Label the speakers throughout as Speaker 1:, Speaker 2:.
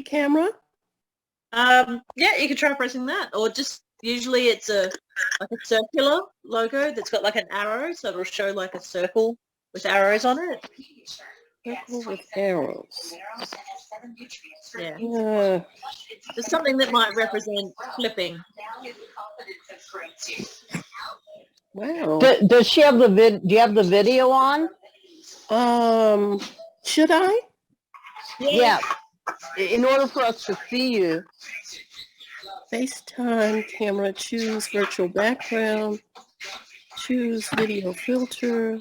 Speaker 1: camera?
Speaker 2: Yeah, you could try pressing that, or just usually it's like a circular logo that's got like an arrow, so it'll show like a circle with arrows on it.
Speaker 1: Circle with arrows.
Speaker 2: Yeah.
Speaker 1: There's
Speaker 2: something that might represent flipping.
Speaker 1: Wow.
Speaker 3: Does she have the do you have the video on?
Speaker 1: Should I?
Speaker 3: Yeah. In order for us to see you.
Speaker 1: FaceTime camera, choose virtual background, choose video filter,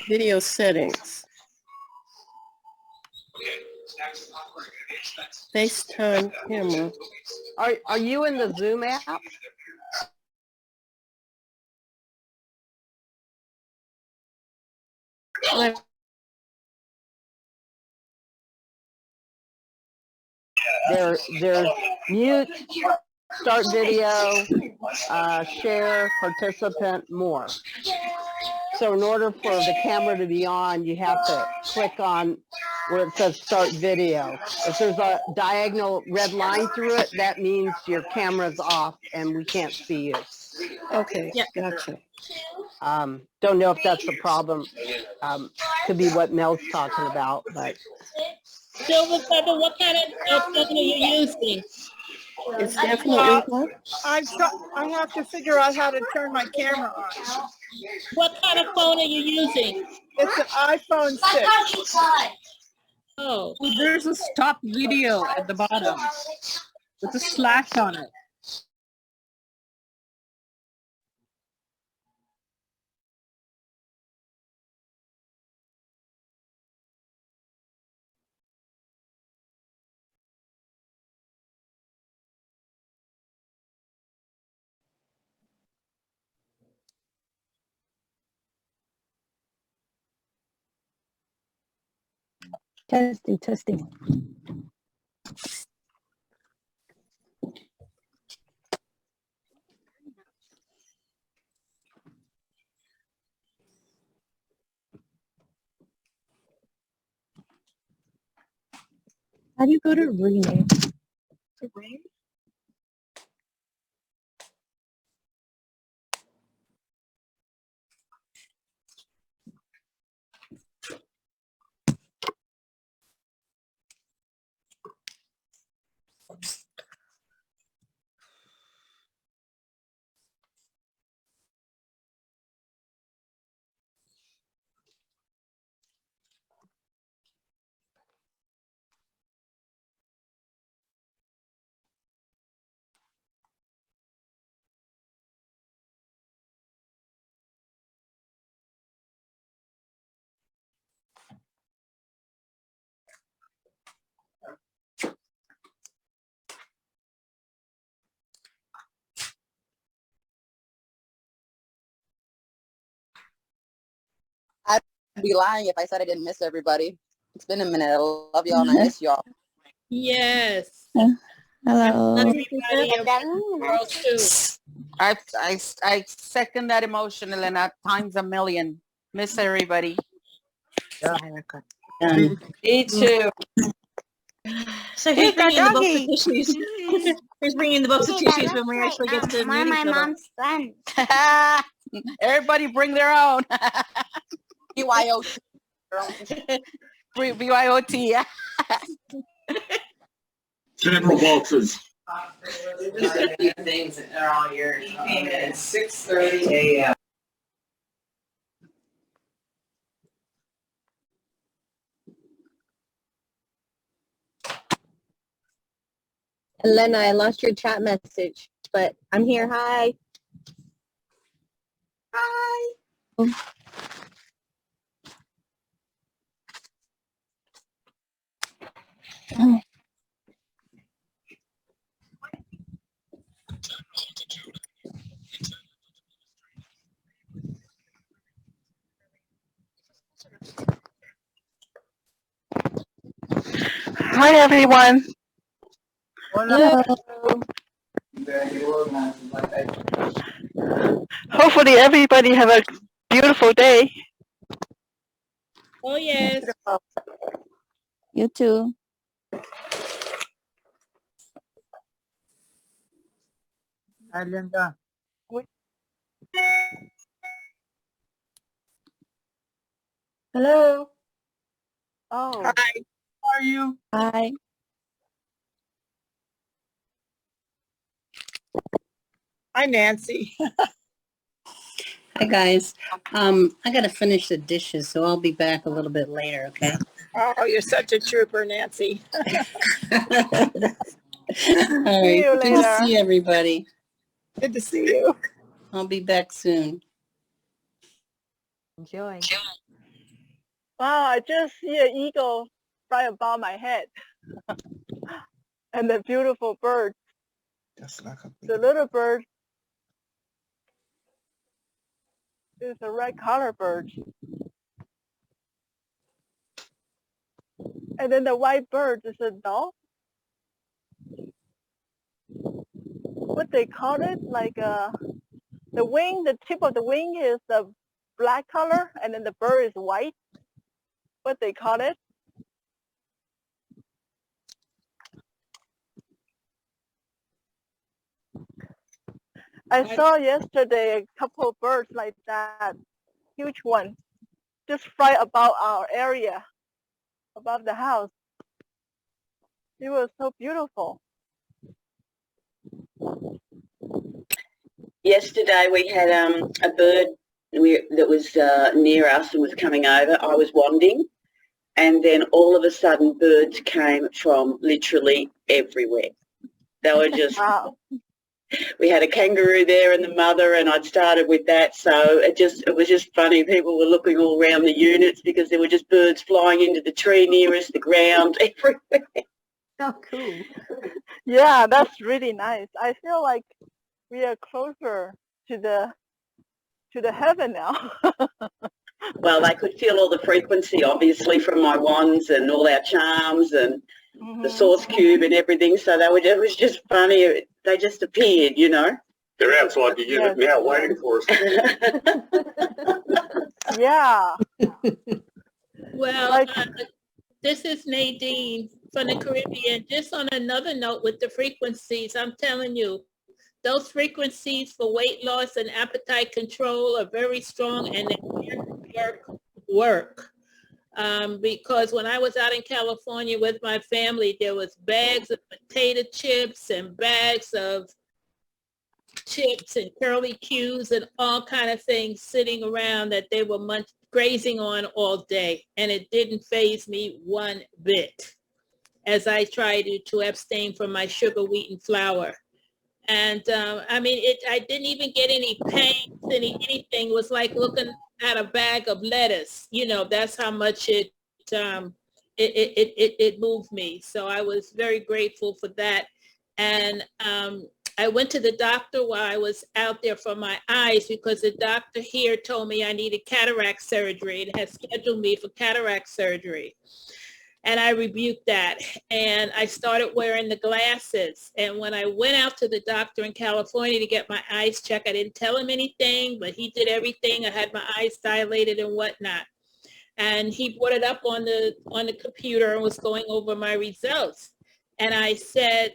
Speaker 1: video settings. FaceTime camera.
Speaker 3: Are you in the Zoom app? There's mute, start video, share, participant, more. So in order for the camera to be on, you have to click on where it says start video. If there's a diagonal red line through it, that means your camera's off and we can't see you.
Speaker 1: Okay, yeah, gotcha.
Speaker 3: Don't know if that's the problem. Could be what Mel's talking about, but.
Speaker 4: Silver Feather, what kind of phone are you using?
Speaker 1: It's definitely
Speaker 5: I have to figure out how to turn my camera on.
Speaker 4: What kind of phone are you using?
Speaker 5: It's an iPhone 6.
Speaker 4: Oh.
Speaker 6: There's a stop video at the bottom with a slash on it.
Speaker 7: Testing. How do you go to rename?
Speaker 5: To rename?
Speaker 8: I'd be lying if I said I didn't miss everybody. It's been a minute. I love y'all and I miss y'all.
Speaker 4: Yes.
Speaker 7: Hello.
Speaker 9: I second that emotion, Elena, times a million. Miss everybody. Me too.
Speaker 2: So who's bringing the box of tissues? Who's bringing the box of tissues when we actually get to meet each other?
Speaker 10: Mom's friend.
Speaker 9: Everybody bring their own.
Speaker 8: BYOT.
Speaker 9: BYOT, yeah.
Speaker 11: General boxes.
Speaker 12: Things are all here. It's 6:30 a.m.
Speaker 7: Elena, I lost your chat message, but I'm here. Hi.
Speaker 8: Hi.
Speaker 13: Hi, everyone.
Speaker 7: Hello.
Speaker 13: Hopefully everybody have a beautiful day.
Speaker 4: Oh, yes.
Speaker 7: You too.
Speaker 9: Hi, Linda.
Speaker 7: Hello.
Speaker 5: Oh,
Speaker 9: Hi. How are you?
Speaker 7: Hi.
Speaker 5: hi, Nancy.
Speaker 10: Hi guys. I gotta finish the dishes, so I'll be back a little bit later, okay?
Speaker 5: Oh, you're such a trooper, Nancy.
Speaker 10: All right.
Speaker 5: See you
Speaker 10: Good to
Speaker 5: later.
Speaker 10: see everybody.
Speaker 5: Good to see you.
Speaker 10: I'll be back soon.
Speaker 7: Enjoy.
Speaker 5: Wow, I just see an eagle fly above my head. And the beautiful bird. The little bird is a red color bird. And then the white bird is a dove. What they call it? Like the wing, the tip of the wing is the black color, and then the bird is white. What they call it? I saw yesterday a couple of birds like that, huge one, just fly above our area, above the house. It was so beautiful.
Speaker 14: Yesterday we had a bird that was near us and was coming over. I was wanding, and then all of a sudden birds came from literally everywhere. They were just,
Speaker 5: Wow.
Speaker 14: we had a kangaroo there and the mother, and I'd started with that, so it was just funny. People were looking all around the units because there were just birds flying into the tree near us, the ground, everywhere.
Speaker 7: Oh, cool.
Speaker 5: Yeah, that's really nice. I feel like we are closer to the heaven now.
Speaker 14: Well, they could feel all the frequency, obviously, from my wands and all our charms and the source cube and everything. So it was just funny. They just appeared, you know.
Speaker 11: They're outside the unit now waiting for us.
Speaker 5: Yeah.
Speaker 4: Well, this is Nadine from the Caribbean. Just on another note with the frequencies, I'm telling you, those frequencies for weight loss and appetite control are very strong, and they work. Because when I was out in California with my family, there was bags of potato chips and bags of chips and curly cues and all kind of things sitting around that they were grazing on all day, and it didn't faze me one bit as I tried to abstain from my sugar, wheat, and flour. And I mean, I didn't even get any pains, anything. It was like looking at a bag of lettuce. You know, that's how much it moved me. So I was very grateful for that. And I went to the doctor while I was out there for my eyes, because the doctor here told me I needed cataract surgery and had scheduled me for cataract surgery. And I rebuked that, and I started wearing the glasses. And when I went out to the doctor in California to get my eyes checked, I didn't tell him anything, but he did everything. I had my eyes dilated and whatnot. And he brought it up on the computer and was going over my results. And I said,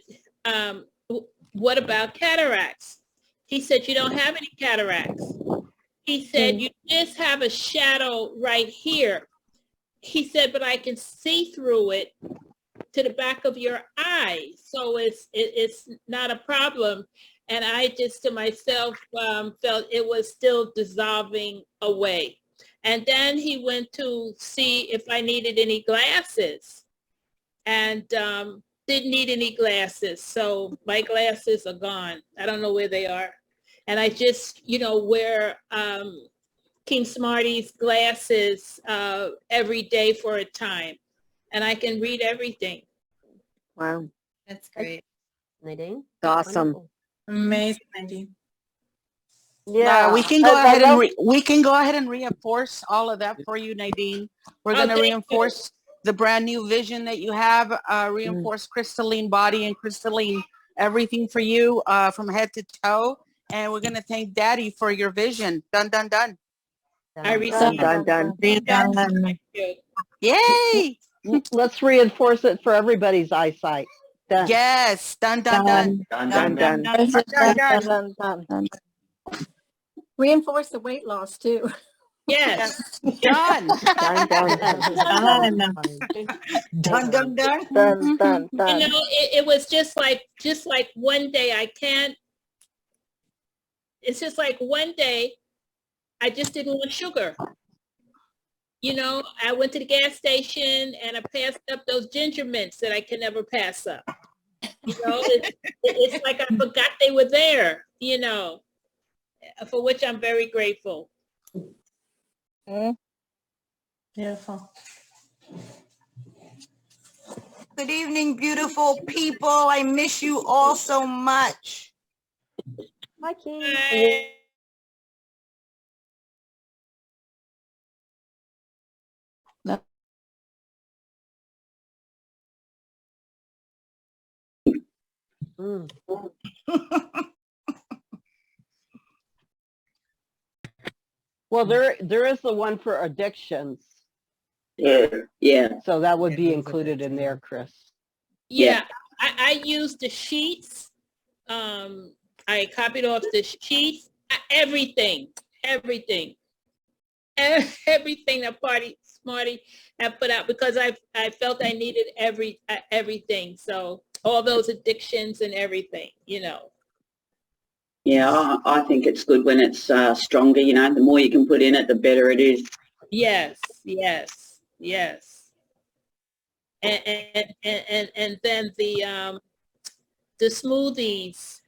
Speaker 4: what about cataracts? He said, you don't have any cataracts. He said, you just have a shadow right here. He said, but I can see through it to the back of your eye. So it's not a problem. And I just to myself felt it was still dissolving away. And then he went to see if I needed any glasses, and didn't need any glasses. So my glasses are gone. I don't know where they are. And I just, wear King Smarty's glasses every day for a time, and I can read everything.
Speaker 3: Wow.
Speaker 7: That's great. Nadine?
Speaker 3: Awesome.
Speaker 6: Amazing, Nadine.
Speaker 5: Yeah.
Speaker 9: We can go ahead and reinforce all of that for you, Nadine. We're going to reinforce the brand new vision that you have, reinforce crystalline body and crystalline everything for you from head to toe. And we're going to thank Daddy for your vision. Done, done, done.
Speaker 4: I received
Speaker 3: Done.
Speaker 9: Yay!
Speaker 3: Let's reinforce it for everybody's eyesight. Done.
Speaker 9: Yes. Done, done, done.
Speaker 11: Done, done,
Speaker 5: Done.
Speaker 7: Reinforce the weight loss too.
Speaker 4: Yes.
Speaker 9: Done.
Speaker 5: Done.
Speaker 14: Done, done, done.
Speaker 5: Done.
Speaker 4: You know, it was just like one day it's just like one day I just didn't want sugar. You know, I went to the gas station and I passed up those ginger mints that I can never pass up. You know, it's like I forgot they were there, you know, for which I'm very grateful.
Speaker 9: Beautiful. Good evening, beautiful people. I miss you all so much.
Speaker 5: Hi, Keith.
Speaker 3: Well, there is the one for addictions.
Speaker 14: Yeah.
Speaker 3: So that would be included in there, Chris.
Speaker 4: Yeah, I used the sheets. I copied off the sheets. Everything that Smarty had put out, because I felt I needed everything. So all those addictions and everything, you know.
Speaker 14: Yeah, I think it's good when it's stronger, you know, the more you can put in it, the better it is.
Speaker 4: Yes. And then the smoothies,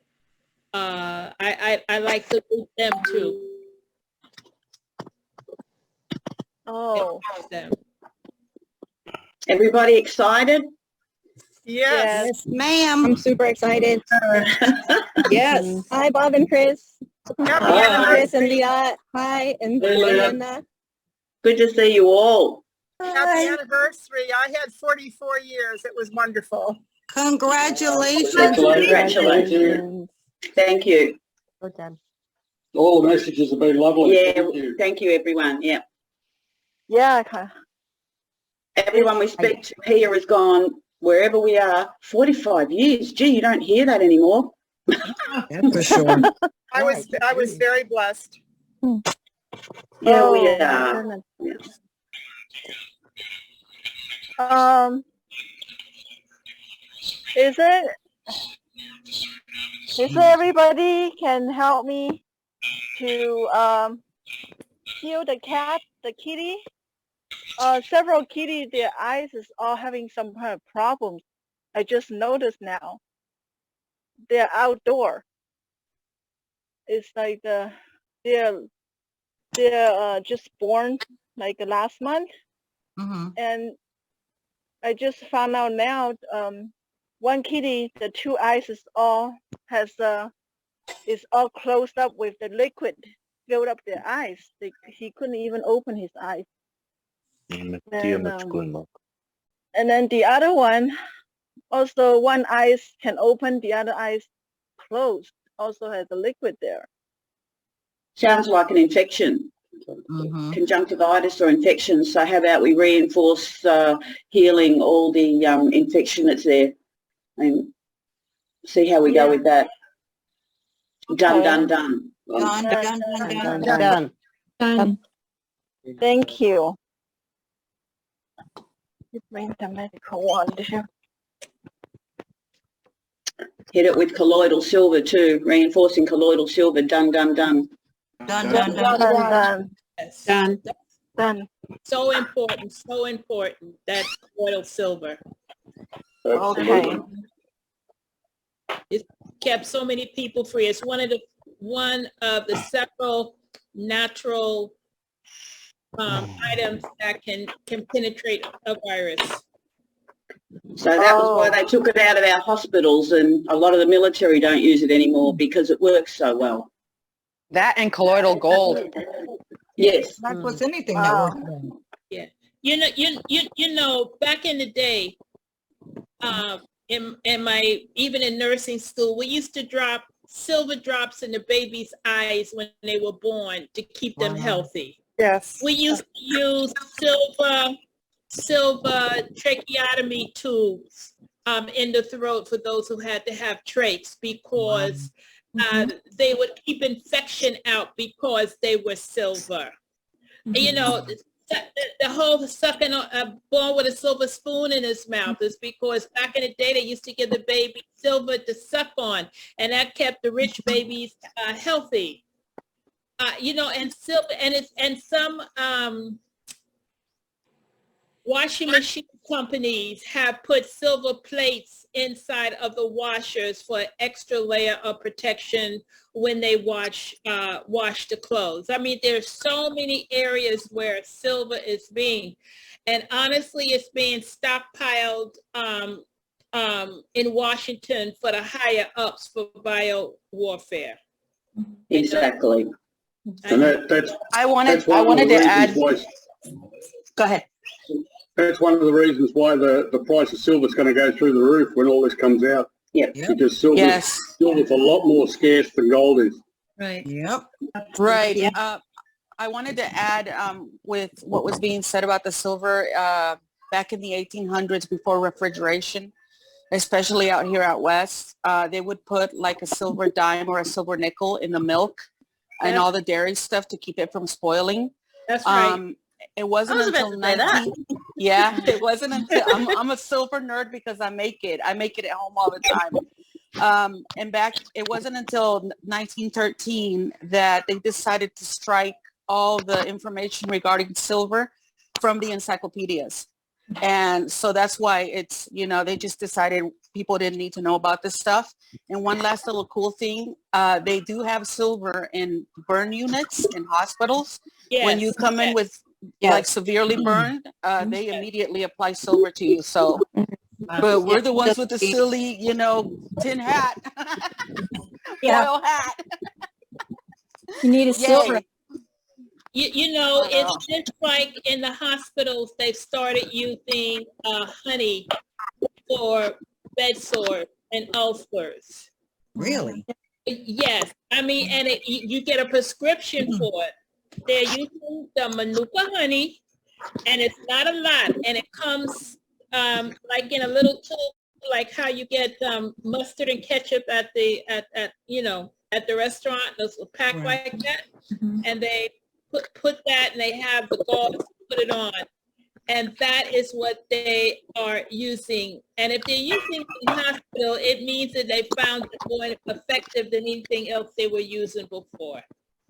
Speaker 4: I like to do them too.
Speaker 5: Oh.
Speaker 14: Everybody excited?
Speaker 5: Yes.
Speaker 9: Ma'am.
Speaker 7: I'm super excited.
Speaker 8: Yes.
Speaker 7: Hi, Bob and Chris.
Speaker 14: Hi.
Speaker 7: Chris and Leah. Hi, and
Speaker 11: Hey, Leah.
Speaker 7: Linda.
Speaker 14: Good to see you all.
Speaker 15: Happy anniversary. I had 44 years. It was wonderful.
Speaker 9: Congratulations.
Speaker 14: Congratulations. Thank you.
Speaker 5: Well done.
Speaker 11: All the messages have been lovely.
Speaker 14: Yeah, thank you everyone. Yeah.
Speaker 5: Yeah.
Speaker 14: Everyone we speak to here has gone, wherever we are, 45 years. Gee, you don't hear that anymore.
Speaker 15: That's for sure. I was very blessed.
Speaker 14: Yeah, we are.
Speaker 5: Is there everybody can help me to heal the kitty? Several kitty, their eyes is all having some kind of problems. I just noticed now. They're outdoor. It's like they're just born like last month, and I just found out now. One kitty, the two eyes is all closed up with the liquid filled up their eyes. He couldn't even open his eyes. And then the other one, also one eye can open, the other eye closed. Also has a liquid there.
Speaker 14: Sounds like an infection, conjunctivitis or infection. So how about we reinforce healing all the infection that's there and see how we go with that. Done.
Speaker 5: Done. Thank you. You bring the medical one, did you?
Speaker 14: Hit it with colloidal silver too, reinforcing colloidal silver. Done.
Speaker 4: Done. So important, that colloidal silver.
Speaker 5: Okay.
Speaker 4: It kept so many people free. It's one of the several natural items that can penetrate a virus.
Speaker 14: So that was why they took it out of our hospitals, and a lot of the military don't use it anymore because it works so well.
Speaker 16: That and colloidal gold.
Speaker 14: Yes.
Speaker 15: That was anything that worked.
Speaker 4: Yeah. You know, back in the day, even in nursing school, we used to drop silver drops in the baby's eyes when they were born to keep them healthy.
Speaker 15: Yes.
Speaker 4: We used to use silver tracheotomy tubes in the throat for those who had to have trachs, because they would keep infection out because they were silver. You know, the whole sucking a ball with a silver spoon in his mouth is because back in the day they used to give the baby silver to suck on, and that kept the rich babies healthy. You know, and silver, and some washing machine companies have put silver plates inside of the washers for an extra layer of protection when they wash the clothes. I mean, there's so many areas where silver is being, and honestly, it's being stockpiled in Washington for the higher ups for bio warfare.
Speaker 14: Exactly.
Speaker 11: And that's
Speaker 9: I wanted
Speaker 11: one of the
Speaker 9: to add.
Speaker 11: reasons
Speaker 9: Go ahead.
Speaker 11: That's one of the reasons why the price of silver is going to go through the roof when all this comes out.
Speaker 14: Yep.
Speaker 11: Because silver's a lot more scarce than gold is.
Speaker 4: Right.
Speaker 16: Yep.
Speaker 9: Right. I wanted to add with what was being said about the silver back in the 1800s before refrigeration, especially out here out west, they would put like a silver dime or a silver nickel in the milk and all the dairy stuff to keep it from spoiling.
Speaker 4: That's right.
Speaker 9: It wasn't until it wasn't until I'm a silver nerd because I make it at home all the time. And it wasn't until 1913 that they decided to strike all the information regarding silver from the encyclopedias. And so that's why it's, you know, they just decided people didn't need to know about this stuff. And one last little cool thing, they do have silver in burn units in hospitals.
Speaker 4: Yes.
Speaker 9: When you come in with like severely burned, they immediately apply silver to you. So, but we're the ones with the silly, you know, tin hat, foil hat.
Speaker 7: You need a silver.
Speaker 4: You know, it's just like in the hospitals, they've started using honey for bed sores and ulcers.
Speaker 16: Really?
Speaker 4: Yes. I mean, and you get a prescription for it. They're using the Manuka honey, and it's not a lot, and it comes like in a little tube, like how you get mustard and ketchup at the restaurant. Those will pack like that, and they put that, and they have the gauze to put it on, and that is what they are using. And if they're using it in the hospital, it means that they found it more effective than anything else they were using before.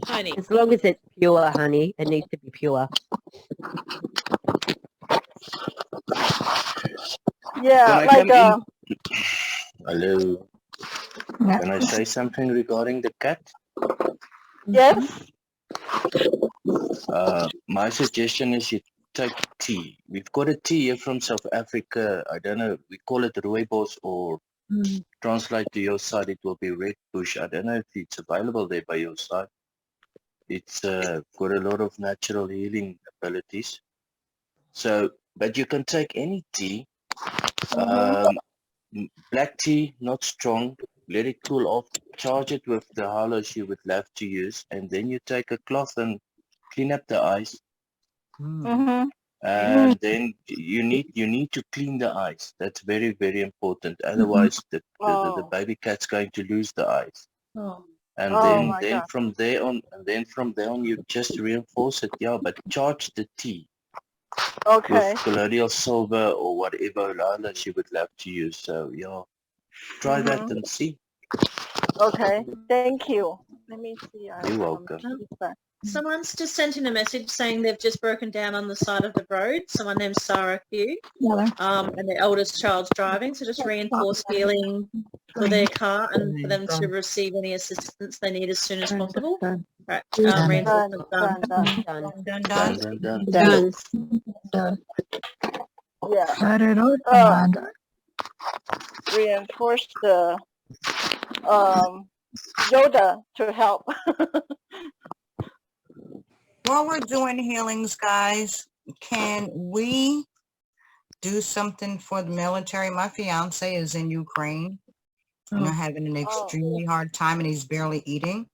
Speaker 4: Honey.
Speaker 17: As long as it's pure honey, it needs to be pure.
Speaker 5: Yeah,
Speaker 18: Hello. Can I say something regarding the cat?
Speaker 5: Yes.
Speaker 18: My suggestion is you take tea. We've got a tea here from South Africa. I don't know, we call it rooibos, or translate to your side, it will be red bush. I don't know if it's available there by your side. It's got a lot of natural healing abilities. So, but you can take any tea. Black tea, not strong. Let it cool off. Charge it with the halos you would love to use, and then you take a cloth and clean up the eyes. And then you need to clean the eyes. That's very, very important. Otherwise, the baby cat's going to lose the eyes. And then from there on, you just reinforce it. Yeah, but charge the tea. With colloidal silver or whatever halos you would love to use. So yeah, try that and see.
Speaker 5: Okay, thank you. Let me see.
Speaker 18: You're welcome.
Speaker 2: Someone's just sent in a message saying they've just broken down on the side of the road. Someone named Sarah Hugh, and their eldest child's driving. So just reinforce healing for their car and for them to receive any assistance they need as soon as possible. Right, reinforcement
Speaker 5: done. Yeah. Reinforce the Yoda to help.
Speaker 16: While we're doing healings, guys, can we do something for the military? My fiance is in Ukraine and they're having an extremely hard time, and he's barely eating.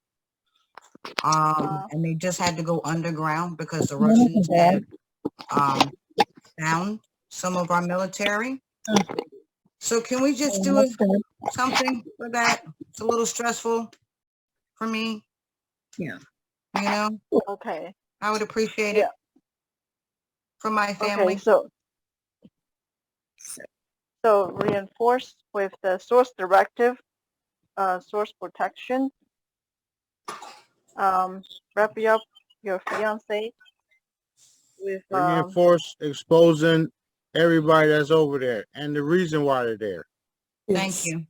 Speaker 16: And they just had to go underground because the Russians have found some of our military. So can we just do something for that? It's a little stressful for me.
Speaker 6: Yeah.
Speaker 16: You know?
Speaker 5: Okay.
Speaker 16: I would appreciate it for my family.
Speaker 5: Okay, so reinforce with the source directive, source protection. Wrap up your fiance with
Speaker 19: Reinforce exposing everybody that's over there and the reason why they're there.
Speaker 16: Thank you.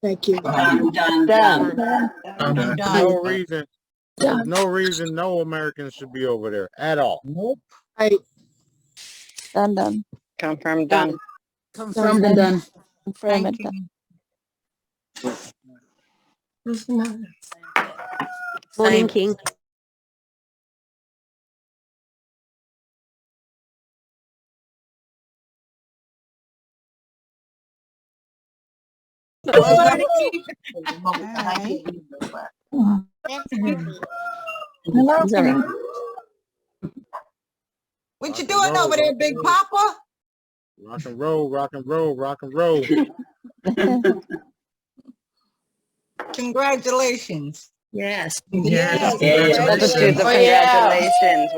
Speaker 6: Thank you.
Speaker 5: done.
Speaker 19: No reason. There's no reason no Americans should be over there at all.
Speaker 6: Nope. Right.
Speaker 13: Done.
Speaker 7: Confirmed done.
Speaker 6: Confirmed and done.
Speaker 13: Confirmed
Speaker 16: Thank
Speaker 13: and
Speaker 16: you.
Speaker 17: Morning, King.
Speaker 16: Hello. What you doing over there, Big Papa?
Speaker 19: Rock and roll, rock and roll, rock and roll.
Speaker 16: Congratulations.
Speaker 6: Yes.
Speaker 16: Yes.
Speaker 7: We'll just do the congratulations.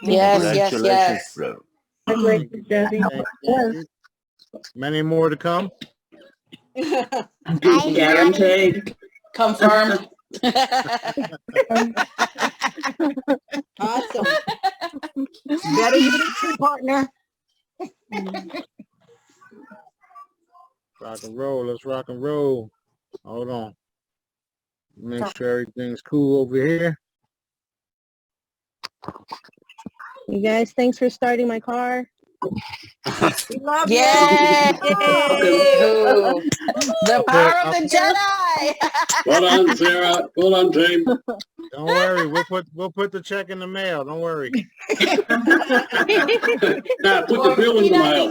Speaker 18: Congratulations, bro.
Speaker 5: Congratulations, Debbie.
Speaker 19: Many more to come.
Speaker 14: Guaranteed.
Speaker 6: Confirmed.
Speaker 16: Awesome. Better you than partner.
Speaker 19: Rock and roll. Let's rock and roll. Hold on. Make sure everything's cool over here.
Speaker 7: You guys, thanks for starting my car.
Speaker 16: Love
Speaker 7: Yay!
Speaker 9: The power of the Jedi.
Speaker 11: Well done, Sarah. Well done, team.
Speaker 19: Don't worry. We'll put the check in the mail. Don't worry.
Speaker 11: Now put the bill in the mail.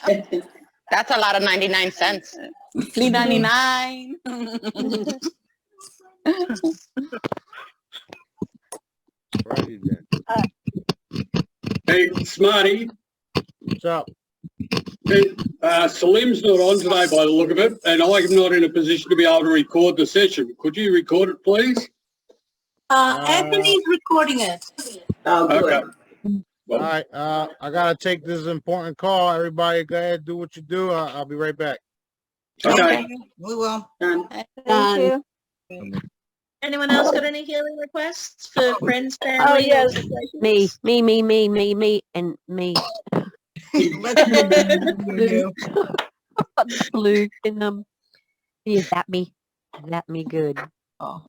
Speaker 9: $3.99.
Speaker 7: That's a lot of 99 cents.
Speaker 9: $3.99.
Speaker 19: Righty then.
Speaker 11: Hey, Smarty.
Speaker 19: What's up?
Speaker 11: Hey, Salim's not on today by the look of it, and I'm not in a position to be able to record the session. Could you record it, please?
Speaker 4: Anthony's recording it.
Speaker 14: Oh, good.
Speaker 11: Okay.
Speaker 19: All right. I gotta take this important call. Everybody, go ahead, do what you do. I'll be right back.
Speaker 11: Okay.
Speaker 16: We will.
Speaker 14: Done.
Speaker 5: Thank you.
Speaker 2: Anyone else got any healing requests for friends, family?
Speaker 5: Oh, yes.
Speaker 17: Me, and me. Blue and you zap me good.
Speaker 2: What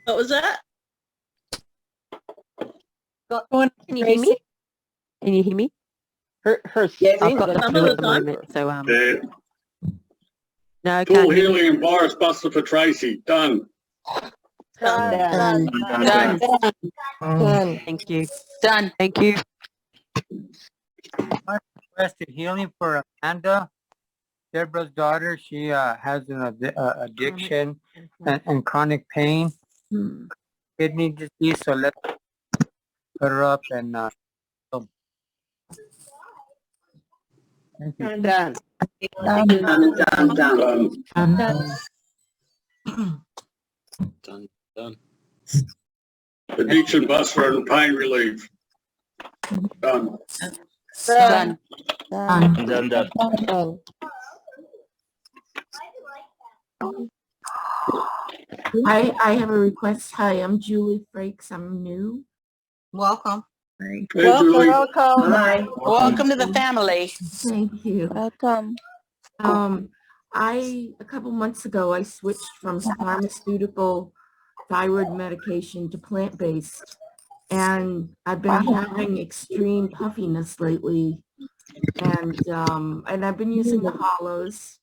Speaker 2: was that?
Speaker 17: Can you hear me? Can you hear me?
Speaker 3: Her
Speaker 14: Yes,
Speaker 17: I've got the
Speaker 2: some
Speaker 17: flu
Speaker 2: of
Speaker 17: at
Speaker 2: the
Speaker 17: the
Speaker 2: time.
Speaker 17: moment, so
Speaker 11: Yeah.
Speaker 17: no,
Speaker 11: Full
Speaker 17: can't hear me.
Speaker 11: healing and virus buster for Tracy. Done.
Speaker 5: Done.
Speaker 17: Thank you.
Speaker 9: Done.
Speaker 17: Thank you.
Speaker 20: I requested healing for Amanda, Deborah's daughter. She has an addiction and chronic pain, kidney disease. So let's put her up and. Thank you.
Speaker 3: Done.
Speaker 18: Done.
Speaker 11: Addiction buster and pain relief. Done.
Speaker 9: Done.
Speaker 18: Done.
Speaker 21: I have a request. Hi, I'm Julie Frakes. I'm new.
Speaker 16: Welcome.
Speaker 11: Hey, Julie.
Speaker 5: Welcome.
Speaker 14: Hi.
Speaker 9: Welcome to the family.
Speaker 21: Thank you.
Speaker 13: Welcome.
Speaker 21: A couple months ago, I switched from pharmaceutical thyroid medication to plant-based, and I've been having extreme puffiness lately, and I've been using the hollows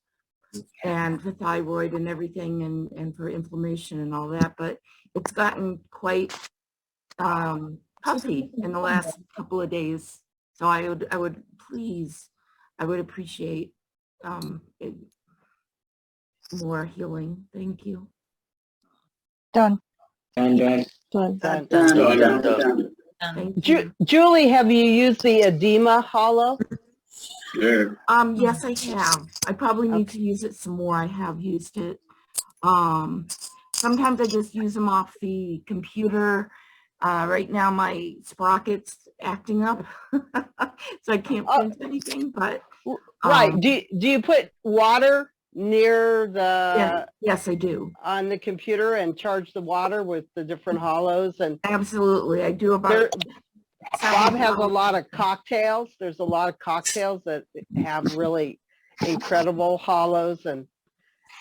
Speaker 21: and for thyroid and everything, and for inflammation and all that, but it's gotten quite puffy in the last couple of days. So I would appreciate more healing. Thank you.
Speaker 13: Done.
Speaker 3: Done.
Speaker 21: Thank you.
Speaker 3: Julie, have you used the edema hollow?
Speaker 11: Yeah.
Speaker 21: Yes, I have. I probably need to use it some more. I have used it. Sometimes I just use them off the computer. Right now my sprocket's acting up, so I can't print anything, but.
Speaker 3: Right. Do you put water near the?
Speaker 21: Yes, I do.
Speaker 3: On the computer and charge the water with the different hollows and.
Speaker 21: Absolutely, I do about.
Speaker 3: Bob has a lot of cocktails. There's a lot of cocktails that have really incredible hollows and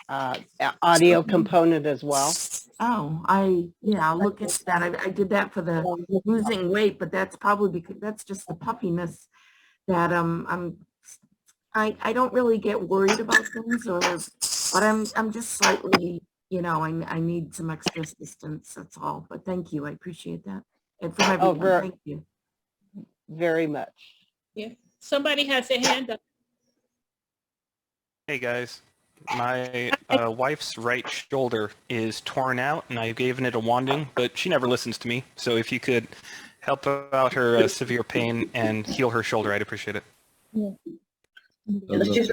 Speaker 3: audio component as well.
Speaker 21: Oh, I'll look into that. I did that for the losing weight, but that's probably because that's just the puffiness that I don't really get worried about things, but I'm just slightly, I need some extra assistance. That's all. But thank you, I appreciate that. And from everyone, thank you
Speaker 3: very much.
Speaker 4: Yeah, somebody has a hand up.
Speaker 1: Hey guys, my wife's right shoulder is torn out and I've given it a wanding, but she never listens to me. So if you could help out her severe pain and heal her shoulder, I'd appreciate it.
Speaker 21: Yeah.
Speaker 8: Let's just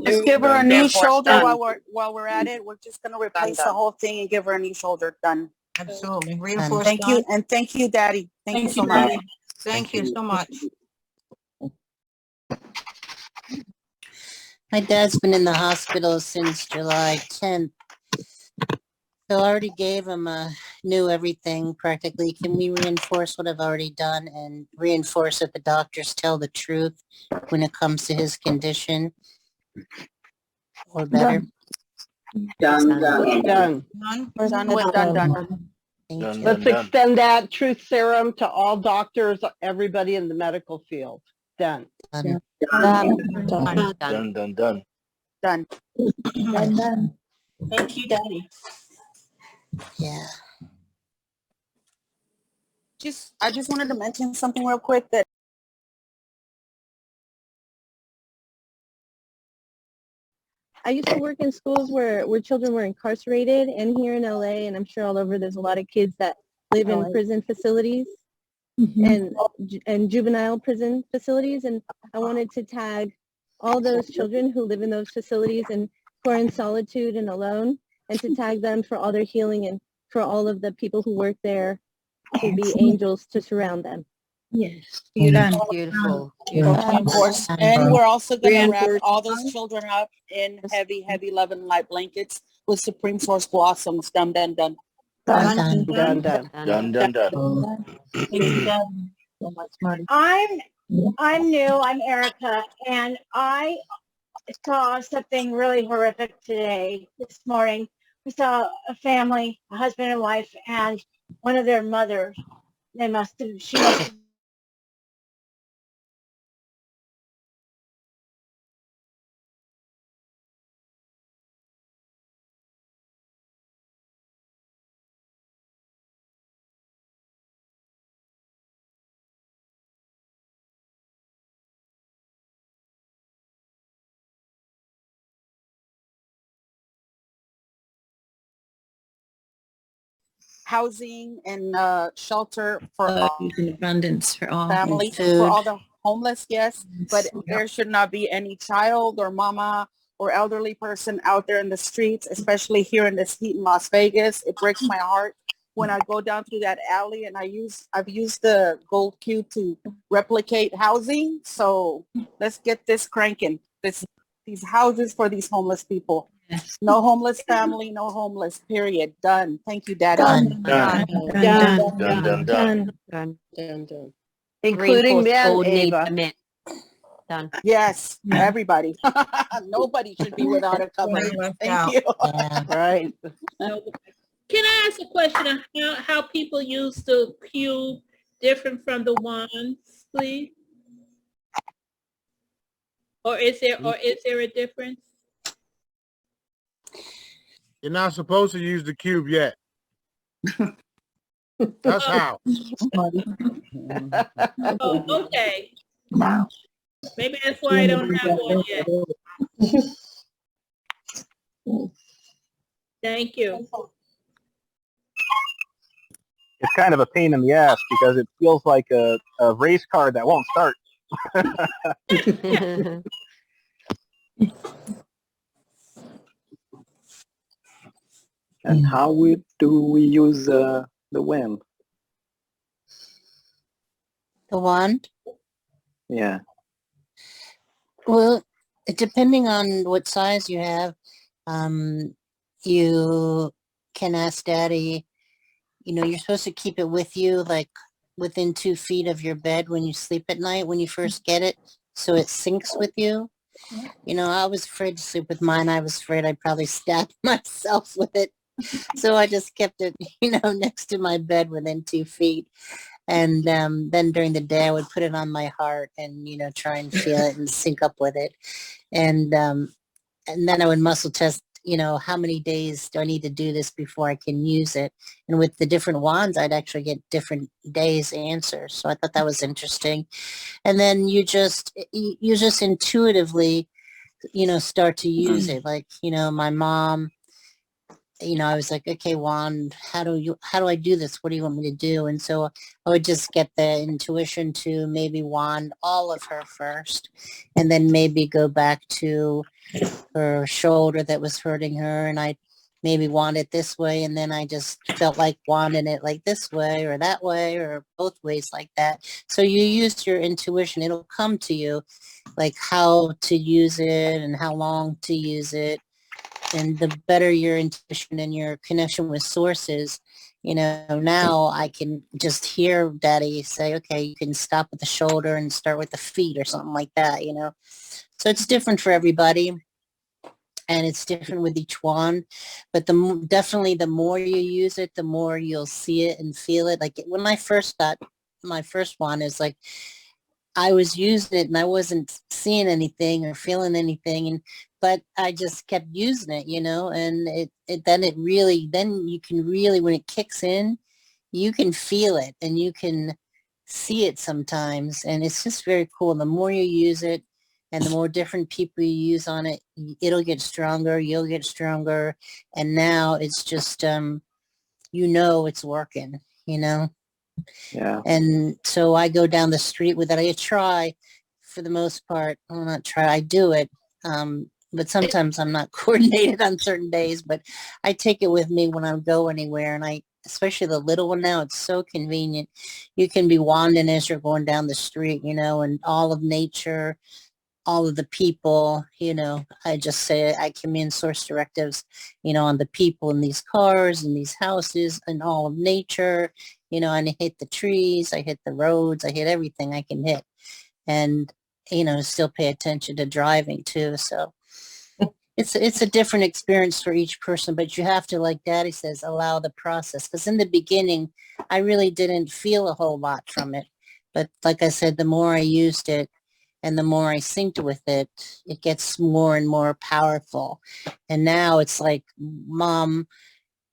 Speaker 9: Just give her a new shoulder while we're at it. We're just going to replace the whole thing and give her a new shoulder. Done.
Speaker 16: Absolutely. Reinforced.
Speaker 9: Thank you. And thank you, Daddy. Thank you so much.
Speaker 16: Thank you so much.
Speaker 10: My dad's been in the hospital since July 10th. So I already gave him new everything practically. Can we reinforce what I've already done and reinforce that the doctors tell the truth when it comes to his condition? Or better?
Speaker 3: Done. Let's extend that truth serum to all doctors, everybody in the medical field. Done.
Speaker 10: Done.
Speaker 9: Thank you, Daddy.
Speaker 10: Yeah.
Speaker 9: I just wanted to mention something real quick that
Speaker 7: I used to work in schools where children were incarcerated, and here in LA, and I'm sure all over, there's a lot of kids that live in prison facilities and juvenile prison facilities, and I wanted to tag all those children who live in those facilities and who are in solitude and alone, and to tag them for all their healing and for all of the people who work there to be angels to surround them.
Speaker 17: Yes.
Speaker 7: Beautiful.
Speaker 17: Beautiful.
Speaker 9: And we're also going to wrap all those children up in heavy, heavy love and light blankets with Supreme Source blossoms. Done.
Speaker 3: Done.
Speaker 9: Thank you, Dad.
Speaker 17: So much, Smarty.
Speaker 22: I'm new. I'm Erica, and I saw something really horrific this morning. We saw a family, a husband and wife, and one of their mothers. She must have
Speaker 9: housing and shelter for
Speaker 10: in abundance for all
Speaker 9: families, for all the homeless, yes, but there should not be any child or mama or elderly person out there in the streets, especially here in this heat in Las Vegas. It breaks my heart when I go down through that alley, and I've used the gold cube to replicate housing. So let's get this cranking. These houses for these homeless people. Yes. No homeless family, no homeless, period. Done. Thank you, Daddy.
Speaker 3: Done. Including men, Ava.
Speaker 17: Done.
Speaker 9: Yes, everybody. Nobody should be without a cover. Thank you.
Speaker 3: Right.
Speaker 4: Can I ask a question on how people use the cube different from the wands, please? Or is there a difference?
Speaker 19: You're not supposed to use the cube yet. That's how.
Speaker 4: Oh, okay. Maybe that's why I don't have one yet. Thank you.
Speaker 1: It's kind of a pain in the ass because it feels like a race car that won't start.
Speaker 12: And how do we use the wand?
Speaker 10: The wand?
Speaker 12: Yeah.
Speaker 10: Well, depending on what size you have, you can ask Daddy, you're supposed to keep it with you, like within 2 feet of your bed when you sleep at night, when you first get it, so it syncs with you. I was afraid to sleep with mine. I was afraid I'd probably stab myself with it. So I just kept it, next to my bed within 2 feet. And then during the day, I would put it on my heart and, try and feel it and sync up with it. And then I would muscle test, how many days do I need to do this before I can use it? And with the different wands, I'd actually get different days answers. So I thought that was interesting. And then you just intuitively, start to use it. Like, my mom, I was like, okay, wand, how do I do this? What do you want me to do? And so I would just get the intuition to maybe wand all of her first, and then maybe go back to her shoulder that was hurting her, and I maybe wand it this way, and then I just felt like wanding it like this way or that way or both ways like that. So you use your intuition. It'll come to you, like how to use it and how long to use it. And the better your intuition and your connection with sources, now I can just hear Daddy say, okay, you can stop at the shoulder and start with the feet or something like that, So it's different for everybody. And it's different with each wand, but definitely the more you use it, the more you'll see it and feel it. Like when I first got my first wand, is like I was using it and I wasn't seeing anything or feeling anything, but I just kept using it, and then you can really, when it kicks in, you can feel it and you can see it sometimes, and it's just very cool. The more you use it, and the more different people you use on it, it'll get stronger, you'll get stronger. And now it's just, it's working,
Speaker 12: Yeah.
Speaker 10: And so I go down the street with it. I try, for the most part, I do it. But sometimes I'm not coordinated on certain days, but I take it with me when I go anywhere. And especially the little one now, it's so convenient. You can be wanding as you're going down the street, and all of nature, all of the people, I just say I command source directives, on the people in these cars and these houses and all of nature, and I hit the trees, I hit the roads, I hit everything I can hit. And, still pay attention to driving too. So it's a different experience for each person, but you have to, like Daddy says, allow the process. Because in the beginning, I really didn't feel a whole lot from it. But like I said, the more I used it, and the more I synced with it, it gets more and more powerful. And now it's like, Mom,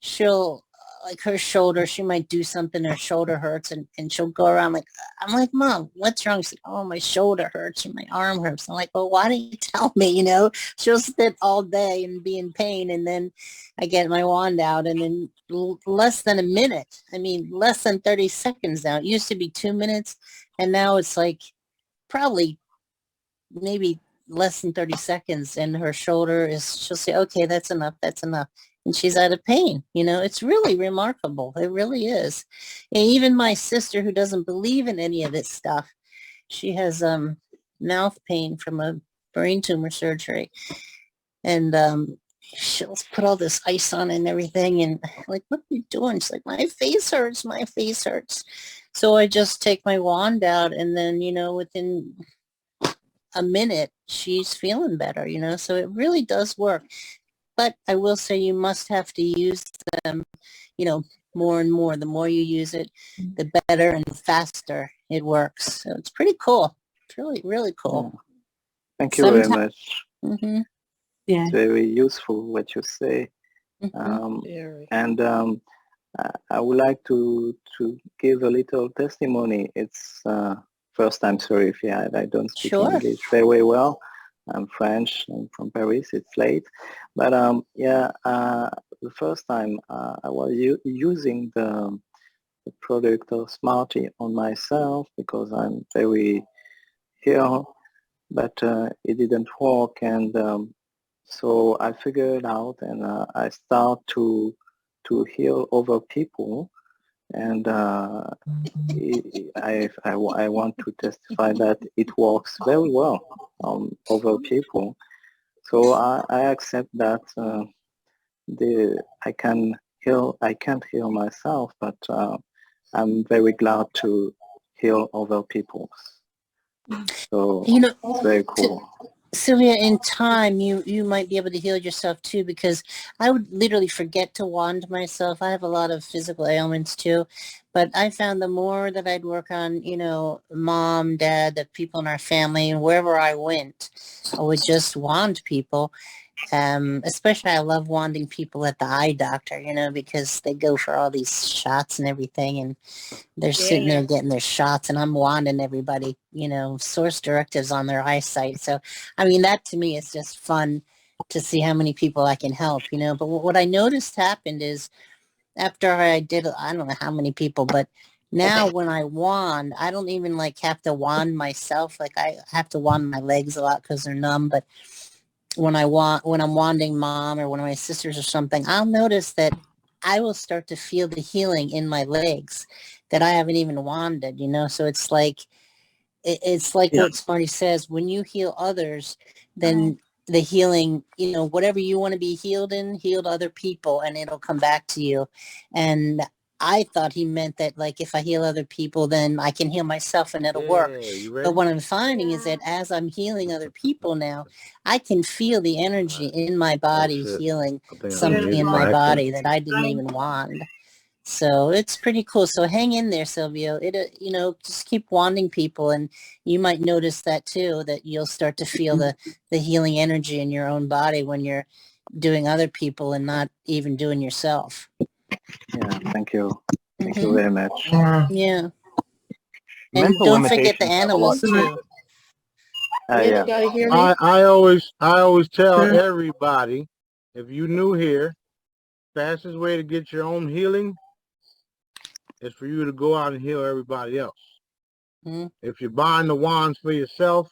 Speaker 10: she'll, like her shoulder, she might do something, her shoulder hurts, and she'll go around like, I'm like, Mom, what's wrong? She's like, oh, my shoulder hurts or my arm hurts. I'm like, well, why didn't you tell me? She'll sit all day and be in pain. And then I get my wand out, and in less than a minute, less than 30 seconds now. It used to be 2 minutes, and now it's like probably maybe less than 30 seconds, and her shoulder she'll say, okay, that's enough. And she's out of pain. It's really remarkable. It really is. And even my sister, who doesn't believe in any of this stuff, she has mouth pain from a brain tumor surgery. And she'll put all this ice on and everything. And like, what are you doing? She's like, my face hurts. So I just take my wand out, and then, within a minute, she's feeling better, so it really does work. But I will say you must have to use them, more and more. The more you use it, the better and faster it works. So it's pretty cool. It's really, really cool.
Speaker 12: Thank you very much.
Speaker 10: Mm-hmm.
Speaker 12: Yeah. It's very useful what you say. And I would like to give a little testimony. It's first time, sorry if I don't speak English very well. I'm French, I'm from Paris, it's late. But the first time I was using the product of Smarty on myself, because I'm very heal, but it didn't work. And so I figured it out, and I start to heal other people. And I want to testify that it works very well on other people. So I accept that I can't heal myself, but I'm very glad to heal other people. So
Speaker 10: You know,
Speaker 12: it's very cool.
Speaker 10: Sylvia, in time, you might be able to heal yourself too, because I would literally forget to wand myself. I have a lot of physical ailments too, but I found the more that I'd work on, you know, mom, dad, the people in our family, and wherever I went, I would just wand people. Especially I love wanding people at the eye doctor, you know, because they go for all these shots and everything, and they're sitting there getting their shots, and I'm wanding everybody, you know, source directives on their eyesight. So, I mean, that to me is just fun to see how many people I can help, you know. But what I noticed happened is after I did, I don't know how many people, but now when I wand, I don't even like have to wand myself. Like I have to wand my legs a lot because they're numb, but when I'm wanding mom or one of my sisters or something, I'll notice that I will start to feel the healing in my legs that I haven't even wanded, you know? So it's like what Smarty says, when you heal others, then the healing, you know, whatever you want to be healed in, heal other people, and it'll come back to you. And I thought he meant that, like, if I heal other people, then I can heal myself and it'll work. But what I'm finding is that as I'm healing other people now, I can feel the energy in my body healing something in my body that I didn't even want. So it's pretty cool. So hang in there, Silvio. You know, just keep wanding people, and you might notice that too, that you'll start to feel the healing energy in your own body when you're doing other people and not even doing yourself.
Speaker 12: Yeah, thank you. Thank you very much.
Speaker 10: Yeah. And don't forget the animals too.
Speaker 12: Yeah.
Speaker 19: I always tell everybody, if you new here, fastest way to get your own healing is for you to go out and heal everybody else. If you're buying the wands for yourself,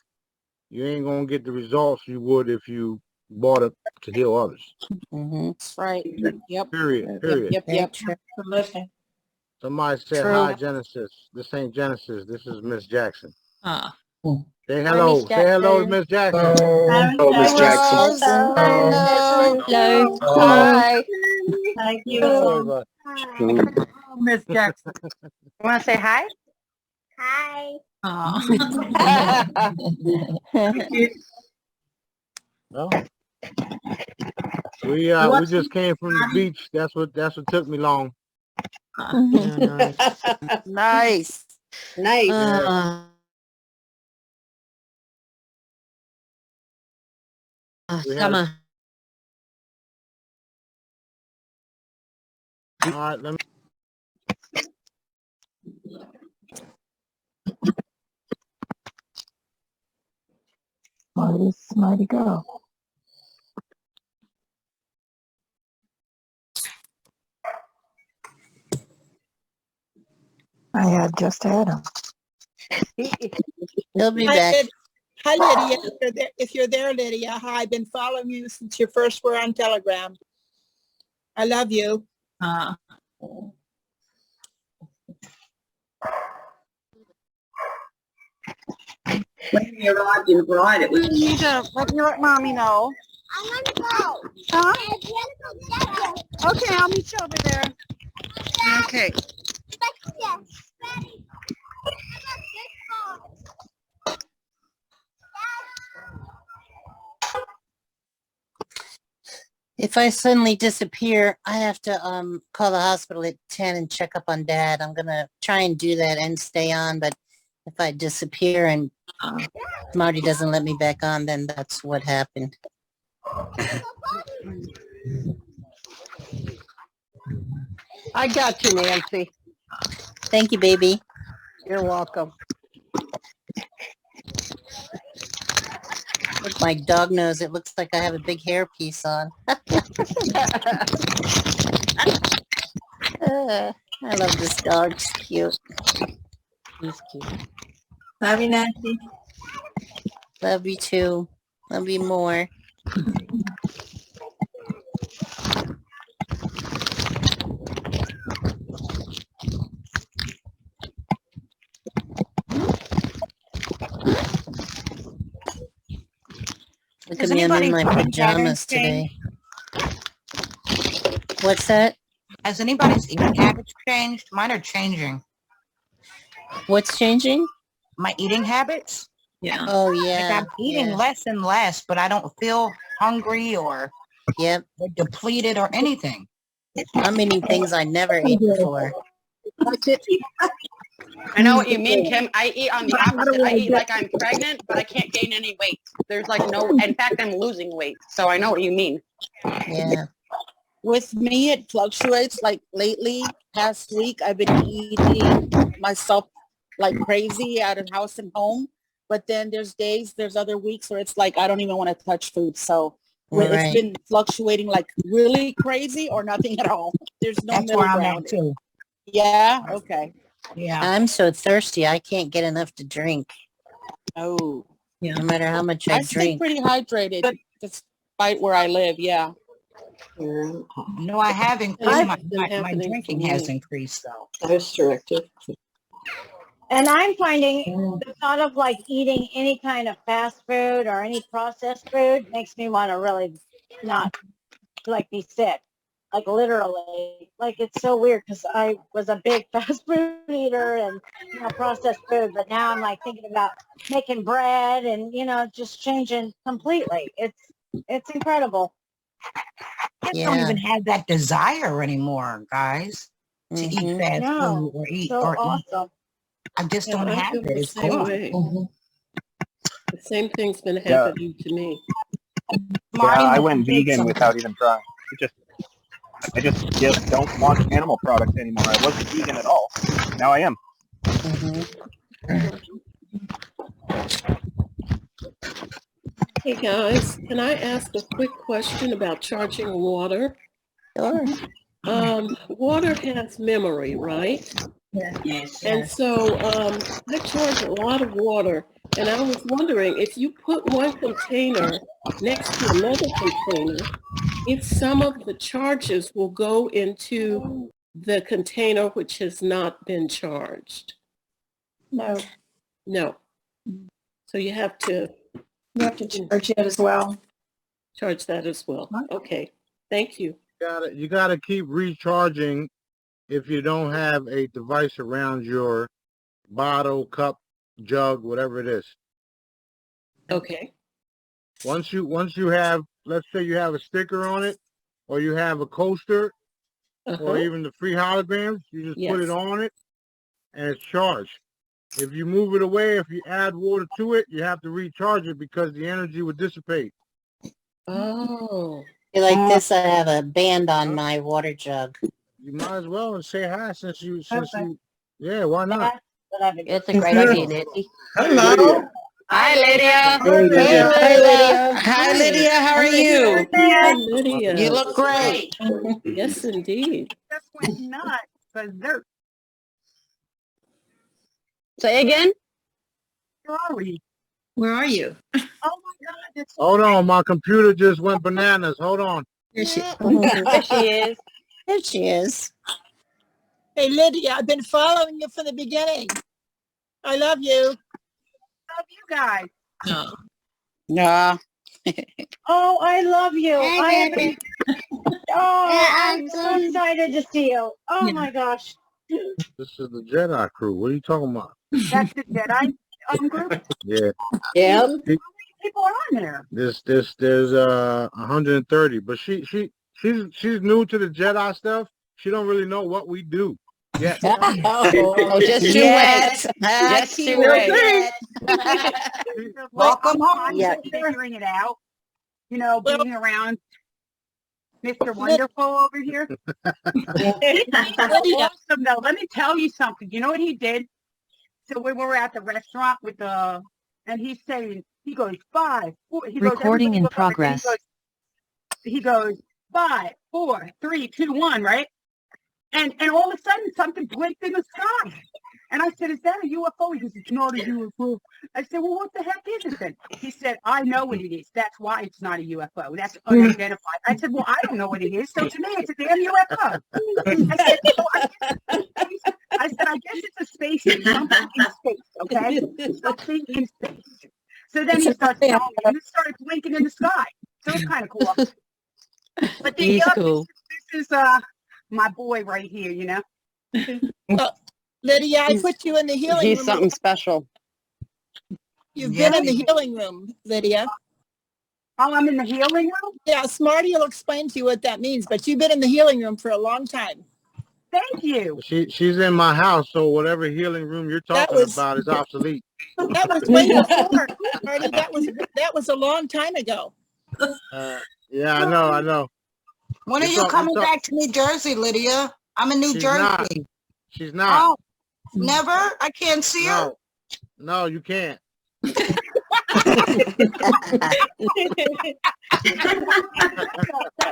Speaker 19: you ain't gonna get the results you would if you bought it to heal others.
Speaker 9: That's right. Yep.
Speaker 19: Period.
Speaker 9: Yep.
Speaker 19: Somebody said, hi, Genesis. This ain't Genesis. This is Miss Jackson. Say
Speaker 9: Hi,
Speaker 19: hello.
Speaker 9: Miss
Speaker 19: Say hello to
Speaker 9: Jackson.
Speaker 19: Miss Jackson.
Speaker 9: Hello, Miss Jackson.
Speaker 7: Hello.
Speaker 3: Hi.
Speaker 5: Thank you.
Speaker 19: Hello,
Speaker 20: Miss Jackson.
Speaker 5: You want to say hi?
Speaker 22: Hi.
Speaker 19: well, we just came from the beach. That's what took me long.
Speaker 9: Nice.
Speaker 19: Yeah.
Speaker 17: Come on.
Speaker 19: All right, let me.
Speaker 6: Smarty girl. I had just had him.
Speaker 10: He'll be back.
Speaker 4: Hi, Lydia. If you're there, Lydia. Hi, I've been following you since you first were on Telegram. I love you.
Speaker 14: When we arrived in Bright, it was.
Speaker 5: You need to let mommy know.
Speaker 22: I want to go.
Speaker 5: Huh? Okay, I'll meet you over there. Okay.
Speaker 10: If I suddenly disappear, I have to call the hospital at 10 and check up on Dad. I'm gonna try and do that and stay on, but if I disappear and Smarty doesn't let me back on, then that's what happened.
Speaker 3: I got you, Nancy.
Speaker 10: Thank you, baby.
Speaker 3: You're welcome.
Speaker 10: With my dog nose, it looks like I have a big hairpiece on. I love this dog. She's cute. He's cute.
Speaker 4: Love you, Nancy.
Speaker 10: Love you too. Love you more. Look at me, I'm in my pajamas today. What's that?
Speaker 16: Has anybody's eating habits changed? Mine are changing.
Speaker 10: What's changing?
Speaker 16: My eating habits.
Speaker 10: Yeah. Oh, yeah.
Speaker 16: Like I'm eating less and less, but I don't feel hungry or depleted or anything.
Speaker 10: I'm eating things I never ate before.
Speaker 2: I know what you mean, Kim. I eat on the opposite. I eat like I'm pregnant, but I can't gain any weight. There's like no, in fact, I'm losing weight. So I know what you mean.
Speaker 10: Yeah.
Speaker 9: With me, it fluctuates. Like lately, past week, I've been eating myself like crazy out of house and home. But then there's other weeks where it's like I don't even want to touch food. So it's been fluctuating like really crazy or nothing at all. There's no middle ground.
Speaker 16: I'm at too.
Speaker 9: Yeah. Okay.
Speaker 16: Yeah.
Speaker 10: I'm so thirsty, I can't get enough to drink.
Speaker 9: Oh.
Speaker 10: Yeah. No matter how much I
Speaker 9: stay
Speaker 10: drink.
Speaker 9: pretty hydrated despite where I live. Yeah.
Speaker 16: No, I have increased. My drinking has increased though.
Speaker 3: That's directed.
Speaker 22: And I'm finding the thought of like eating any kind of fast food or any processed food makes me want to really not like be sick. Like literally, like it's so weird because I was a big fast food eater and processed food, but now I'm like thinking about making bread and just changing completely. It's incredible.
Speaker 16: I don't even have that desire anymore, guys, to eat fast food or eat
Speaker 22: awesome.
Speaker 16: I just don't have it. It's gone.
Speaker 15: The same thing's been happening to me.
Speaker 23: Yeah, I went vegan without even trying. I just don't want animal products anymore. I wasn't vegan at all. Now I am.
Speaker 15: Hey guys, can I ask a quick question about charging water?
Speaker 10: Sure.
Speaker 15: Water has memory, right?
Speaker 16: Yes.
Speaker 15: And so I charge a lot of water, and I was wondering if you put one container next to another container, if some of the charges will go into the container which has not been charged.
Speaker 22: No.
Speaker 15: No. So you have to
Speaker 17: charge it as well.
Speaker 15: Charge that as well. Okay. Thank you.
Speaker 19: You gotta keep recharging if you don't have a device around your bottle, cup, jug, whatever it is.
Speaker 15: Okay.
Speaker 19: Once you have, let's say you have a sticker on it, or you have a coaster, or even the free holograms, you just put it on it, and it's charged. If you move it away, if you add water to it, you have to recharge it because the energy would dissipate.
Speaker 15: Oh.
Speaker 10: Like this, I have a band on my water jug.
Speaker 19: You might as well and say hi since you, yeah, why not?
Speaker 17: It's a great idea, Nancy.
Speaker 2: Hello. Hi, Lydia.
Speaker 10: Hey, Lydia.
Speaker 9: Hi, Lydia. How are you?
Speaker 15: Hi, Lydia.
Speaker 9: You look great.
Speaker 15: Yes, indeed.
Speaker 2: Just went nuts for dirt. Say again?
Speaker 5: Where are we?
Speaker 17: Where are you?
Speaker 5: Oh my God. It's
Speaker 19: Hold on, my computer just went bananas. Hold on.
Speaker 17: There she
Speaker 2: There she is.
Speaker 10: There she is.
Speaker 24: Hey, Lydia, I've been following you from the beginning. I love you.
Speaker 5: love you guys.
Speaker 17: Oh.
Speaker 9: Yeah.
Speaker 22: Oh, I love you.
Speaker 10: Hi,
Speaker 22: I'm so excited to see you. Oh my gosh.
Speaker 19: This is the Jedi crew. What are you talking about?
Speaker 5: That's the Jedi group.
Speaker 19: Yeah.
Speaker 22: Yeah.
Speaker 5: People are on there.
Speaker 19: There's 130, but she's new to the Jedi stuff. She don't really know what we do. Yeah.
Speaker 2: Oh, just you wait. Just you wait.
Speaker 5: Welcome home.
Speaker 10: Yeah.
Speaker 5: Figuring it out. You know, being around Mr. Wonderful over here. Awesome, though. Let me tell you something. You know what he did? So we were at the restaurant with the, and he's saying, he goes 5, 4. He
Speaker 17: Recording
Speaker 5: goes,
Speaker 17: in progress.
Speaker 5: He goes 5, 4, 3, 2, 1, right? And all of a sudden something blinked in the sky.
Speaker 11: And I said, is that a UFO? He goes, it's not a UFO. I said, well, what the heck is it then? He said, I know what it is. That's why it's not a UFO. That's unidentified. I said, well, I don't know what it is. So to me, it's a damn UFO. I said, I guess it's a spaceship, something in space, okay? Something in space. So then he starts telling me, and it started blinking in the sky. So it's kind of cool. But then,
Speaker 17: cool.
Speaker 11: this is my boy right here, you know?
Speaker 24: Lydia, I put you in the healing room.
Speaker 2: He's something special.
Speaker 24: You've been in the healing room, Lydia.
Speaker 11: Oh, I'm in the healing room?
Speaker 24: Yeah, Smarty will explain to you what that means, but you've been in the healing room for a long time.
Speaker 11: Thank you.
Speaker 19: She's in my house, so whatever healing room you're talking about is obsolete.
Speaker 24: That was way before, Smarty. That was a long time ago.
Speaker 19: Yeah, I know.
Speaker 16: When are you coming back to New Jersey, Lydia? I'm in New Jersey.
Speaker 19: She's not.
Speaker 16: Oh, never? I can't see her?
Speaker 19: No, you can't.
Speaker 16: That's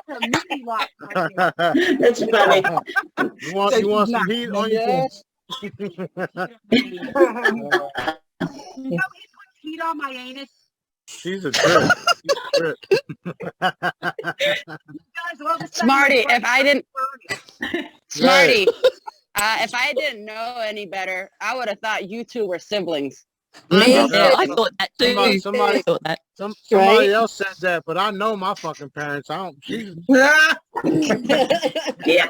Speaker 11: a Mickey lot.
Speaker 14: That's funny.
Speaker 19: You want some heat on your ass?
Speaker 11: Heat on my anus.
Speaker 19: She's a trip.
Speaker 2: Smarty, if I didn't know any better, I would have thought you two were siblings.
Speaker 17: I thought that too.
Speaker 19: Somebody else said that, but I know my fucking parents. I don't.
Speaker 14: Yeah.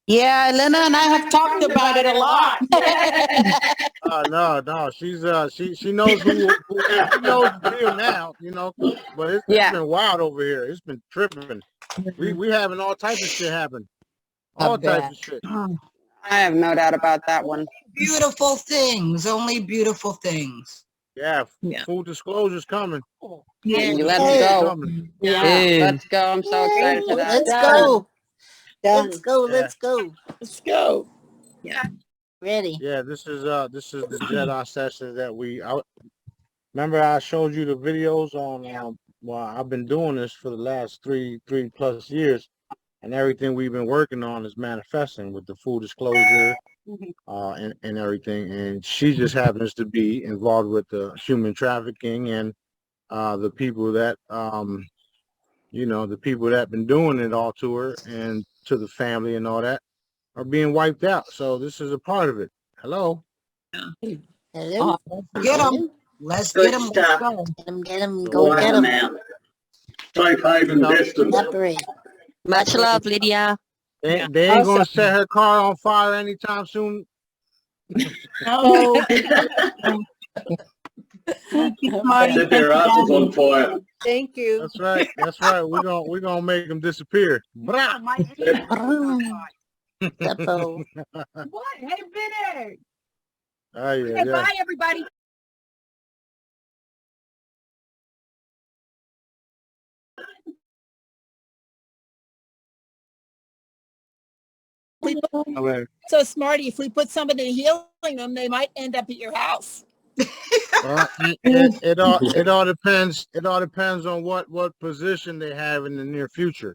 Speaker 9: Yeah, Elena and I have talked about it a lot.
Speaker 19: No. She knows who knows real now, you know. But it's been wild over here. It's been tripping. We having all types of shit happen. All types of shit.
Speaker 2: I have no doubt about that one.
Speaker 16: Beautiful things, only beautiful things.
Speaker 19: Yeah, full disclosure's coming.
Speaker 2: Yeah, let's go.
Speaker 16: Yeah.
Speaker 2: Let's go. I'm so excited for that.
Speaker 10: Let's go.
Speaker 2: Done.
Speaker 10: Let's go. Let's go.
Speaker 24: Let's go.
Speaker 10: Yeah. Ready.
Speaker 19: Yeah, this is the Jedi session that remember I showed you the videos on well, I've been doing this for the last three plus years, and everything we've been working on is manifesting with the full disclosure and everything. And she just happens to be involved with the human trafficking and the people that the people that been doing it all to her and to the family and all that are being wiped out. So this is a part of it. Hello.
Speaker 10: Hello.
Speaker 16: Get them. Let's get them.
Speaker 10: Get them. Go get them.
Speaker 13: Safe haven distance.
Speaker 17: Much love, Lydia.
Speaker 19: They ain't gonna set her car on fire anytime soon.
Speaker 24: No.
Speaker 13: Set their asses on fire.
Speaker 24: Thank you.
Speaker 19: That's right. We're gonna make them disappear. Blah.
Speaker 11: What? Hey, Vinny.
Speaker 19: Oh, yeah,
Speaker 11: Okay, bye, everybody.
Speaker 24: So Smarty, if we put somebody in a healing room, they might end up at your house.
Speaker 19: Well, it all depends. It all depends on what position they have in the near future.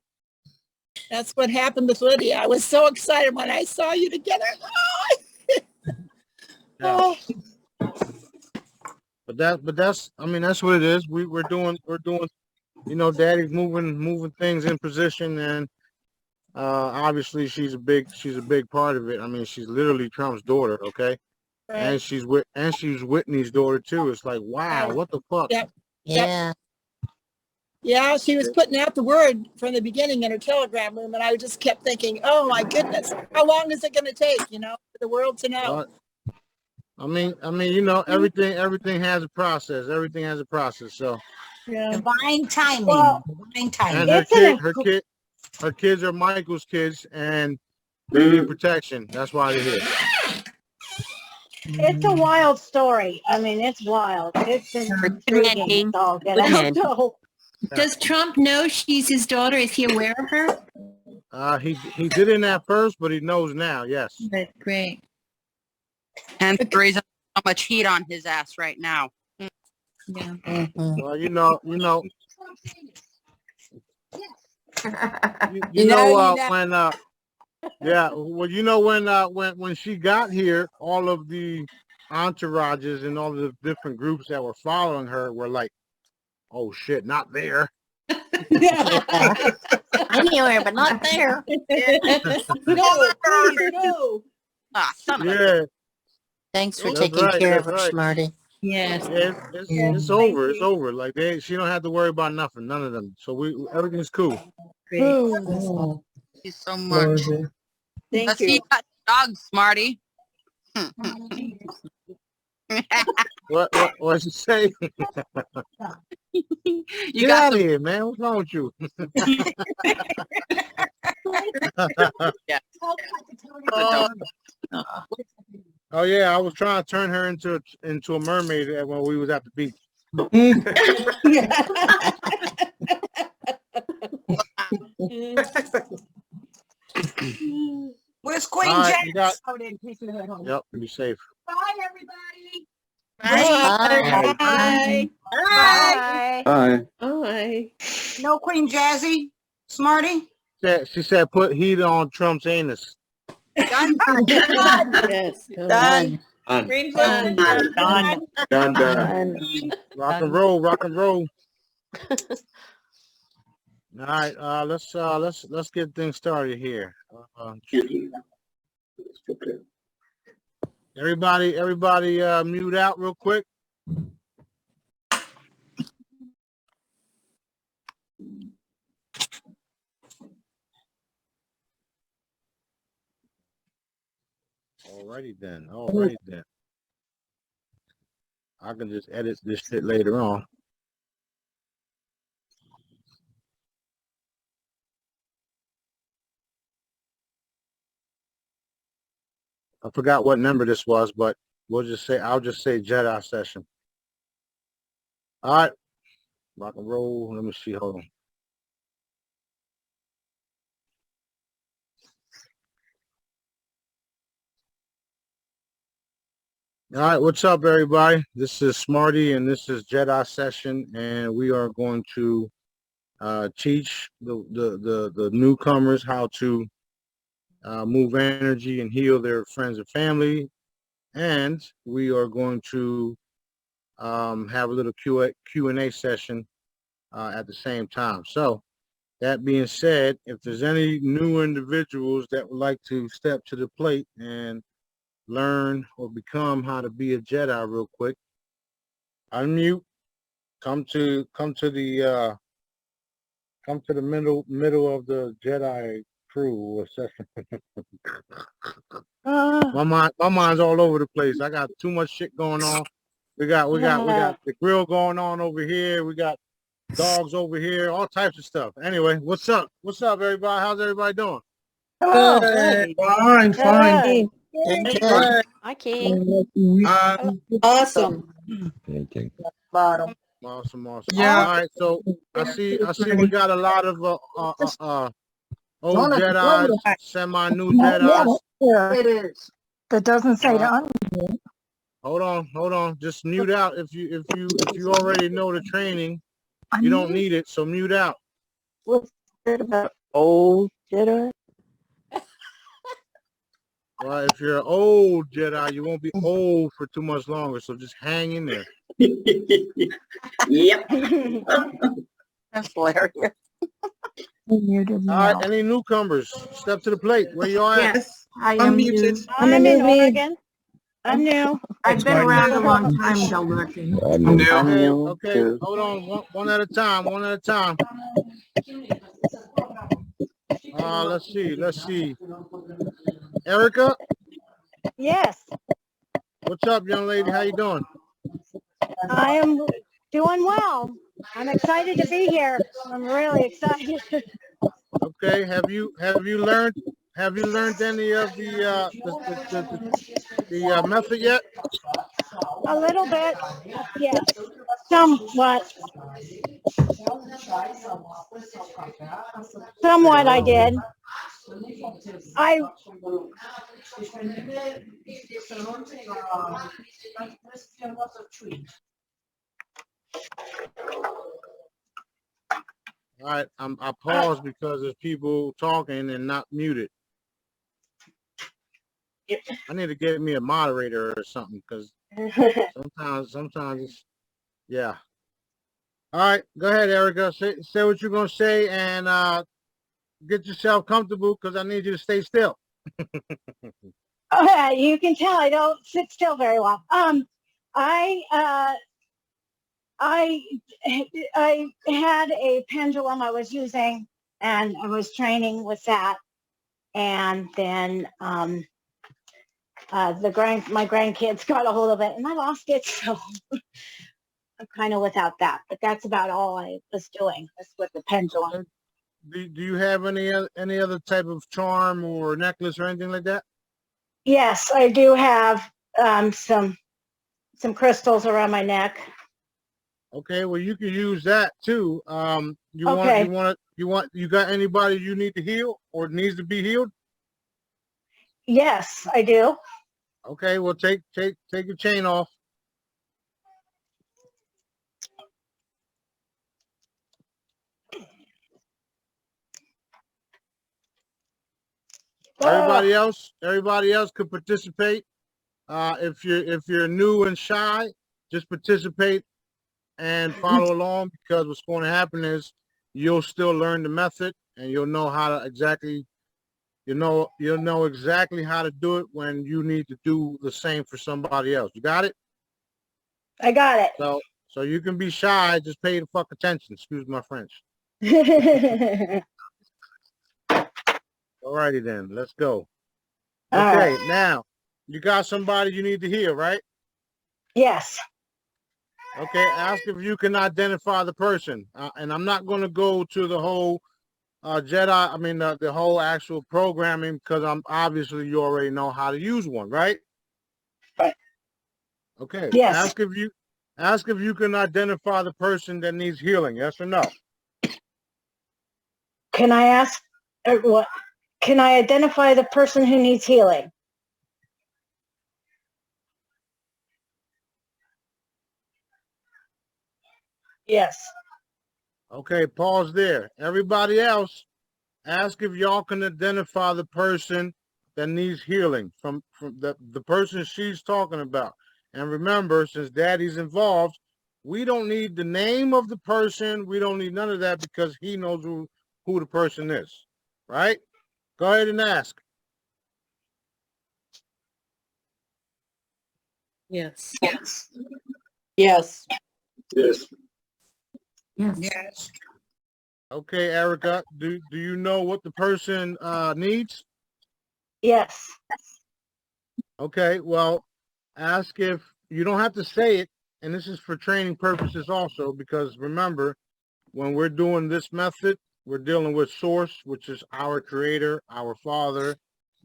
Speaker 24: That's what happened with Lydia. I was so excited when I saw you together.
Speaker 19: Yeah. But that's I mean that's what it is. We're doing Daddy's moving things in position, and obviously she's a big part of it. I mean, she's literally Trump's daughter, okay? Right. And she's Whitney's daughter too. It's like, wow, what the fuck?
Speaker 24: Yep.
Speaker 10: Yeah.
Speaker 24: Yeah, she was putting out the word from the beginning in her telegram room, and I just kept thinking, oh my goodness, how long is it going to take, for the world to know?
Speaker 19: I mean, everything has a process. Everything has a process. So
Speaker 16: divine timing. Divine timing.
Speaker 19: And her kids are Michael's kids, and they need protection. That's why they're here.
Speaker 22: It's a wild story. I mean, it's wild. It's intriguing.
Speaker 18: Does Trump know she's his daughter? Is he aware of her?
Speaker 19: He didn't at first, but he knows now. Yes.
Speaker 18: Great.
Speaker 2: And the reason so much heat on his ass right now.
Speaker 18: Yeah.
Speaker 19: Well, Yeah, well, you know, when she got here, all of the entourages and all of the different groups that were following her were like, "Oh shit, not there."
Speaker 10: Anywhere, but not there.
Speaker 4: No, please, no.
Speaker 2: Ah, son of a.
Speaker 19: Yeah,
Speaker 10: Thanks for
Speaker 19: that's
Speaker 10: taking
Speaker 19: right.
Speaker 10: care of
Speaker 19: That's
Speaker 10: her,
Speaker 19: right.
Speaker 10: Smarty.
Speaker 18: Yes.
Speaker 19: Yeah,
Speaker 10: Yeah.
Speaker 19: it's over. It's over. Like she don't have to worry about nothing. None of them. So everything's cool.
Speaker 18: Great.
Speaker 2: Thank you so much.
Speaker 4: Thank
Speaker 2: Let's see,
Speaker 4: you.
Speaker 2: you got dogs, Smarty.
Speaker 19: What'd you say?
Speaker 2: You
Speaker 19: Get
Speaker 2: got
Speaker 19: out
Speaker 2: some.
Speaker 19: of here, man. What's wrong with you?
Speaker 2: Yeah.
Speaker 19: Oh yeah, I was trying to turn her into a mermaid when we was at the beach.
Speaker 16: Where's Queen
Speaker 19: All right,
Speaker 16: Jack?
Speaker 19: you got.
Speaker 11: Oh, they take you head home.
Speaker 19: Yep, be safe.
Speaker 11: Bye, everybody.
Speaker 4: Bye.
Speaker 16: Bye.
Speaker 4: Bye.
Speaker 13: Hi.
Speaker 4: Bye.
Speaker 16: No Queen Jazzy? Smarty?
Speaker 19: She said put heat on Trump's anus.
Speaker 16: Done.
Speaker 4: Yes.
Speaker 10: Done.
Speaker 4: Green button.
Speaker 13: Done.
Speaker 19: Rock and roll, rock and roll. All right, let's get things started here. Everybody, mute out real quick. Alrighty then. I can just edit this shit later on. I forgot what number this was, but I'll just say Jedi session. All right, rock and roll. Let me see. Hold on. All right, what's up, everybody? This is Smarty, and this is Jedi session, and we are going to teach the newcomers how to move energy and heal their friends and family, and we are going to have a little Q&A session at the same time. So that being said, if there's any new individuals that would like to step to the plate and learn or become how to be a Jedi real quick, unmute, come to the middle of the Jedi crew or session. My mind's all over the place. I got too much shit going on. We got the grill going on over here. We got dogs over here, all types of stuff. Anyway, what's up? What's up, everybody? How's everybody doing?
Speaker 24: Good.
Speaker 19: Fine.
Speaker 10: Good.
Speaker 7: Hi, King.
Speaker 4: Awesome.
Speaker 19: Awesome.
Speaker 24: Yeah.
Speaker 19: All right, so I see we got a lot of old Jedis, semi-new Jedis.
Speaker 11: It is.
Speaker 6: That doesn't say to unmute.
Speaker 19: Hold on. Just mute out if you already know the training. You don't need it, so mute out.
Speaker 3: What's that about old Jedi?
Speaker 19: Well, if you're an old Jedi, you won't be old for too much longer, so just hang in there.
Speaker 14: Yep.
Speaker 3: That's hilarious.
Speaker 6: Muted
Speaker 19: All
Speaker 6: now.
Speaker 19: right, any newcomers, step to the plate. Where you are at?
Speaker 11: Yes, I am muted.
Speaker 22: I'm in Oregon. I'm new.
Speaker 11: I've been around a long time, though, lurking.
Speaker 19: Okay. Hold on, one at a time. Let's see. Erica,
Speaker 22: Yes,
Speaker 19: what's up, young lady? How you doing?
Speaker 22: I am doing well. I'm excited to be here. I'm really excited.
Speaker 19: Okay. Have you learned any of the method yet?
Speaker 22: A little bit, yes, somewhat. Somewhat I did.
Speaker 19: All right, I paused because there's people talking and not muted. I need to get me a moderator or something because sometimes it's, yeah. All right, go ahead, Erica. Say what you're gonna say and get yourself comfortable because I need you to stay still.
Speaker 22: Oh, you can tell I don't sit still very well. I had a pendulum I was using, and I was training with that, and then my grandkids got a hold of it, and I lost it, so I'm kind of without that. But that's about all I was doing. That's with the pendulum.
Speaker 19: Do you have any other type of charm or necklace or anything like that?
Speaker 22: Yes, I do have some crystals around my neck.
Speaker 19: Okay, well you can use that too. You got anybody you need to heal or needs to be healed?
Speaker 22: Yes, I do.
Speaker 19: Okay, well take your chain off. Everybody else could participate. If you're new and shy, just participate and follow along, because what's going to happen is you'll still learn the method and you'll know how to exactly how to do it when you need to do the same for somebody else. You got it?
Speaker 22: I got it.
Speaker 19: So you can be shy, just pay the fuck attention. Excuse my French. Alrighty then, let's go. Okay, now you got somebody you need to heal, right?
Speaker 22: Yes.
Speaker 19: Okay, ask if you can identify the person. And I'm not going to go to the whole Jedi, the whole actual programming, because obviously you already know how to use one, right?
Speaker 22: Right.
Speaker 19: Okay.
Speaker 22: Yes.
Speaker 19: Ask if you can identify the person that needs healing, yes or no?
Speaker 22: Can I ask what? Can I identify the person who needs healing? Yes.
Speaker 19: Okay, pause there. Everybody else, ask if y'all can identify the person that needs healing from the person she's talking about. And remember, since Daddy's involved, we don't need the name of the person. We don't need none of that because he knows who the person is, right? Go ahead and ask.
Speaker 15: Yes.
Speaker 3: Yes.
Speaker 23: Yes.
Speaker 3: Yes.
Speaker 16: Yes.
Speaker 19: Okay, Erica, do you know what the person needs?
Speaker 22: Yes.
Speaker 19: Okay, well, ask if you don't have to say it, and this is for training purposes also, because remember, when we're doing this method, we're dealing with source, which is our creator, our father,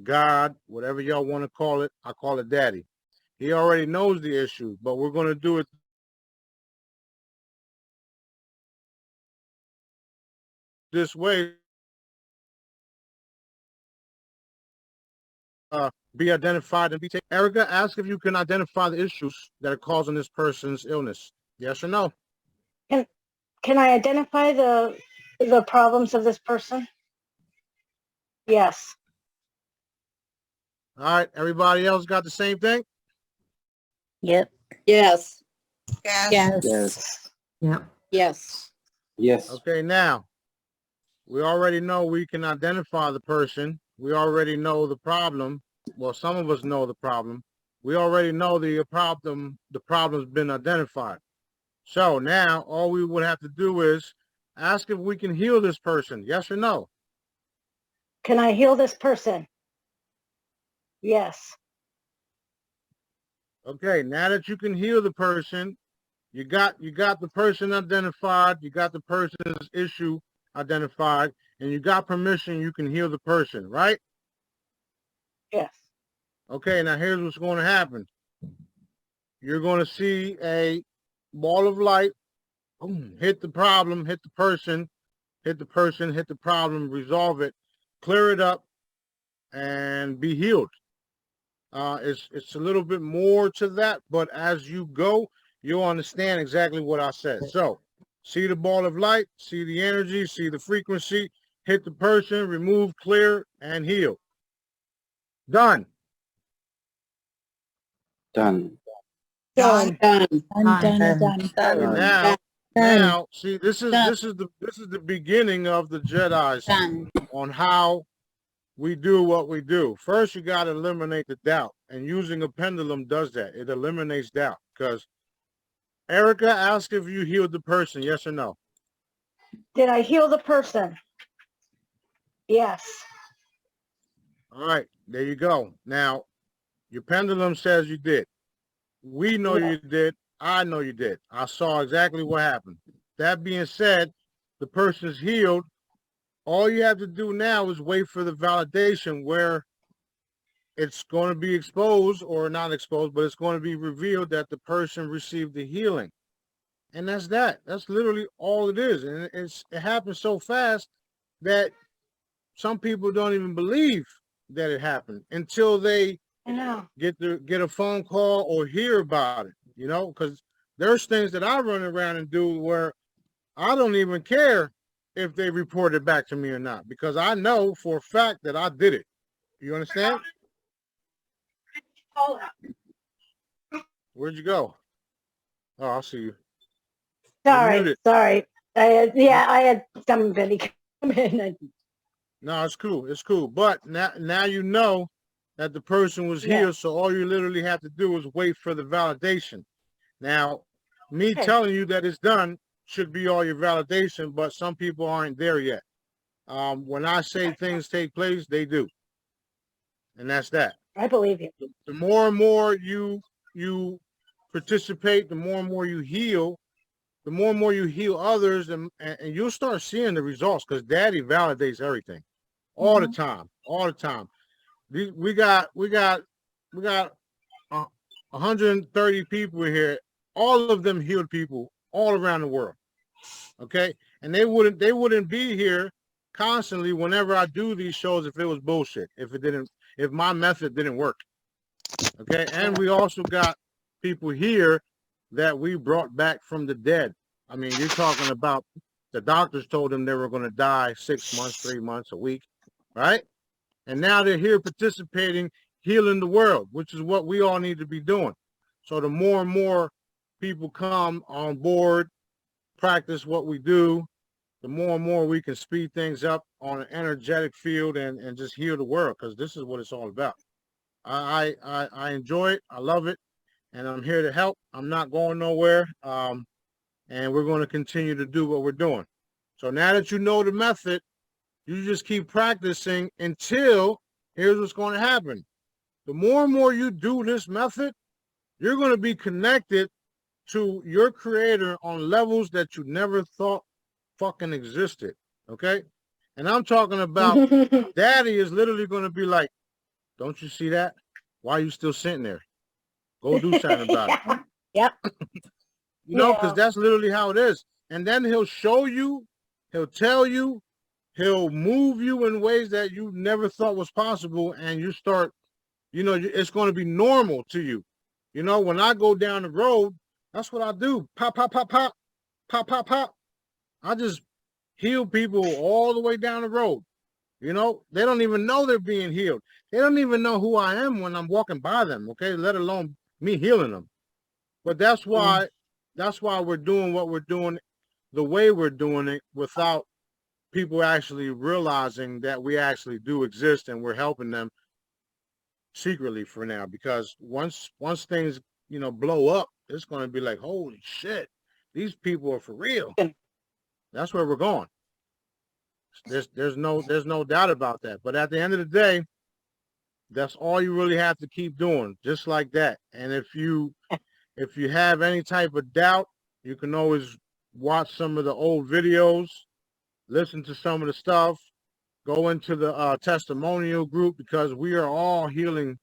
Speaker 19: God, whatever y'all want to call it. I call it Daddy. He already knows the issue, but we're going to do it this way. Be identified and be taken. Erica, ask if you can identify the issues that are causing this person's illness. Yes or no?
Speaker 22: Can I identify the problems of this person? Yes.
Speaker 19: All right. Everybody else got the same thing?
Speaker 10: Yep.
Speaker 16: Yes.
Speaker 3: Yes.
Speaker 16: Yep.
Speaker 23: Yes. Yes.
Speaker 19: Okay, now, we already know we can identify the person. We already know the problem. Well, some of us know the problem. We already know the problem's been identified. So now all we would have to do is ask if we can heal this person. Yes or no?
Speaker 22: Can I heal this person? Yes.
Speaker 19: Okay, now that you can heal the person, you got the person identified, you got the person's issue identified, and you got permission, you can heal the person, right?
Speaker 22: Yes.
Speaker 19: Okay, now here's what's going to happen. You're going to see a ball of light hit the problem, hit the person, hit the problem, resolve it, clear it up, and be healed. It's a little bit more to that, but as you go, you'll understand exactly what I said. So, see the ball of light, see the energy, see the frequency, hit the person, remove, clear, and heal. Done.
Speaker 13: Done.
Speaker 22: Done.
Speaker 18: Done.
Speaker 19: And now, see, this is the beginning of the Jedi's on how we do what we do. First, you got to eliminate the doubt, and using a pendulum does that. It eliminates doubt. Because Erica asked if you healed the person, yes or no?
Speaker 22: Did I heal the person? Yes.
Speaker 19: All right, there you go. Now, your pendulum says you did. We know you did. I know you did. I saw exactly what happened. That being said, the person's healed. All you have to do now is wait for the validation where it's going to be exposed, or not exposed, but it's going to be revealed that the person received the healing. And that's that. That's literally all it is. And it happens so fast that some people don't even believe that it happened until they get a phone call or hear about it, you know, because there's things that I run around and do where I don't even care if they report it back to me or not, because I know for a fact that I did it. You understand? Where'd you go? Oh, I'll see you.
Speaker 22: Sorry. I had somebody come in.
Speaker 19: No, it's cool. It's cool. But now you know that the person was here, so all you literally have to do is wait for the validation. Now, me telling you that it's done should be all your validation, but some people aren't there yet. When I say things take place, they do. And that's that.
Speaker 22: I believe you.
Speaker 19: The more and more you participate, the more and more you heal, the more and more you heal others, and you'll start seeing the results, because Daddy validates everything all the time, all the time. We got 130 people here. All of them healed people all around the world. Okay, and they wouldn't be here constantly whenever I do these shows if it was bullshit, if my method didn't work. Okay, and we also got people here that we brought back from the dead. I mean, you're talking about the doctors told them they were going to die 6 months, 3 months, a week, right? And now they're here participating, healing the world, which is what we all need to be doing. So the more and more people come on board, practice what we do, the more and more we can speed things up on an energetic field and just heal the world, because this is what it's all about. I enjoy it. I love it. And I'm here to help. I'm not going nowhere. And we're going to continue to do what we're doing. So now that you know the method, you just keep practicing until, here's what's going to happen. The more and more you do this method, you're going to be connected to your creator on levels that you never thought fucking existed. Okay? And I'm talking about Daddy is literally going to be like, don't you see that? Why are you still sitting there? Go do something about it.
Speaker 22: Yep.
Speaker 19: You know, because that's literally how it is. And then he'll show you, he'll tell you, he'll move you in ways that you never thought was possible. And you start, you know, it's going to be normal to you. You know, when I go down the road, that's what I do. Pop, pop, pop, pop, pop, pop, pop. I just heal people all the way down the road. You know, they don't even know they're being healed. They don't even know who I am when I'm walking by them, okay, let alone me healing them. But that's why we're doing what we're doing the way we're doing it, without people actually realizing that we actually do exist and we're helping them secretly for now. Because once things, you know, blow up, it's going to be like, holy shit, these people are for real. That's where we're going. There's no doubt about that. But at the end of the day, that's all you really have to keep doing, just like that. And if you have any type of doubt, you can always watch some of the old videos, listen to some of the stuff, go into the testimonial group, because we are all healing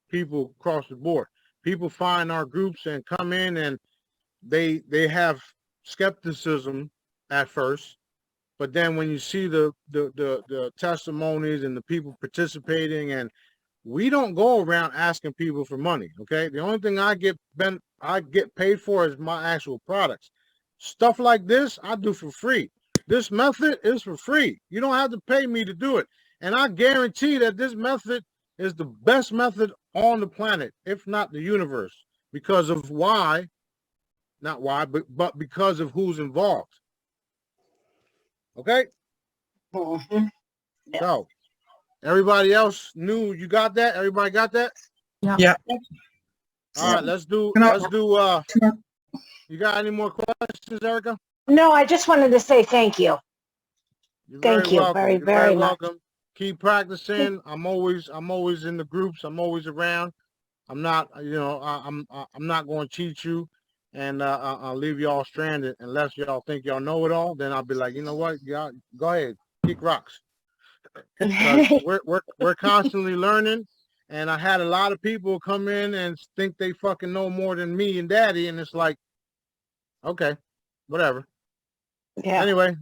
Speaker 19: people across the board. People find our groups and come in, and they have skepticism at first. But then when you see the testimonies and the people participating, and we don't go around asking people for money, okay? The only thing I get paid for is my actual products. Stuff like this, I do for free. This method is for free. You don't have to pay me to do it. And I guarantee that this method is the best method on the planet, if not the universe, because of why, not why, but because of who's involved. Okay? So, everybody else knew you got that? Everybody got that?
Speaker 6: Yeah.
Speaker 19: All right, let's do, you got any more questions, Erica?
Speaker 22: No, I just wanted to say thank you.
Speaker 19: You're
Speaker 22: Thank you
Speaker 19: welcome.
Speaker 22: very,
Speaker 19: You're
Speaker 22: very much.
Speaker 19: welcome. Keep practicing. I'm always in the groups. I'm always around. I'm not, I'm not going to cheat you, and I'll leave y'all stranded unless y'all think y'all know it all. Then I'll be like, you know what, y'all go ahead, kick rocks. Because we're constantly learning, and I had a lot of people come in and think they fucking know more than me and Daddy, and it's like, okay, whatever.
Speaker 22: Yeah.
Speaker 19: Anyway,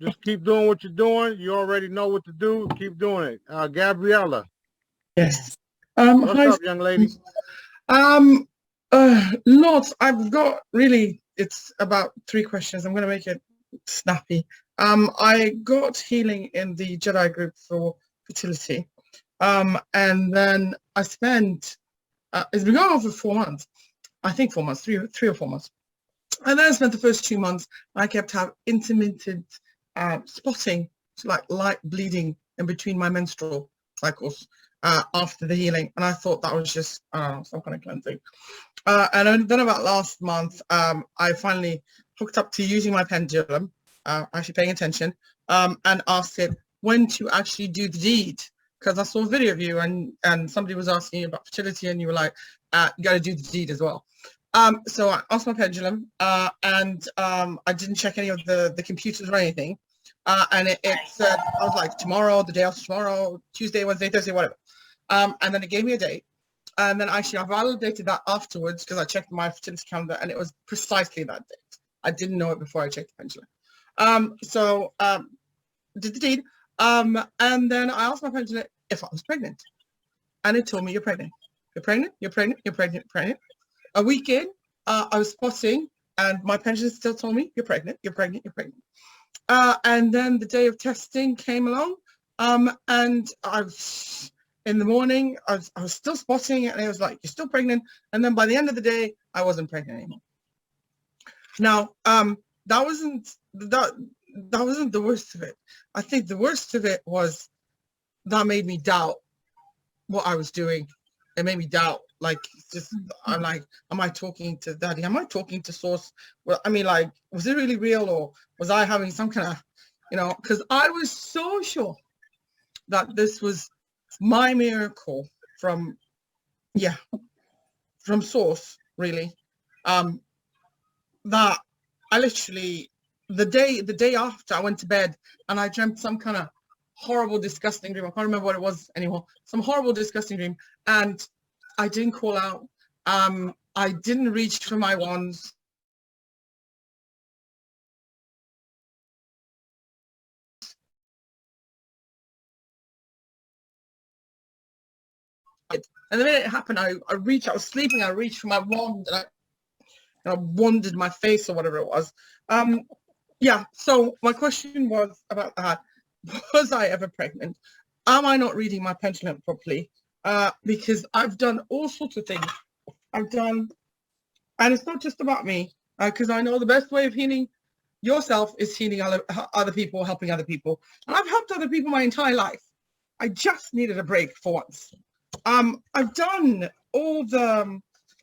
Speaker 19: just keep doing what you're doing. You already know what to do. Keep doing it. Gabriella.
Speaker 1: Yes.
Speaker 19: What's
Speaker 1: Hi.
Speaker 19: up, young lady?
Speaker 1: Lots. I've got really, it's about 3 questions. I'm going to make it snappy. I got healing in the Jedi group for fertility. And then I spent, it's been going on for 4 months. I think 4 months, 3 or 4 months. And then I spent the first 2 months, I kept having intermittent spotting, like light bleeding in between my menstrual cycles after the healing. And I thought that was just some kind of cleansing. And then about last month, I finally hooked up to using my pendulum, actually paying attention, and asked it when to actually do the deed. Because I saw a video of you and somebody was asking you about fertility and you were like, you got to do the deed as well. So I asked my pendulum and I didn't check any of the computers or anything. And it said, I was like, tomorrow, the day after tomorrow, Tuesday, Wednesday, Thursday, whatever. And then it gave me a date. And then actually I validated that afterwards because I checked my fertility calendar and it was precisely that date. I didn't know it before I checked the pendulum. So did the deed. And then I asked my pendulum if I was pregnant. And it told me, you're pregnant. You're pregnant, you're pregnant, you're pregnant, you're pregnant. A week in, I was spotting and my pendulum still told me, you're pregnant, you're pregnant, you're pregnant. And then the day of testing came along and I was, in the morning, I was still spotting and it was like, you're still pregnant. And then by the end of the day, I wasn't pregnant anymore. Now, that wasn't the worst of it. I think the worst of it was that made me doubt what I was doing. It made me doubt, like, just, I'm like, am I talking to Daddy? Am I talking to Source? Well, I mean, like, was it really real or was I having some kind of, because I was so sure that this was my miracle from Source, really, that I literally, the day after I went to bed and I dreamt some kind of horrible, disgusting dream. I can't remember what it was anymore. Some horrible, disgusting dream. And I didn't call out. I didn't reach for my wands. And the minute it happened, I was sleeping, I reached for my wand and I wanded my face or whatever it was. So my question was about that. Was I ever pregnant? Am I not reading my pendulum properly? Because I've done all sorts of things. And it's not just about me, because I know the best way of healing yourself is healing other people, helping other people. And I've helped other people my entire life. I just needed a break for once. I've done all the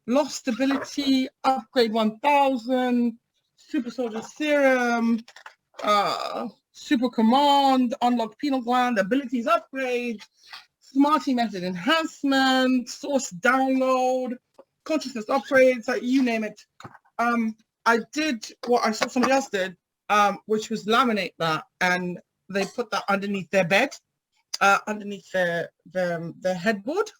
Speaker 1: Lost Ability, Upgrade 1000, Super Soldier Serum, Super Command, Unlock Penal Gland, Abilities Upgrade, Smarty Method Enhancement, Source Download, Consciousness Upgrades, like you name it. I did what I saw somebody else did, which was laminate that, and they put that underneath their bed, underneath their headboard.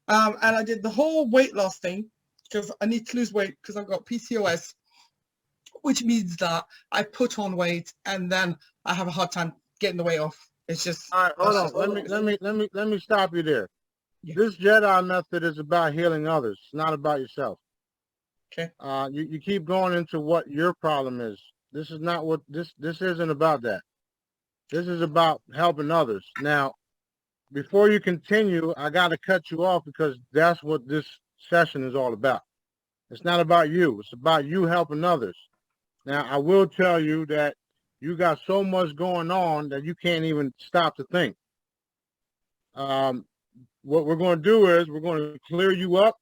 Speaker 1: And I did the whole weight loss thing because I need to lose weight because I've got PCOS, which means that I put on weight and then I have a hard time getting the weight off. It's just.
Speaker 19: All right, hold on. Let me stop you there. Yeah. This Jedi method is about healing others. It's not about yourself.
Speaker 1: Okay.
Speaker 19: You keep going into what your problem is. This is not what this isn't about that. This is about helping others. Now, before you continue, I got to cut you off because that's what this session is all about. It's not about you. It's about you helping others. Now, I will tell you that you got so much going on that you can't even stop to think. What we're going to do is we're going to clear you up,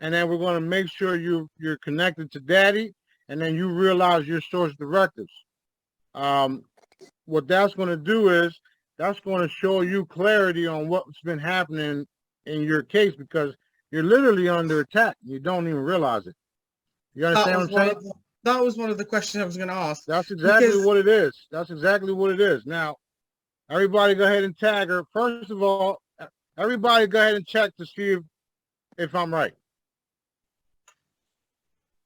Speaker 19: and then we're going to make sure you're connected to Daddy, and then you realize your source directives. What that's going to do is that's going to show you clarity on what's been happening in your case, because you're literally under attack. You don't even realize it. You understand what I'm saying?
Speaker 1: That was one of the questions I was going to ask.
Speaker 19: That's exactly what it is. That's exactly what it is. Now, everybody go ahead and tag her. First of all, everybody go ahead and check to see if I'm right.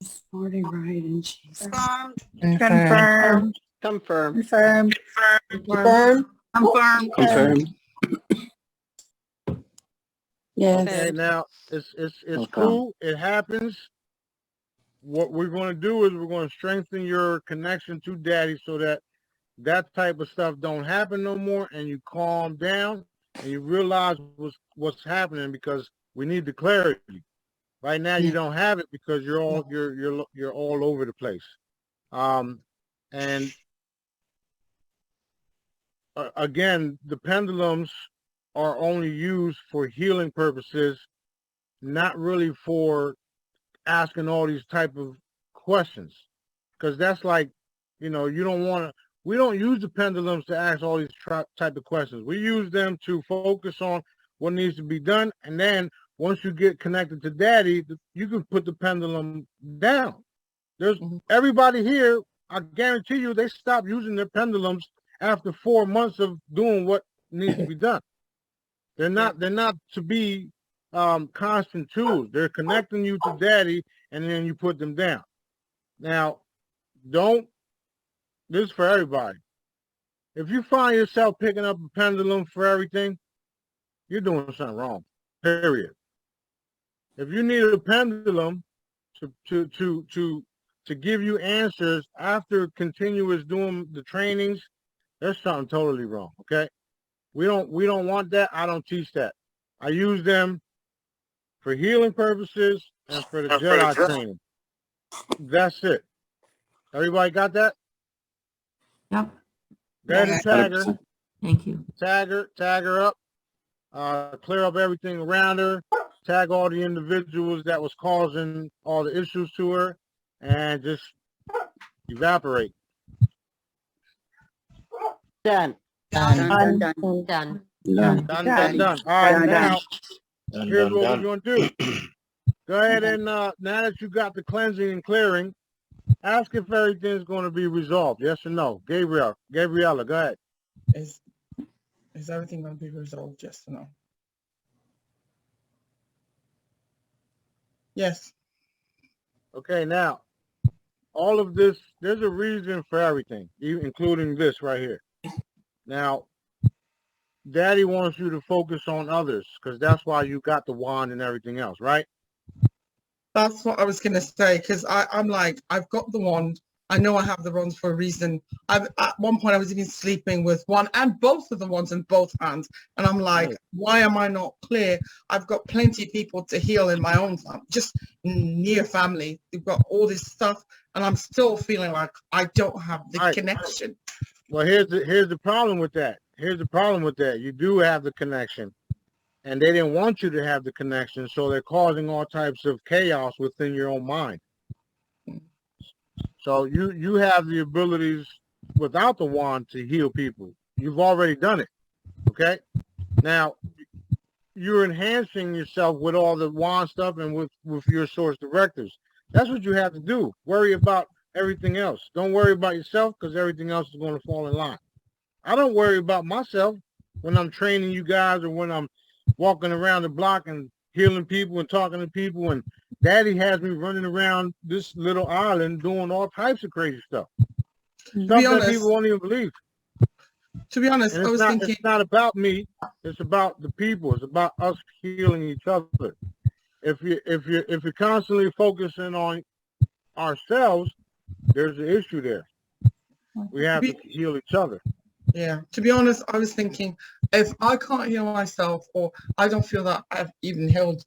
Speaker 9: Smarty right and she's
Speaker 24: Confirmed.
Speaker 3: Confirmed.
Speaker 24: Confirmed.
Speaker 3: Confirmed.
Speaker 24: Confirmed.
Speaker 23: Confirmed.
Speaker 9: Yes.
Speaker 19: Okay, now it's cool. It happens. What we're going to do is we're going to strengthen your connection to Daddy so that that type of stuff don't happen no more, and you calm down and you realize what's happening, because we need the clarity. Right now you don't have it because you're all over the place. Again, the pendulums are only used for healing purposes, not really for asking all these type of questions, because that's like, you don't want to. We don't use the pendulums to ask all these type of questions. We use them to focus on what needs to be done, and then once you get connected to Daddy, you can put the pendulum down. There's everybody here, I guarantee you, they stop using their pendulums after 4 months of doing what needs to be done. They're not to be constant tools. They're connecting you to Daddy, and then you put them down. Now, this is for everybody. If you find yourself picking up a pendulum for everything, you're doing something wrong, period. If you need a pendulum to give you answers after continuous doing the trainings, there's something totally wrong, okay? We don't want that. I don't teach that. I use them for healing purposes and for the Jedi training. That's it. Everybody got that?
Speaker 8: Yep.
Speaker 19: Go ahead and tag her.
Speaker 8: Thank you.
Speaker 19: Tag her up. Clear up everything around her. Tag all the individuals that was causing all the issues to her, and just evaporate.
Speaker 3: Done.
Speaker 10: Done.
Speaker 3: Done.
Speaker 10: Done.
Speaker 19: All right, now, here's what we're going to do. Go ahead and, now that you got the cleansing and clearing, ask if everything's going to be resolved, yes or no. Gabriella, go ahead.
Speaker 1: Is everything going to be resolved, yes or no? Yes.
Speaker 19: Okay, now, all of this, there's a reason for everything, including this right here. Now, Daddy wants you to focus on others, because that's why you got the wand and everything else, right?
Speaker 1: That's what I was going to say, because I'm like, I've got the wand. I know I have the wands for a reason. At one point, I was even sleeping with one and both of the wands in both hands. And I'm like, why am I not clear? I've got plenty of people to heal in my own family, just near family. They've got all this stuff, and I'm still feeling like I don't have the connection.
Speaker 19: Well, here's the problem with that. Here's the problem with that. You do have the connection, and they didn't want you to have the connection, so they're causing all types of chaos within your own mind. So you have the abilities without the wand to heal people. You've already done it, okay? Now, you're enhancing yourself with all the wand stuff and with your source directives. That's what you have to do. Worry about everything else. Don't worry about yourself, because everything else is going to fall in line. I don't worry about myself when I'm training you guys or when I'm walking around the block and healing people and talking to people, and Daddy has me running around this little island doing all types of crazy stuff. Stuff that people won't even believe.
Speaker 1: To be honest, I was thinking
Speaker 19: it's not about me. It's about the people. It's about us healing each other. If you're constantly focusing on ourselves, there's an issue there. We have to heal each other.
Speaker 1: Yeah, to be honest, I was thinking if I can't heal myself, or I don't feel that I've even healed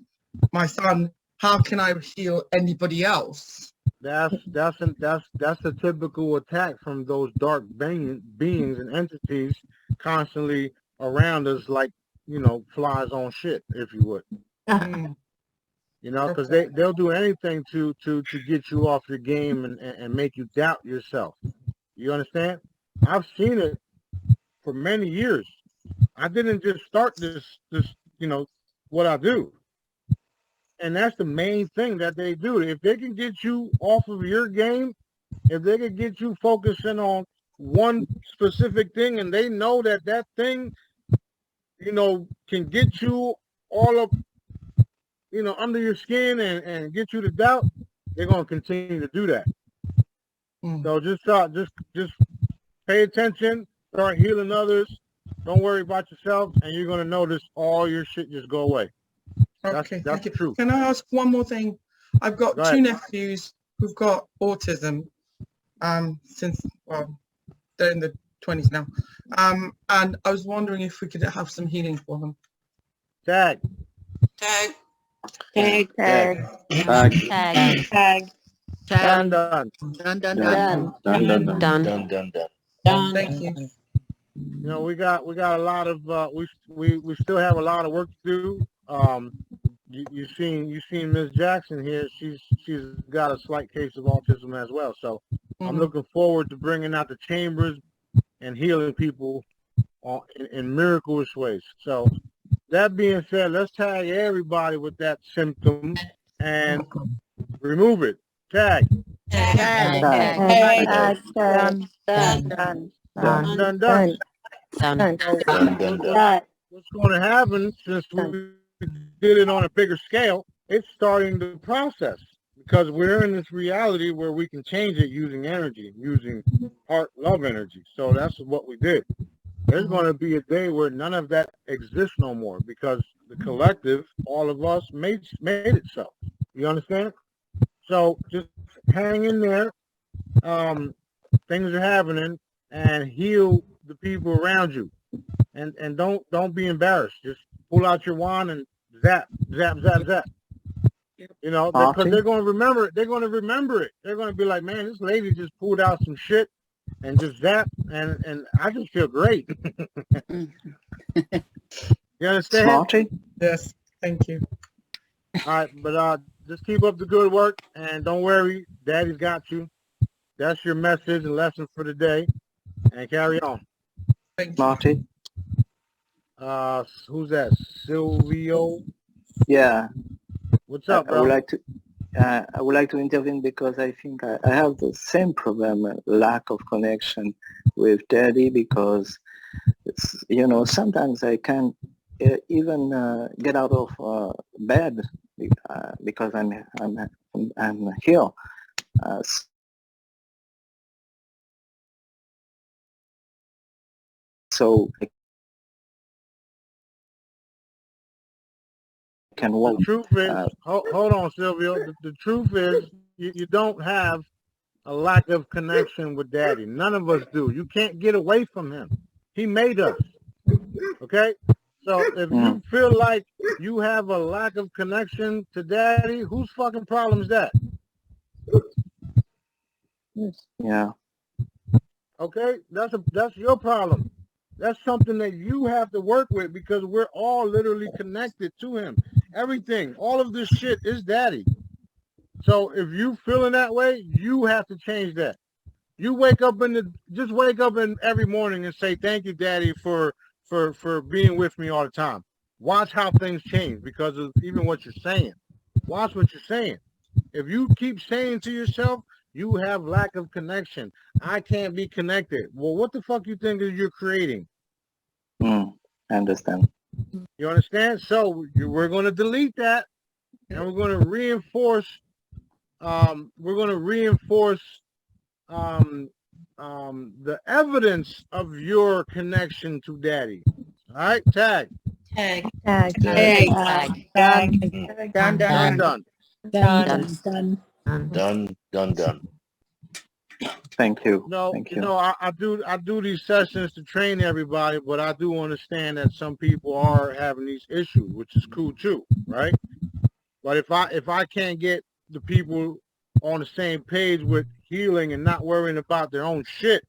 Speaker 1: my son, how can I heal anybody else?
Speaker 19: That's a typical attack from those dark beings and entities constantly around us, like, you know, flies on shit, if you would. You know, because they'll do anything to get you off your game and make you doubt yourself. You understand? I've seen it for many years. I didn't just start this, you know, what I do. And that's the main thing that they do. If they can get you off of your game, if they can get you focusing on one specific thing, and they know that that thing, you know, can get you all up, you know, under your skin and get you to doubt, they're going to continue to do that. So just pay attention, start healing others. Don't worry about yourself, and you're going to notice all your shit just go away.
Speaker 1: Okay,
Speaker 19: that's
Speaker 1: thank you.
Speaker 19: true.
Speaker 1: Can I ask one more thing? I've got two nephews who've got autism since, well, they're in the 20s now. And I was wondering if we could have some healing for them.
Speaker 19: Tag.
Speaker 1: Tag.
Speaker 2: Tag.
Speaker 1: Tag.
Speaker 2: Tag.
Speaker 1: Tag.
Speaker 2: Tag.
Speaker 19: Done.
Speaker 2: Done.
Speaker 19: Done.
Speaker 1: Thank you.
Speaker 19: You know, we got a lot of we still have a lot of work to do. You seen Ms. Jackson here. She's got a slight case of autism as well. So I'm looking forward to bringing out the chambers and healing people in miraculous ways. So that being said, let's tag everybody with that symptom and remove it. Tag.
Speaker 7: Done.
Speaker 19: What's going to happen, since we did it on a bigger scale, it's starting the process, because we're in this reality where we can change it using energy, using heart love energy. So that's what we did. There's going to be a day where none of that exists no more, because the collective, all of us, made it so. You understand? So just hang in there. Things are happening, and heal the people around you. And don't be embarrassed. Just pull out your wand and zap, zap, zap, zap. You know, because they're going to remember it. They're going to remember it. They're going to be like, man, this lady just pulled out some shit and just zap, and I just feel great. You understand?
Speaker 1: Smarty? Yes, thank you.
Speaker 19: All right, but just keep up the good work, and don't worry, Daddy's got you. That's your message and lesson for the day, and carry on.
Speaker 1: Thank you.
Speaker 13: Smarty?
Speaker 19: Who's that? Silvio?
Speaker 13: Yeah.
Speaker 19: What's up, bro?
Speaker 13: I would like to intervene because I think I have the same problem, lack of connection with Daddy, because it's, you know, sometimes I can't even get out of bed because I'm here. So I can walk.
Speaker 19: The truth is, hold on, Silvio. The truth is, you don't have a lack of connection with Daddy. None of us do. You can't get away from him. He made us. Okay? So if you feel like you have a lack of connection to Daddy, whose fucking problem is that?
Speaker 13: Yeah.
Speaker 19: Okay? That's your problem. That's something that you have to work with, because we're all literally connected to him. Everything, all of this shit is Daddy. So if you feeling that way, you have to change that. You wake up just wake up every morning and say, thank you, Daddy, for being with me all the time. Watch how things change because of even what you're saying. Watch what you're saying. If you keep saying to yourself, you have lack of connection. I can't be connected. Well, what the fuck you think is you're creating?
Speaker 13: I understand.
Speaker 19: You understand? So we're going to delete that, and we're going to reinforce. The evidence of your connection to Daddy. All right, tag.
Speaker 18: Tag.
Speaker 7: Tag.
Speaker 18: Tag.
Speaker 7: Tag.
Speaker 18: Done.
Speaker 19: Done.
Speaker 18: Done. Done.
Speaker 8: Done.
Speaker 13: Done. Thank you.
Speaker 19: No,
Speaker 13: Thank
Speaker 19: you
Speaker 13: you.
Speaker 19: know, I do these sessions to train everybody, but I do understand that some people are having these issues, which is cool too, right? But if I can't get the people on the same page with healing and not worrying about their own shit,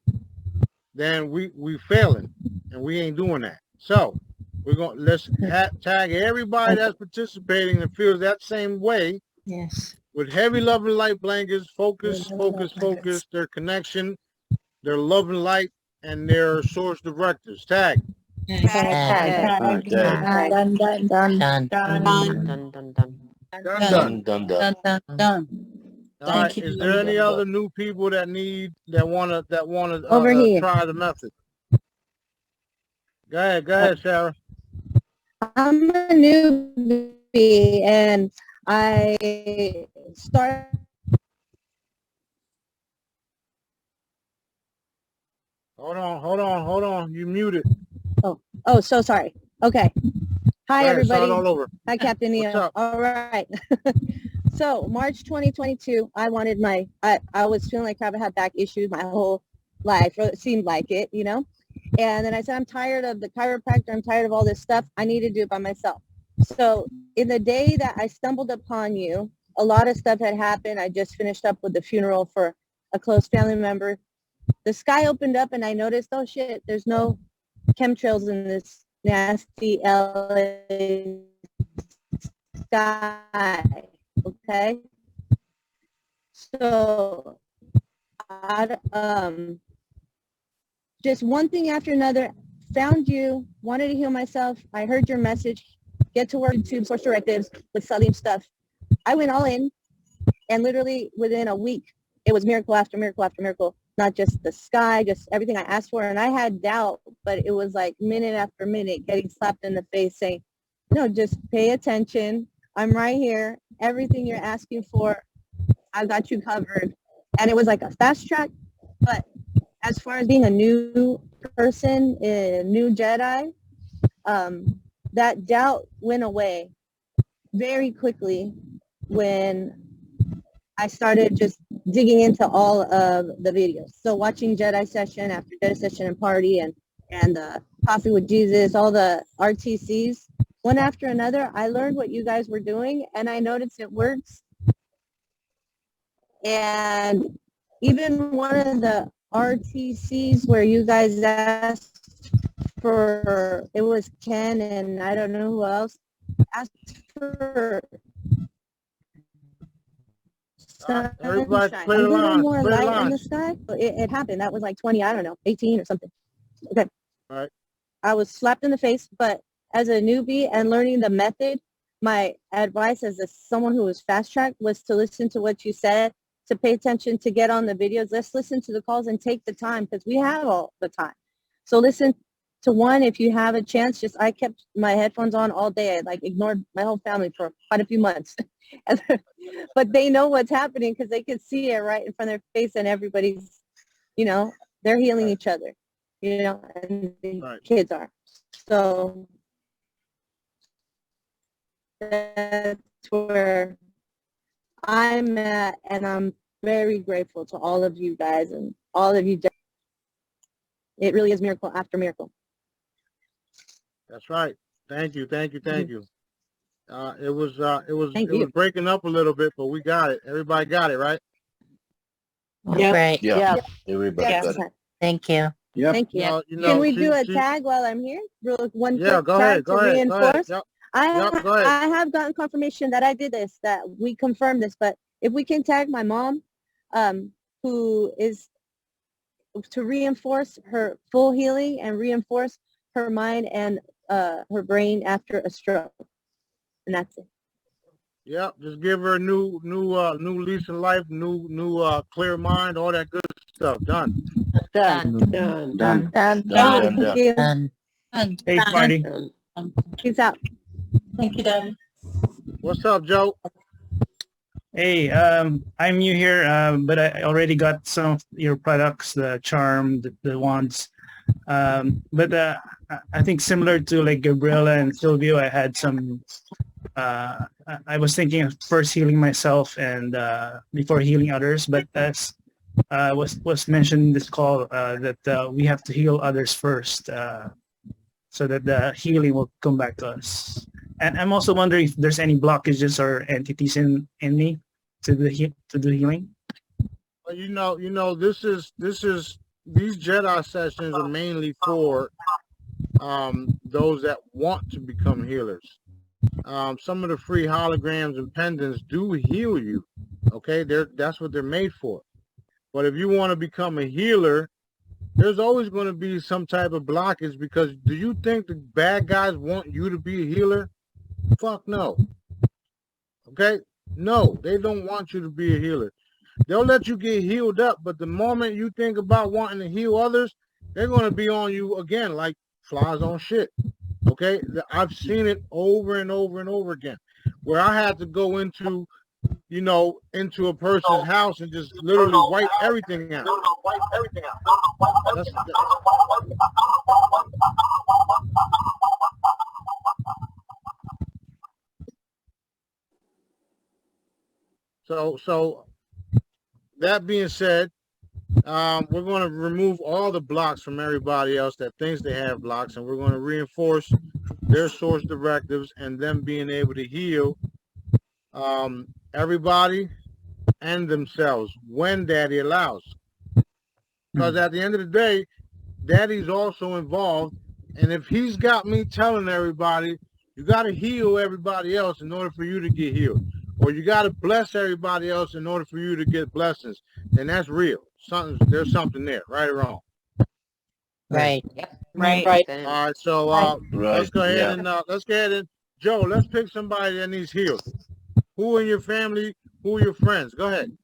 Speaker 19: then we failing, and we ain't doing that. So we're gonna tag everybody that's participating and feels that same way.
Speaker 18: Yes.
Speaker 19: With heavy love and light blankets, focus, their connection, their love and light, and their source directors. Tag.
Speaker 6: Done, done, done, done,
Speaker 8: Done.
Speaker 19: All right. Is there any other new people that wanna
Speaker 7: Over here.
Speaker 19: try the method? Go ahead, Sarah.
Speaker 7: I'm a newbie and I start.
Speaker 19: Hold on. You muted.
Speaker 7: Oh, so sorry. Okay. Hi, everybody.
Speaker 19: Start all over.
Speaker 7: Hi, Captain Neo.
Speaker 19: What's up?
Speaker 7: All right. So March 2022, I was feeling like crap. I had back issues my whole life, or it seemed like it, you know? And then I said, I'm tired of the chiropractor. I'm tired of all this stuff. I need to do it by myself. So in the day that I stumbled upon you, a lot of stuff had happened. I just finished up with the funeral for a close family member. The sky opened up and I noticed, oh shit, there's no chemtrails in this nasty LA sky. Okay. So just one thing after another, found you, wanted to heal myself. I heard your message, get to work, YouTube source directives with Salim stuff. I went all in, and literally within a week, it was miracle after miracle after miracle. Not just the sky, just everything I asked for. And I had doubt, but it was like minute after minute getting slapped in the face saying, no, just pay attention. I'm right here. Everything you're asking for, I got you covered. And it was like a fast track. But as far as being a new person, a new Jedi, that doubt went away very quickly when I started just digging into all of the videos. So watching Jedi session after Jedi session and party and Coffee with Jesus, all the RTCs, one after another, I learned what you guys were doing and I noticed it works. And even one of the RTCs where you guys asked for, it was Ken and I don't know who else, asked for
Speaker 19: Everybody
Speaker 7: sunshine.
Speaker 19: clear
Speaker 7: A
Speaker 19: the
Speaker 7: little
Speaker 19: lines,
Speaker 7: more
Speaker 19: clear the
Speaker 7: light in the
Speaker 19: lines.
Speaker 7: sky. It happened. That was like 20, I don't know, 18 or something. Okay.
Speaker 19: All right.
Speaker 7: I was slapped in the face, but as a newbie and learning the method, my advice as someone who was fast tracked was to listen to what you said, to pay attention, to get on the videos. Let's listen to the calls and take the time because we have all the time. So listen to one if you have a chance. Just I kept my headphones on all day. I like ignored my whole family for quite a few months. But they know what's happening because they can see it right in front of their face and everybody's, you know, they're healing each other, you know, and the kids are. So that's where I'm at, and I'm very grateful to all of you guys and all of you. It really is miracle after miracle.
Speaker 19: That's right. Thank you. It was breaking up a little bit, but we got it. Everybody got it, right?
Speaker 10: Yep. Right.
Speaker 7: Yeah.
Speaker 10: Everybody
Speaker 7: Yes.
Speaker 10: got it. Thank you.
Speaker 7: Thank you. Can we do a tag while I'm here? Real one quick
Speaker 19: go
Speaker 7: tag
Speaker 19: ahead,
Speaker 7: to reinforce.
Speaker 19: Yep.
Speaker 7: I
Speaker 19: go ahead.
Speaker 7: have gotten confirmation that I did this, that we confirmed this, but if we can tag my mom, who is to reinforce her full healing and reinforce her mind and her brain after a stroke. And that's it.
Speaker 19: Yep, just give her a new lease of life, new clear mind, all that good stuff. Done.
Speaker 5: Hey, Smarty.
Speaker 7: Peace out.
Speaker 18: Thank you, Dad.
Speaker 19: What's up, Joe?
Speaker 5: Hey, I'm new here, but I already got some of your products, the charm, the wands. But I think similar to like Gabriela and Silvio, I had some, I was thinking of first healing myself and before healing others, but as was mentioned in this call that we have to heal others first, so that the healing will come back to us. And I'm also wondering if there's any blockages or entities in me to do healing.
Speaker 19: Well, this is these Jedi sessions are mainly for those that want to become healers. Some of the free holograms and pendants do heal you. Okay, that's what they're made for. But if you want to become a healer, there's always going to be some type of blockage, because do you think the bad guys want you to be a healer? Fuck no. Okay? No, they don't want you to be a healer. They'll let you get healed up, but the moment you think about wanting to heal others, they're going to be on you again like flies on shit. Okay? I've seen it over and over and over again, where I had to go into a person's house and just literally wipe everything out. So that being said, we're going to remove all the blocks from everybody else that thinks they have blocks, and we're going to reinforce their source directives and them being able to heal everybody and themselves when Daddy allows. Because at the end of the day, Daddy's also involved, and if he's got me telling everybody, you got to heal everybody else in order for you to get healed, or you got to bless everybody else in order for you to get blessings, then that's real. There's something there, right or wrong.
Speaker 10: Right.
Speaker 2: Yep.
Speaker 10: Right.
Speaker 19: All right. So let's go ahead and Joe, let's pick somebody that needs healed. Who in your family? Who are your friends? Go ahead.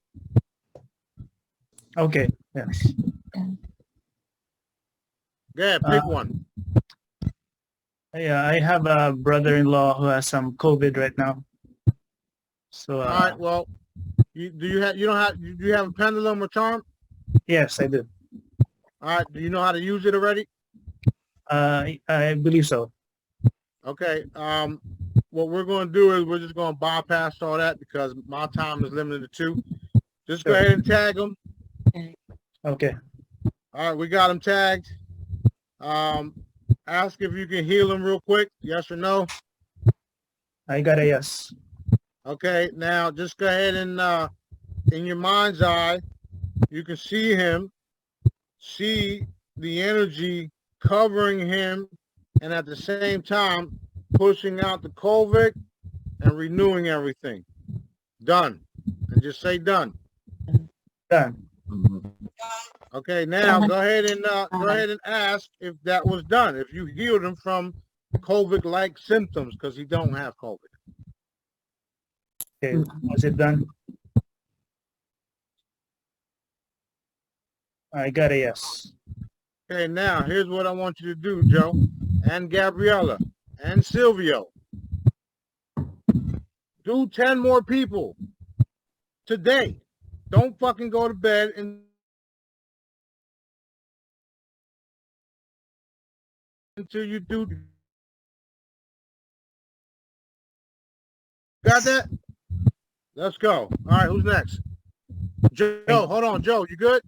Speaker 5: Okay. Yes.
Speaker 19: Go ahead. Pick one.
Speaker 5: Yeah, I have a brother-in-law who has some COVID right now. So.
Speaker 19: All right. Well, do you have a pendulum or charm?
Speaker 5: Yes, I do.
Speaker 19: All right. Do you know how to use it already?
Speaker 5: I believe so.
Speaker 19: Okay. What we're going to do is we're just going to bypass all that because my time is limited to 2. Just go ahead and tag them.
Speaker 5: Okay.
Speaker 19: All right. We got them tagged. Ask if you can heal them real quick. Yes or no?
Speaker 5: I got a yes.
Speaker 19: Okay. Now just go ahead and in your mind's eye, you can see him, see the energy covering him, and at the same time pushing out the COVID and renewing everything. Done. And just say done.
Speaker 5: Done.
Speaker 19: Okay, now go ahead and ask if that was done. If you healed him from COVID-like symptoms, because he don't have COVID.
Speaker 5: Okay, was it done? I got a yes.
Speaker 19: Okay, now here's what I want you to do, Joe, and Gabriella, and Silvio. Do 10 more people today. Don't fucking go to bed until you do. Got that? Let's go. All right, who's next? Joe, hold on. Joe, you good?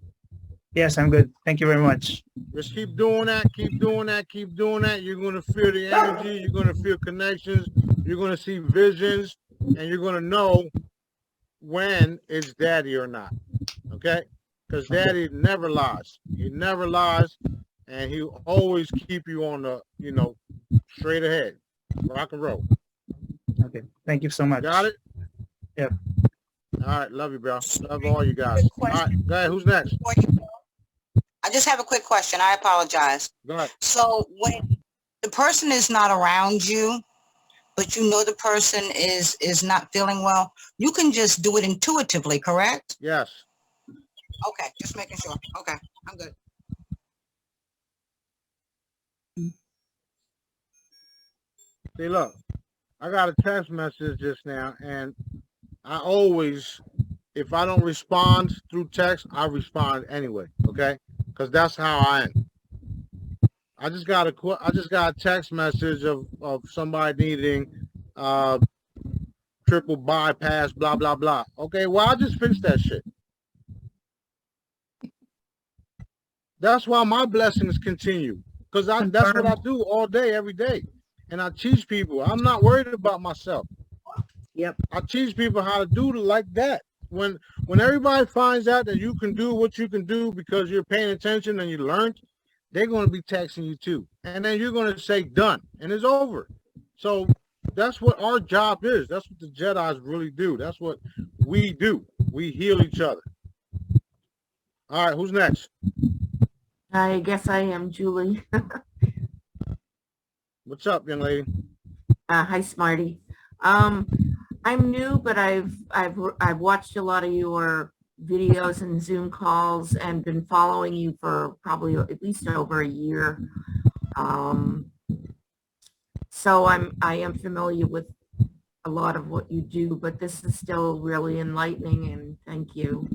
Speaker 5: Yes, I'm good. Thank you very much.
Speaker 19: Just keep doing that. Keep doing that. Keep doing that. You're going to feel the energy. You're going to feel connections. You're going to see visions. And you're going to know when it's Daddy or not. Okay? Because Daddy never lies. He never lies. And he'll always keep you on the, straight ahead. Rock and roll.
Speaker 5: Okay. Thank you so much.
Speaker 19: Got it?
Speaker 5: Yep.
Speaker 19: All right. Love you, bro. Love all you guys. All right. Go ahead. Who's next?
Speaker 16: I just have a quick question. I apologize.
Speaker 19: Go ahead.
Speaker 16: So when the person is not around you, but you know the person is not feeling well, you can just do it intuitively, correct?
Speaker 19: Yes.
Speaker 16: Okay, just making sure. Okay, I'm good.
Speaker 19: See, look, I got a text message just now, and I always, if I don't respond through text, I respond anyway, okay? Because that's how I am. I just got a text message of somebody needing triple bypass, blah blah blah. Okay, well I just fixed that shit. That's why my blessings continue. Because that's what I do all day, every day. And I teach people. I'm not worried about myself.
Speaker 3: Yep.
Speaker 19: I teach people how to do like that. When everybody finds out that you can do what you can do because you're paying attention and you learned, they're going to be texting you too. And then you're going to say done, and it's over. So that's what our job is. That's what the Jedis really do. That's what we do. We heal each other. All right, who's next?
Speaker 12: I guess I am Julie.
Speaker 19: What's up, young lady?
Speaker 12: Hi, Smarty. I'm new, but I've watched a lot of your videos and Zoom calls and been following you for probably at least over a year. So I am familiar with a lot of what you do, but this is still really enlightening, and thank you.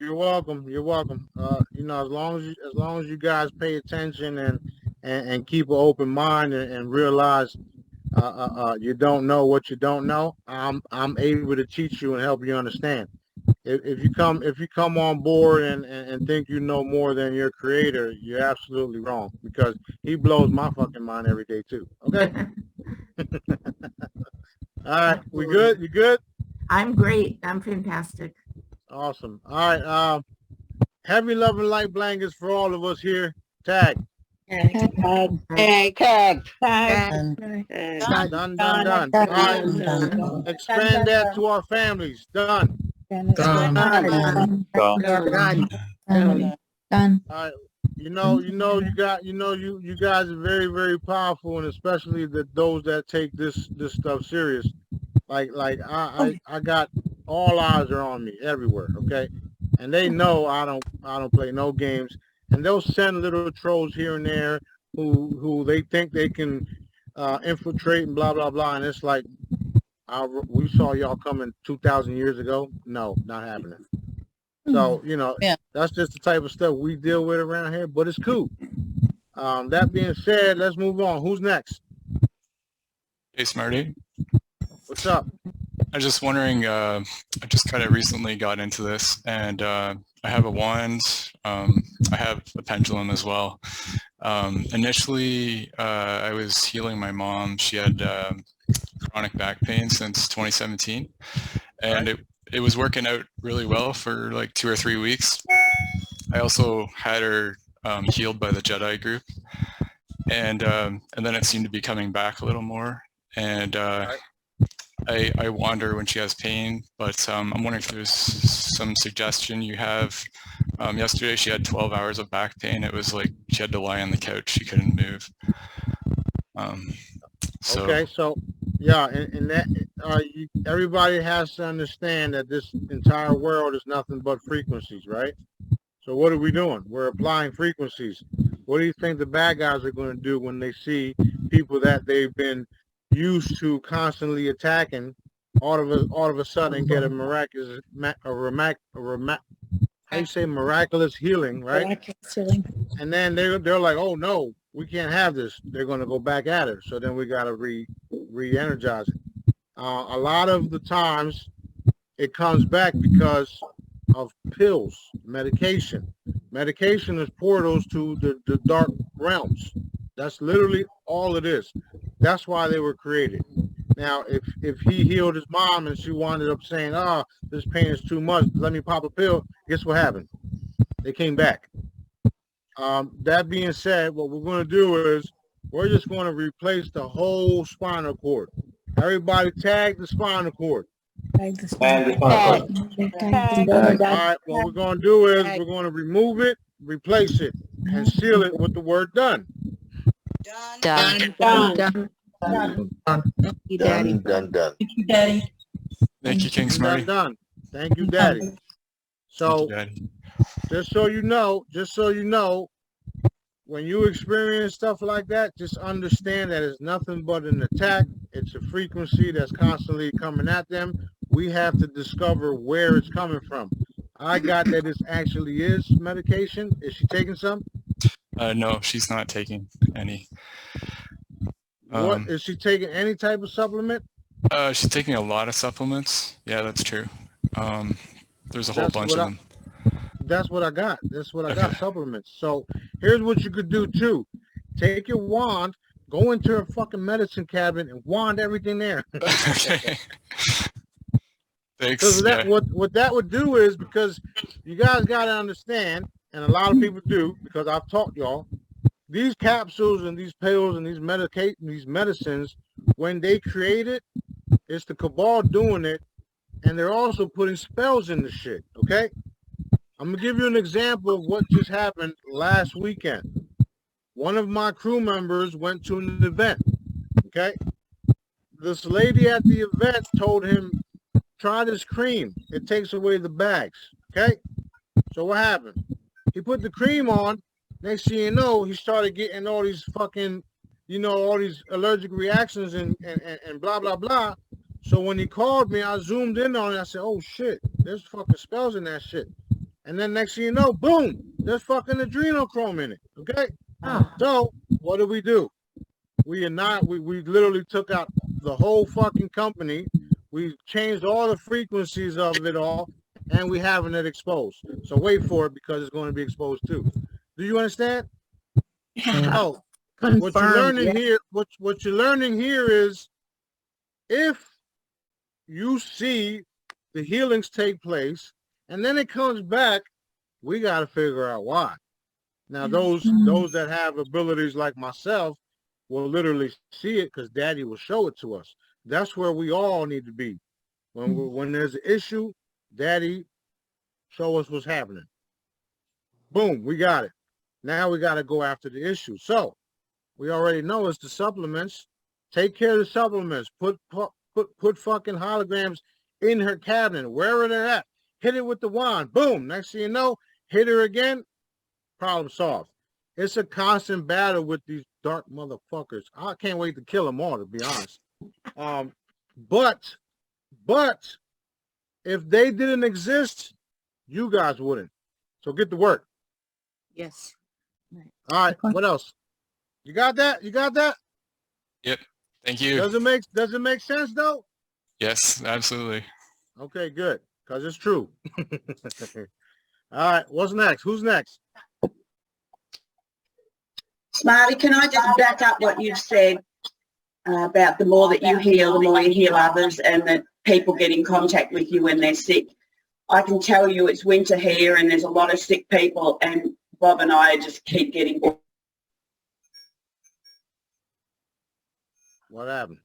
Speaker 19: You're welcome. You're welcome. You know, as long as you guys pay attention and keep an open mind and realize you don't know what you don't know, I'm able to teach you and help you understand. If you come on board and think you know more than your creator, you're absolutely wrong, because he blows my fucking mind every day too. Okay. All right, we good? You good?
Speaker 12: I'm great. I'm fantastic.
Speaker 19: Awesome. All right. Heavy love and light blankets for all of us here. Tag.
Speaker 3: Tag.
Speaker 19: Done. All right. Expand that to our families. Done.
Speaker 6: Done.
Speaker 19: All right. You guys are very, very powerful, and especially those that take this stuff serious. Like I got all eyes are on me everywhere, okay? And they know I don't play no games. And they'll send little trolls here and there who they think they can infiltrate and blah blah blah. And it's like, we saw y'all coming 2,000 years ago. No, not happening. So, you know, that's just the type of stuff we deal with around here, but it's cool. That being said, let's move on. Who's next?
Speaker 17: Hey, Smarty.
Speaker 19: What's up?
Speaker 17: I was just wondering, I just kind of recently got into this, and I have a wand. I have a pendulum as well. Initially, I was healing my mom. She had chronic back pain since 2017, and it was working out really well for like 2 or 3 weeks. I also had her healed by the Jedi group, and then it seemed to be coming back a little more. And I wander when she has pain, but I'm wondering if there's some suggestion you have. Yesterday she had 12 hours of back pain. It was like she had to lie on the couch. She couldn't move.
Speaker 19: Okay, so yeah, and that everybody has to understand that this entire world is nothing but frequencies, right? So what are we doing? We're applying frequencies. What do you think the bad guys are going to do when they see people that they've been used to constantly attacking, all of a sudden get a miraculous, how you say miraculous healing, right?
Speaker 24: Miraculous healing.
Speaker 19: And then they're like, oh no, we can't have this. They're going to go back at it. So then we got to re-energize it. A lot of the times it comes back because of pills, medication. Medication is portals to the dark realms. That's literally all it is. That's why they were created. Now, if he healed his mom and she wound up saying, this pain is too much, let me pop a pill, guess what happened? They came back. That being said, what we're going to do is we're just going to replace the whole spinal cord. Everybody tag the spinal cord.
Speaker 24: Tag the spinal cord.
Speaker 19: All right, what we're going to do is we're going to remove it, replace it, and seal it with the word done.
Speaker 6: Done.
Speaker 12: Thank you, Daddy.
Speaker 6: Done.
Speaker 12: Thank you, Daddy.
Speaker 17: Thank you, King Smarty.
Speaker 19: Done. Thank you, Daddy. So, just so you know, when you experience stuff like that, just understand that it's nothing but an attack. It's a frequency that's constantly coming at them. We have to discover where it's coming from. I got that this actually is medication. Is she taking some?
Speaker 17: No, she's not taking any.
Speaker 19: What is she taking? Any type of supplement?
Speaker 17: She's taking a lot of supplements. Yeah, that's true. There's a whole bunch of them.
Speaker 19: that's what I got. That's what I got, supplements. So here's what you could do too. Take your wand, go into a fucking medicine cabinet and wand everything there.
Speaker 17: Okay. Thanks.
Speaker 19: Because
Speaker 17: Yeah.
Speaker 19: what that would do is, because you guys got to understand, and a lot of people do, because I've taught y'all, these capsules and these pills and these medicines, when they create it, it's the cabal doing it, and they're also putting spells in the shit, okay? I'm going to give you an example of what just happened last weekend. One of my crew members went to an event, okay? This lady at the event told him, try this cream. It takes away the bags, okay? So what happened? He put the cream on. Next thing you know, he started getting all these fucking, all these allergic reactions and blah, blah, blah. So when he called me, I zoomed in on it. I said, oh, shit, there's fucking spells in that shit. And then next thing you know, boom, there's fucking adrenochrome in it, okay? So what do? We literally took out the whole fucking company. We changed all the frequencies of it all, and we having it exposed. So wait for it, because it's going to be exposed too. Do you understand?
Speaker 18: Yeah.
Speaker 19: Oh, what you're learning here, what you're learning here is, if you see the healings take place and then it comes back, we got to figure out why. Now, those that have abilities like myself will literally see it, because Daddy will show it to us. That's where we all need to be. When there's an issue, Daddy, show us what's happening. Boom, we got it. Now we got to go after the issue. So we already know it's the supplements. Take care of the supplements. Put fucking holograms in her cabinet, wherever they're at. Hit it with the wand. Boom. Next thing you know, hit her again. Problem solved. It's a constant battle with these dark motherfuckers. I can't wait to kill them all, to be honest. But if they didn't exist, you guys wouldn't. So get to work.
Speaker 9: Yes.
Speaker 19: All right. What else? You got that? You got that?
Speaker 17: Yep. Thank you.
Speaker 19: Does it make sense though?
Speaker 17: Yes, absolutely.
Speaker 19: Okay, good. Because it's true. All right. What's next? Who's next?
Speaker 4: Smarty, can I just back up what you've said about the more that you heal, the more you heal others, and that people get in contact with you when they're sick? I can tell you it's winter here and there's a lot of sick people, and Bob and I just keep getting...
Speaker 19: What happened?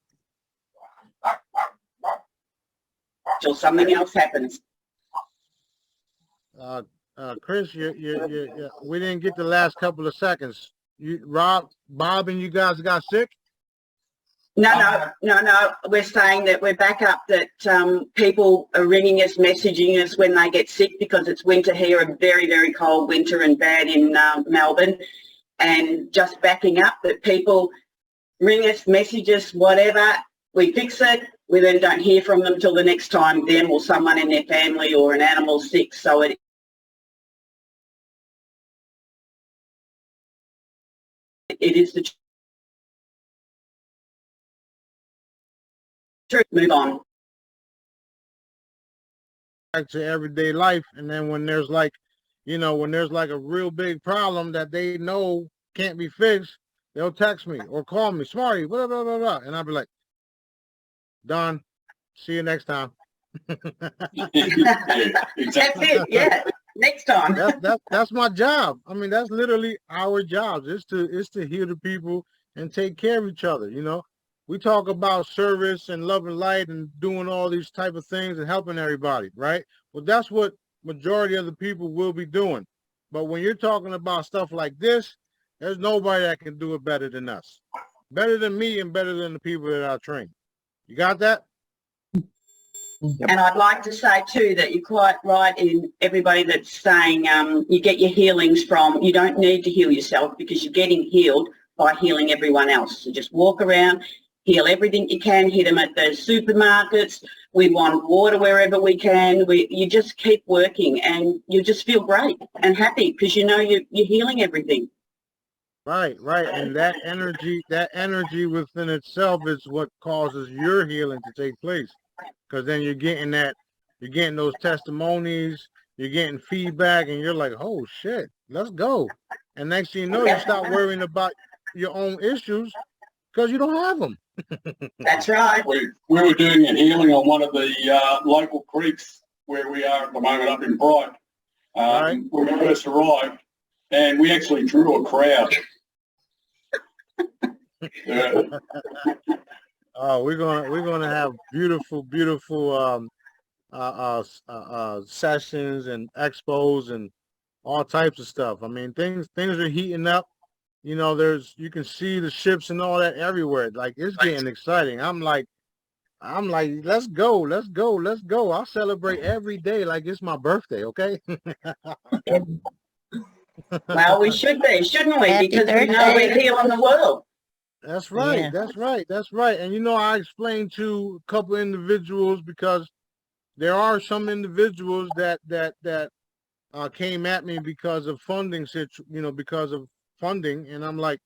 Speaker 4: Till something else happens.
Speaker 19: Chris, we didn't get the last couple of seconds. Bob and you guys got sick?
Speaker 4: No. We're saying that we're back up, that people are ringing us, messaging us when they get sick, because it's winter here, a very, very cold winter and bad in Melbourne. And just backing up that people ring us, message us, whatever, we fix it, we then don't hear from them till the next time them or someone in their family or an animal sick. So it is the truth. Move on.
Speaker 19: Back to everyday life, and then when there's like, when there's like a real big problem that they know can't be fixed, they'll text me or call me, Smarty, blah, blah, blah, blah. And I'll be like, done. See you next time.
Speaker 4: That's it, yeah. Next time.
Speaker 19: That's my job. I mean, that's literally our job. It's to heal the people and take care of each other, We talk about service and love and light and doing all these type of things and helping everybody, right? Well, that's what majority of the people will be doing. But when you're talking about stuff like this, there's nobody that can do it better than us. Better than me and better than the people that I train. You got that?
Speaker 4: And I'd like to say too that you're quite right in everybody that's saying you get your healings from, you don't need to heal yourself, because you're getting healed by healing everyone else. So just walk around, heal everything you can, hit them at the supermarkets. We want water wherever we can. You just keep working and you just feel great and happy, because you're healing everything.
Speaker 19: Right. And that energy within itself is what causes your healing to take place. Because then you're getting those testimonies, you're getting feedback, and you're like, oh shit, let's go. And next thing you know, you stop worrying about your own issues because you don't have them.
Speaker 4: That's right.
Speaker 11: We were doing a healing on one of the local creeks where we are at the moment up in Bright when we first arrived, and we actually drew a crowd.
Speaker 19: Oh, we're gonna have beautiful sessions and expos and all types of stuff. I mean, things are heating up. You know, you can see the ships and all that everywhere. Like, it's getting exciting. I'm like, let's go. I'll celebrate every day like it's my birthday, okay?
Speaker 4: Well, we should be, shouldn't we? Because we know we're healing the world.
Speaker 19: That's right.
Speaker 4: Yeah.
Speaker 19: That's right. And you know, I explained to a couple individuals, because there are some individuals that came at me because of funding, because of funding, and I'm like,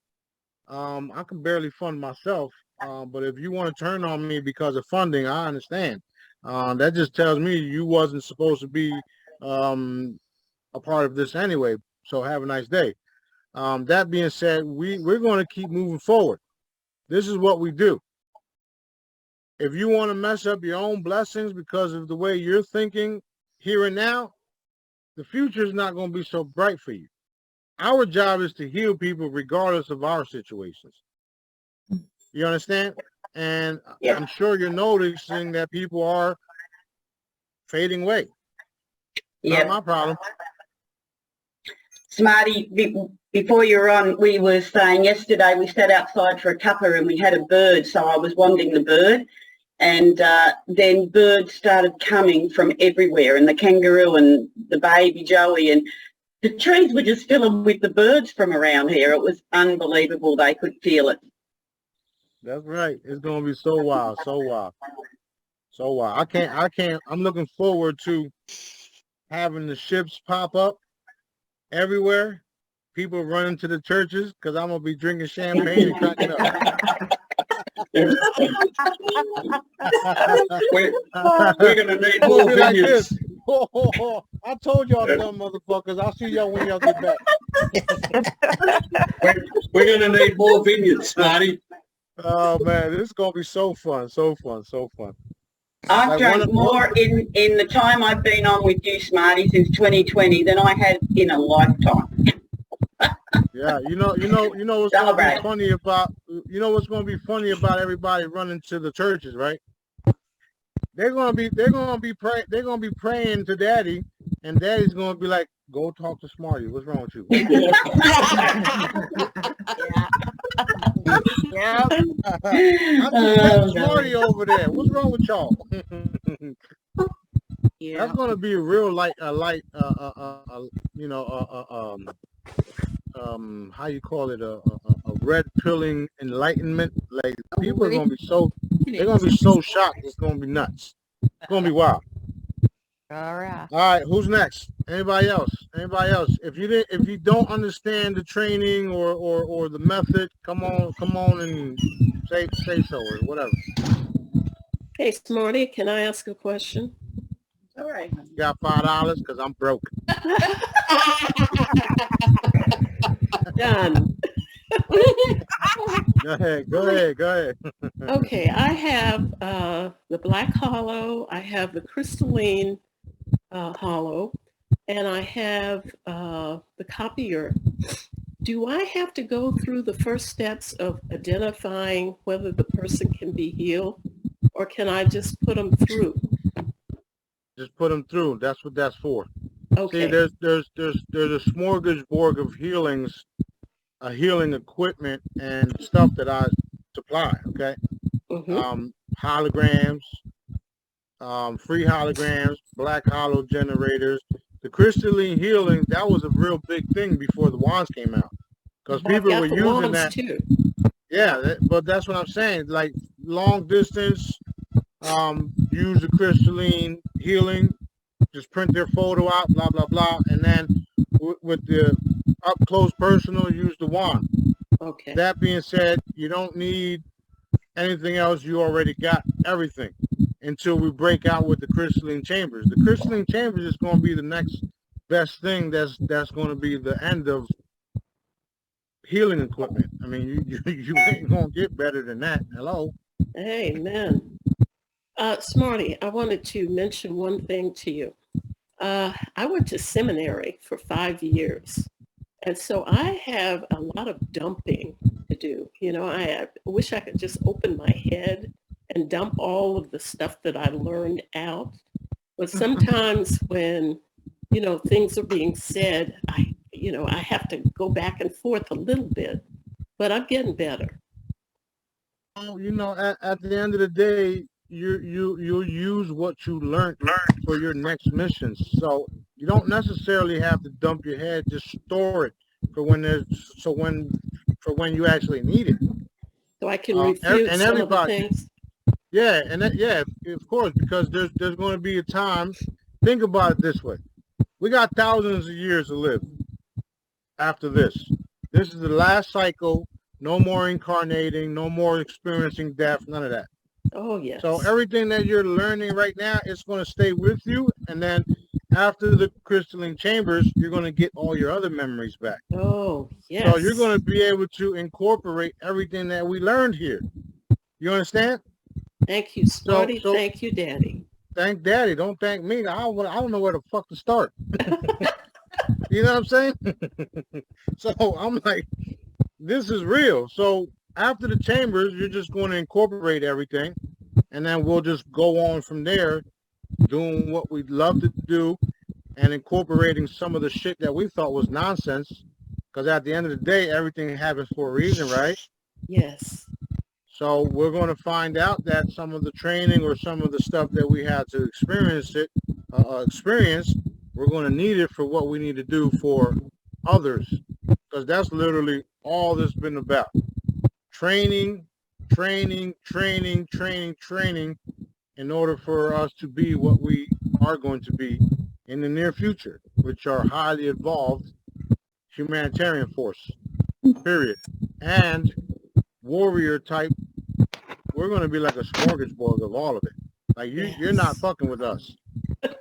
Speaker 19: I can barely fund myself. But if you want to turn on me because of funding, I understand. That just tells me you wasn't supposed to be a part of this anyway. So have a nice day. That being said, we're going to keep moving forward. This is what we do. If you want to mess up your own blessings because of the way you're thinking here and now, the future is not going to be so bright for you. Our job is to heal people regardless of our situations. You understand? And yeah. I'm sure you're noticing that people are fading away. Yeah, not my problem.
Speaker 4: Smarty, before you were on, we were saying yesterday we sat outside for a cuppa and we had a bird, so I was wanting the bird, and then birds started coming from everywhere, and the kangaroo and the baby Joey, and the trees were just filling with the birds from around here. It was unbelievable. They could feel it.
Speaker 19: That's right. It's going to be so wild. I can't. I'm looking forward to having the ships pop up everywhere. People running to the churches because I'm going to be drinking champagne and cracking up.
Speaker 11: We're going to need more vineyards.
Speaker 19: I told y'all dumb motherfuckers. I'll see y'all when y'all get back.
Speaker 11: We're going to need more vineyards, Smarty.
Speaker 19: Oh, man, this is going to be so fun.
Speaker 4: I've drank more in the time I've been on with you, Smarty, since 2020 than I had in a lifetime.
Speaker 19: Yeah, you know what's going to be funny about, what's going to be funny about everybody running to the churches, right? They're going to be praying to Daddy, and Daddy's going to be like, go talk to Smarty. What's wrong with you?
Speaker 24: Yeah.
Speaker 19: I'm Smarty over there. What's wrong with y'all? Yeah. That's going to be a real how you call it, a red pilling enlightenment. Like, people are going to be so shocked. It's going to be nuts. It's going to be wild.
Speaker 9: All
Speaker 19: right, who's next? Anybody else? If you don't understand the training or the method, come on and say so or whatever.
Speaker 15: Hey, Smarty, can I ask a question?
Speaker 4: All right.
Speaker 19: You got $5 because I'm broke.
Speaker 15: Done.
Speaker 19: Go ahead.
Speaker 15: Okay, I have the black hollow, I have the crystalline hollow, and I have the copier. Do I have to go through the first steps of identifying whether the person can be healed, or can I just put them through?
Speaker 19: Just put them through. That's what that's for.
Speaker 15: Okay.
Speaker 19: See, there's a smorgasbord of healing equipment and stuff that I supply. Okay. Mm-hmm. Holograms, free holograms, black hollow generators. The crystalline healing, that was a real big thing before the wands came out, because people were using that too. Yeah, but that's what I'm saying. Like, long distance, use the crystalline healing, just print their photo out, blah blah blah, and then with the up close personal, use the wand.
Speaker 15: Okay.
Speaker 19: That being said, you don't need anything else. You already got everything. until we break out with the crystalline chambers. The crystalline chambers is going to be the next best thing that's going to be the end of healing equipment. I mean, you ain't going to get better than that. Hello?
Speaker 15: Amen. Smarty, I wanted to mention one thing to you. I went to seminary for 5 years. And so I have a lot of dumping to do. You know, I wish I could just open my head and dump all of the stuff that I learned out. But sometimes when, you know, things are being said, I have to go back and forth a little bit, but I'm getting better.
Speaker 19: Well, you know, at the end of the day, you'll use what you learned for your next mission. So you don't necessarily have to dump your head, just store it for when you actually need it.
Speaker 15: So I can refute
Speaker 19: and
Speaker 15: some
Speaker 19: everybody,
Speaker 15: of the things.
Speaker 19: Yeah, and of course, because there's going to be a time. Think about it this way: we got thousands of years to live after this. This is the last cycle. No more incarnating. No more experiencing death. None of that.
Speaker 15: Oh yes.
Speaker 19: So everything that you're learning right now is going to stay with you, and then after the crystalline chambers, you're going to get all your other memories back.
Speaker 15: Oh yes.
Speaker 19: So you're going to be able to incorporate everything that we learned here. You understand?
Speaker 15: Thank you, Smarty. Thank you, Daddy.
Speaker 19: Thank Daddy. Don't thank me. I don't know where the fuck to start. You know what I'm saying? So I'm like, this is real. So after the chambers, you're just going to incorporate everything, and then we'll just go on from there, doing what we love to do and incorporating some of the shit that we thought was nonsense. Because at the end of the day, everything happens for a reason, right?
Speaker 15: Yes.
Speaker 19: So we're going to find out that some of the training or some of the stuff that we had to experience, we're going to need it for what we need to do for others. Because that's literally all this has been about. Training in order for us to be what we are going to be in the near future, which are highly evolved humanitarian force, period. And warrior type, we're going to be like a smorgasbord of all of it. Like you're not fucking with us.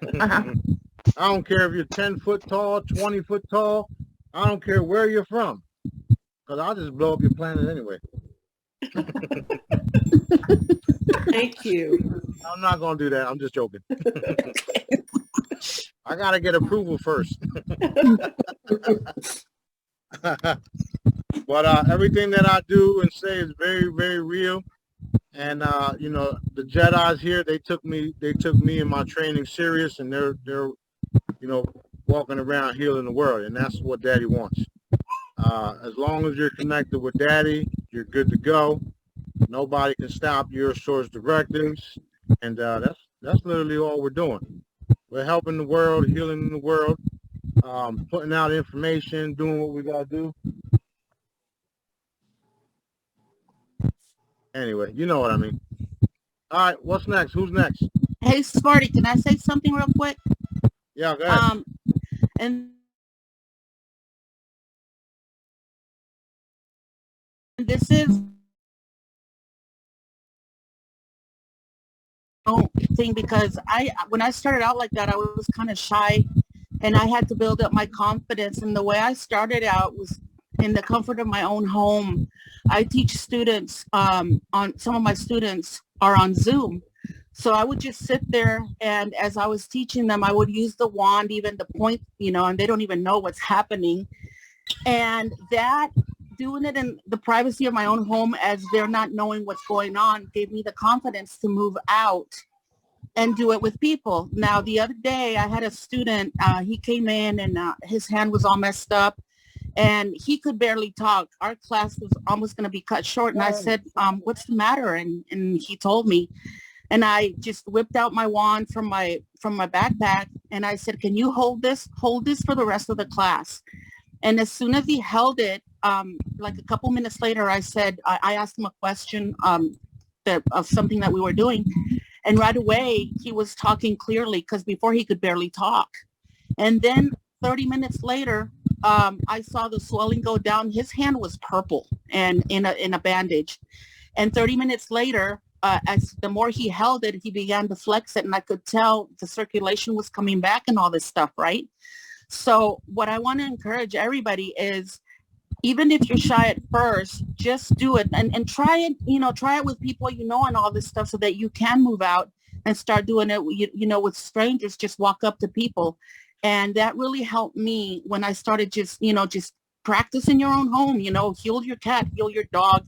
Speaker 19: I don't care if you're 10 foot tall, 20 foot tall. I don't care where you're from, because I'll just blow up your planet anyway.
Speaker 15: Thank you.
Speaker 19: I'm not going to do that. I'm just joking. I got to get approval first. But everything that I do and say is very, very real. And you know, the Jedi's here, they took me and my training serious, and they're you know, walking around healing the world, and that's what Daddy wants. As long as you're connected with Daddy, you're good to go. Nobody can stop your source directives, and that's literally all we're doing. We're helping the world, healing the world, putting out information, doing what we gotta do. Anyway, you know what I mean. All right, what's next? Who's next?
Speaker 9: Hey, Smarty, can I say something real quick?
Speaker 19: Yeah, go ahead.
Speaker 9: And this is thing because when I started out like that, I was kind of shy, and I had to build up my confidence. And the way I started out was in the comfort of my own home. I teach students some of my students are on Zoom. So I would just sit there, and as I was teaching them, I would use the wand, even the point, you know, and they don't even know what's happening. And that, doing it in the privacy of my own home as they're not knowing what's going on, gave me the confidence to move out and do it with people. Now, the other day I had a student, he came in and his hand was all messed up and he could barely talk. Our class was almost going to be cut short. And I said, what's the matter? And he told me, and I just whipped out my wand from my backpack. And I said, can you hold this for the rest of the class? And as soon as he held it, like a couple minutes later, I said, I asked him a question of something that we were doing. And right away, he was talking clearly because before he could barely talk. And then 30 minutes later, I saw the swelling go down. His hand was purple and in a bandage. And 30 minutes later, as the more he held it, he began to flex it, and I could tell the circulation was coming back and all this stuff, right? So what I want to encourage everybody is, even if you're shy at first, just do it and try it, try it with people and all this stuff, so that you can move out and start doing it, with strangers. Just walk up to people. And that really helped me when I started just practice in your own home, heal your cat, heal your dog,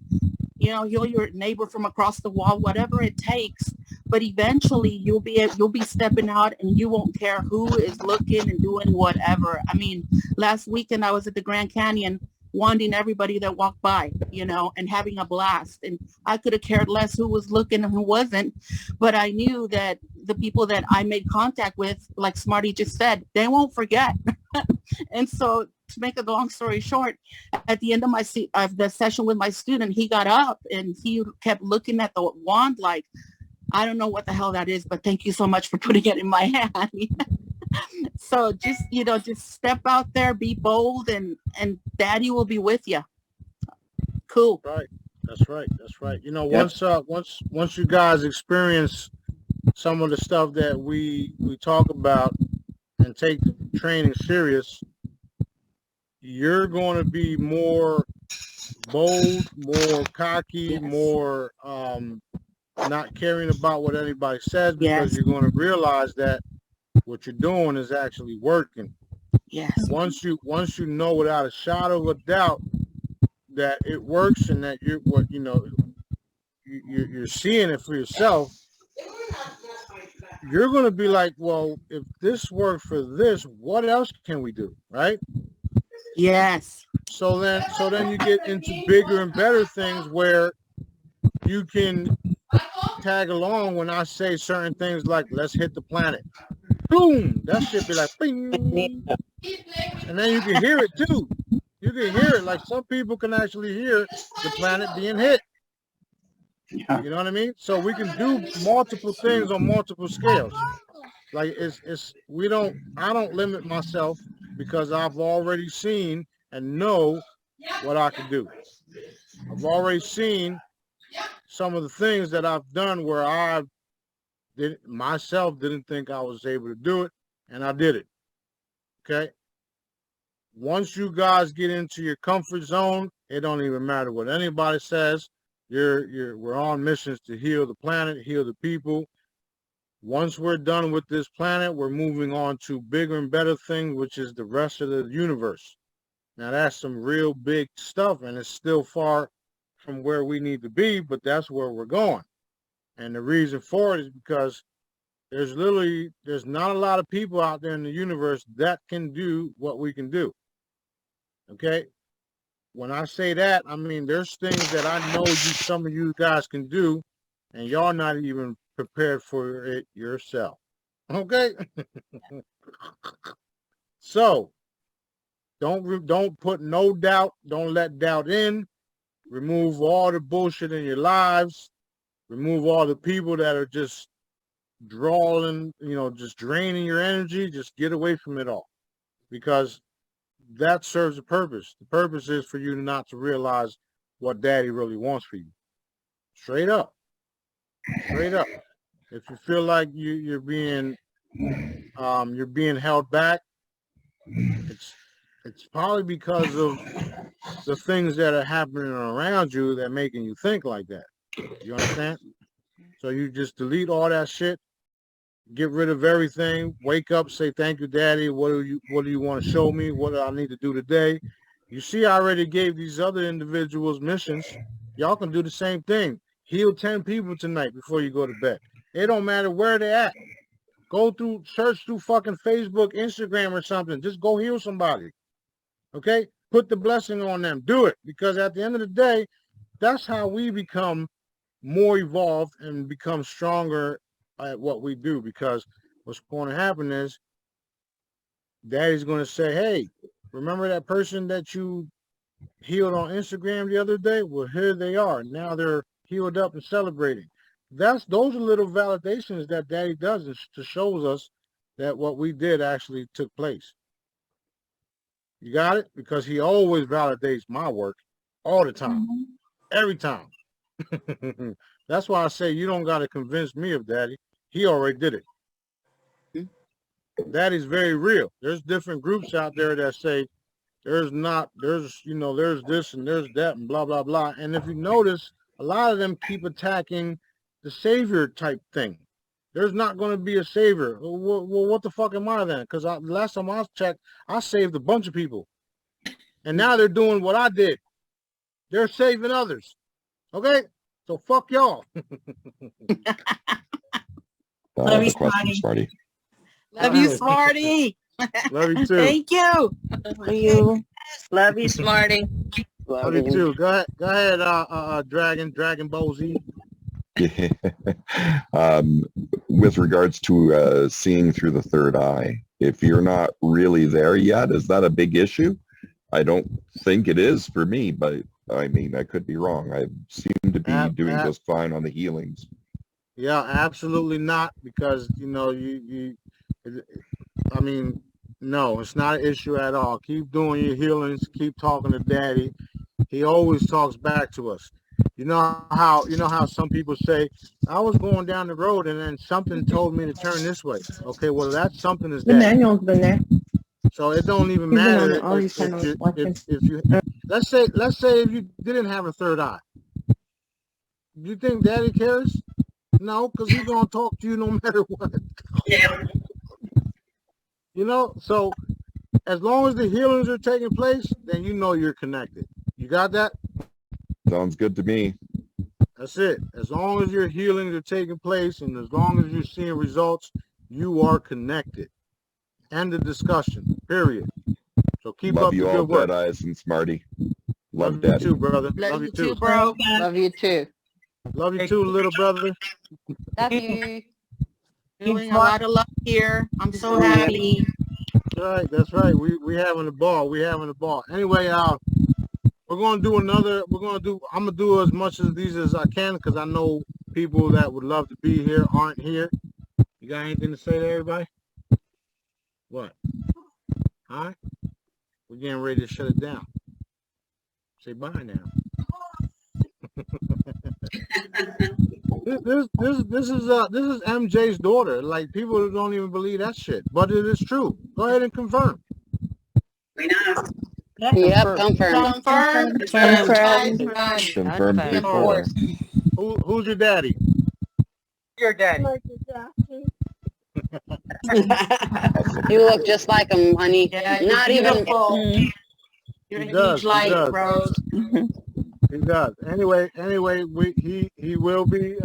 Speaker 9: heal your neighbor from across the wall, whatever it takes. But eventually you'll be stepping out, and you won't care who is looking and doing whatever. I mean, last weekend I was at the Grand Canyon, wanding everybody that walked by, and having a blast. And I could have cared less who was looking and who wasn't, but I knew that the people that I made contact with, like Smarty just said, they won't forget. And so, to make a long story short, at the end of the session with my student, he got up and he kept looking at the wand like, I don't know what the hell that is, but thank you so much for putting it in my hand. So just step out there, be bold, and Daddy will be with you. Cool.
Speaker 19: Right. That's right. That's right. Once you guys experience some of the stuff that we talk about and take the training serious, you're going to be more bold, more cocky, more not caring about what anybody says, because you're going to realize that what you're doing is actually working.
Speaker 9: Yes.
Speaker 19: Once you know without a shadow of a doubt that it works, and that you're seeing it for yourself, you're going to be like, well, if this worked for this, what else can we do, right?
Speaker 9: Yes.
Speaker 19: So then you get into bigger and better things where you can tag along when I say certain things like, let's hit the planet. Boom! That shit be like, bing! And then you can hear it too. You can hear it. Like, some people can actually hear the planet being hit.
Speaker 23: Yeah.
Speaker 19: You know what I mean? So we can do multiple things on multiple scales. Like, I don't limit myself, because I've already seen and know what I can do. I've already seen some of the things that I've done where I didn't think I was able to do it, and I did it. Okay? Once you guys get into your comfort zone, it don't even matter what anybody says. We're on missions to heal the planet, heal the people. Once we're done with this planet, we're moving on to bigger and better things, which is the rest of the universe. Now, that's some real big stuff, and it's still far from where we need to be, but that's where we're going. And the reason for it is because there's not a lot of people out there in the universe that can do what we can do. Okay? When I say that, I mean, there's things that I know some of you guys can do, and y'all not even prepared for it yourself. Okay? So, don't put no doubt. Don't let doubt in. Remove all the bullshit in your lives. Remove all the people that are just just draining your energy. Just get away from it all, because that serves a purpose. The purpose is for you not to realize what Daddy really wants for you. Straight up. Straight up. If you feel like you're being held back, it's probably because of the things that are happening around you that making you think like that. You understand? So you just delete all that shit, get rid of everything, wake up, say, thank you, Daddy. What do you want to show me? What do I need to do today? You see, I already gave these other individuals missions. Y'all can do the same thing. Heal 10 people tonight before you go to bed. It don't matter where they're at. Search through fucking Facebook, Instagram or something. Just go heal somebody. Okay? Put the blessing on them. Do it. Because at the end of the day, that's how we become more evolved and become stronger at what we do. Because what's going to happen is Daddy's going to say, hey, remember that person that you healed on Instagram the other day? Well, here they are. Now they're healed up and celebrating. Those are little validations that Daddy does to shows us that what we did actually took place. You got it? Because he always validates my work all the time. Every time. That's why I say you don't got to convince me of Daddy. He already did it. Daddy's very real. There's different groups out there that say there's this and there's that and blah, blah, blah. And if you notice, a lot of them keep attacking the savior type thing. There's not going to be a savior. Well, what the fuck am I then? Because last time I checked, I saved a bunch of people. And now they're doing what I did. They're saving others. Okay? So fuck y'all.
Speaker 14: Love you, Smarty.
Speaker 9: Love you, Smarty.
Speaker 19: Love you too.
Speaker 9: Thank you.
Speaker 7: Love you.
Speaker 14: Love you, Smarty.
Speaker 19: Love you too. Go ahead, Dragon Ball Z.
Speaker 14: With regards to seeing through the third eye, if you're not really there yet, is that a big issue? I don't think it is for me, but I mean, I could be wrong. I seem to be doing just fine on the healings.
Speaker 19: Yeah, absolutely not, because I mean, no, it's not an issue at all. Keep doing your healings. Keep talking to Daddy. He always talks back to us. You know how some people say, I was going down the road and then something told me to turn this way. Okay, well, that something is
Speaker 7: The
Speaker 19: Daddy.
Speaker 7: manual's been there.
Speaker 19: So it don't even
Speaker 7: He's been on
Speaker 19: matter
Speaker 7: all these channels watching.
Speaker 19: if you let's say if you didn't have a third eye. Do you think Daddy cares? No, because he's gonna talk to you no matter what.
Speaker 4: Yeah.
Speaker 19: So as long as the healings are taking place, then you know you're connected. You got that?
Speaker 14: Sounds good to me.
Speaker 19: That's it. As long as your healings are taking place and as long as you're seeing results, you are connected. End of discussion. Period. So keep
Speaker 14: Love
Speaker 19: up the
Speaker 14: you all,
Speaker 19: good work.
Speaker 14: Dead Eyes and Smarty.
Speaker 19: Love
Speaker 14: Daddy.
Speaker 19: you too, brother.
Speaker 3: Love you too, bro. Love you too.
Speaker 19: Love you too, little brother.
Speaker 9: Love you. Doing a lot of love here. I'm so happy.
Speaker 19: That's right. We having a ball. We having a ball. Anyway, I'm gonna do as much of these as I can because I know people that would love to be here aren't here. You got anything to say to everybody? What? Hi? We're getting ready to shut it down. Say bye now. This is MJ's daughter. Like, people don't even believe that shit, but it is true. Go ahead and confirm.
Speaker 4: We know.
Speaker 2: Yep, confirmed.
Speaker 14: Confirmed before.
Speaker 19: Who's your daddy?
Speaker 3: Your daddy.
Speaker 2: You look just like him, honey.
Speaker 12: Yeah,
Speaker 2: Not even.
Speaker 19: He does. He does. Anyway, he will be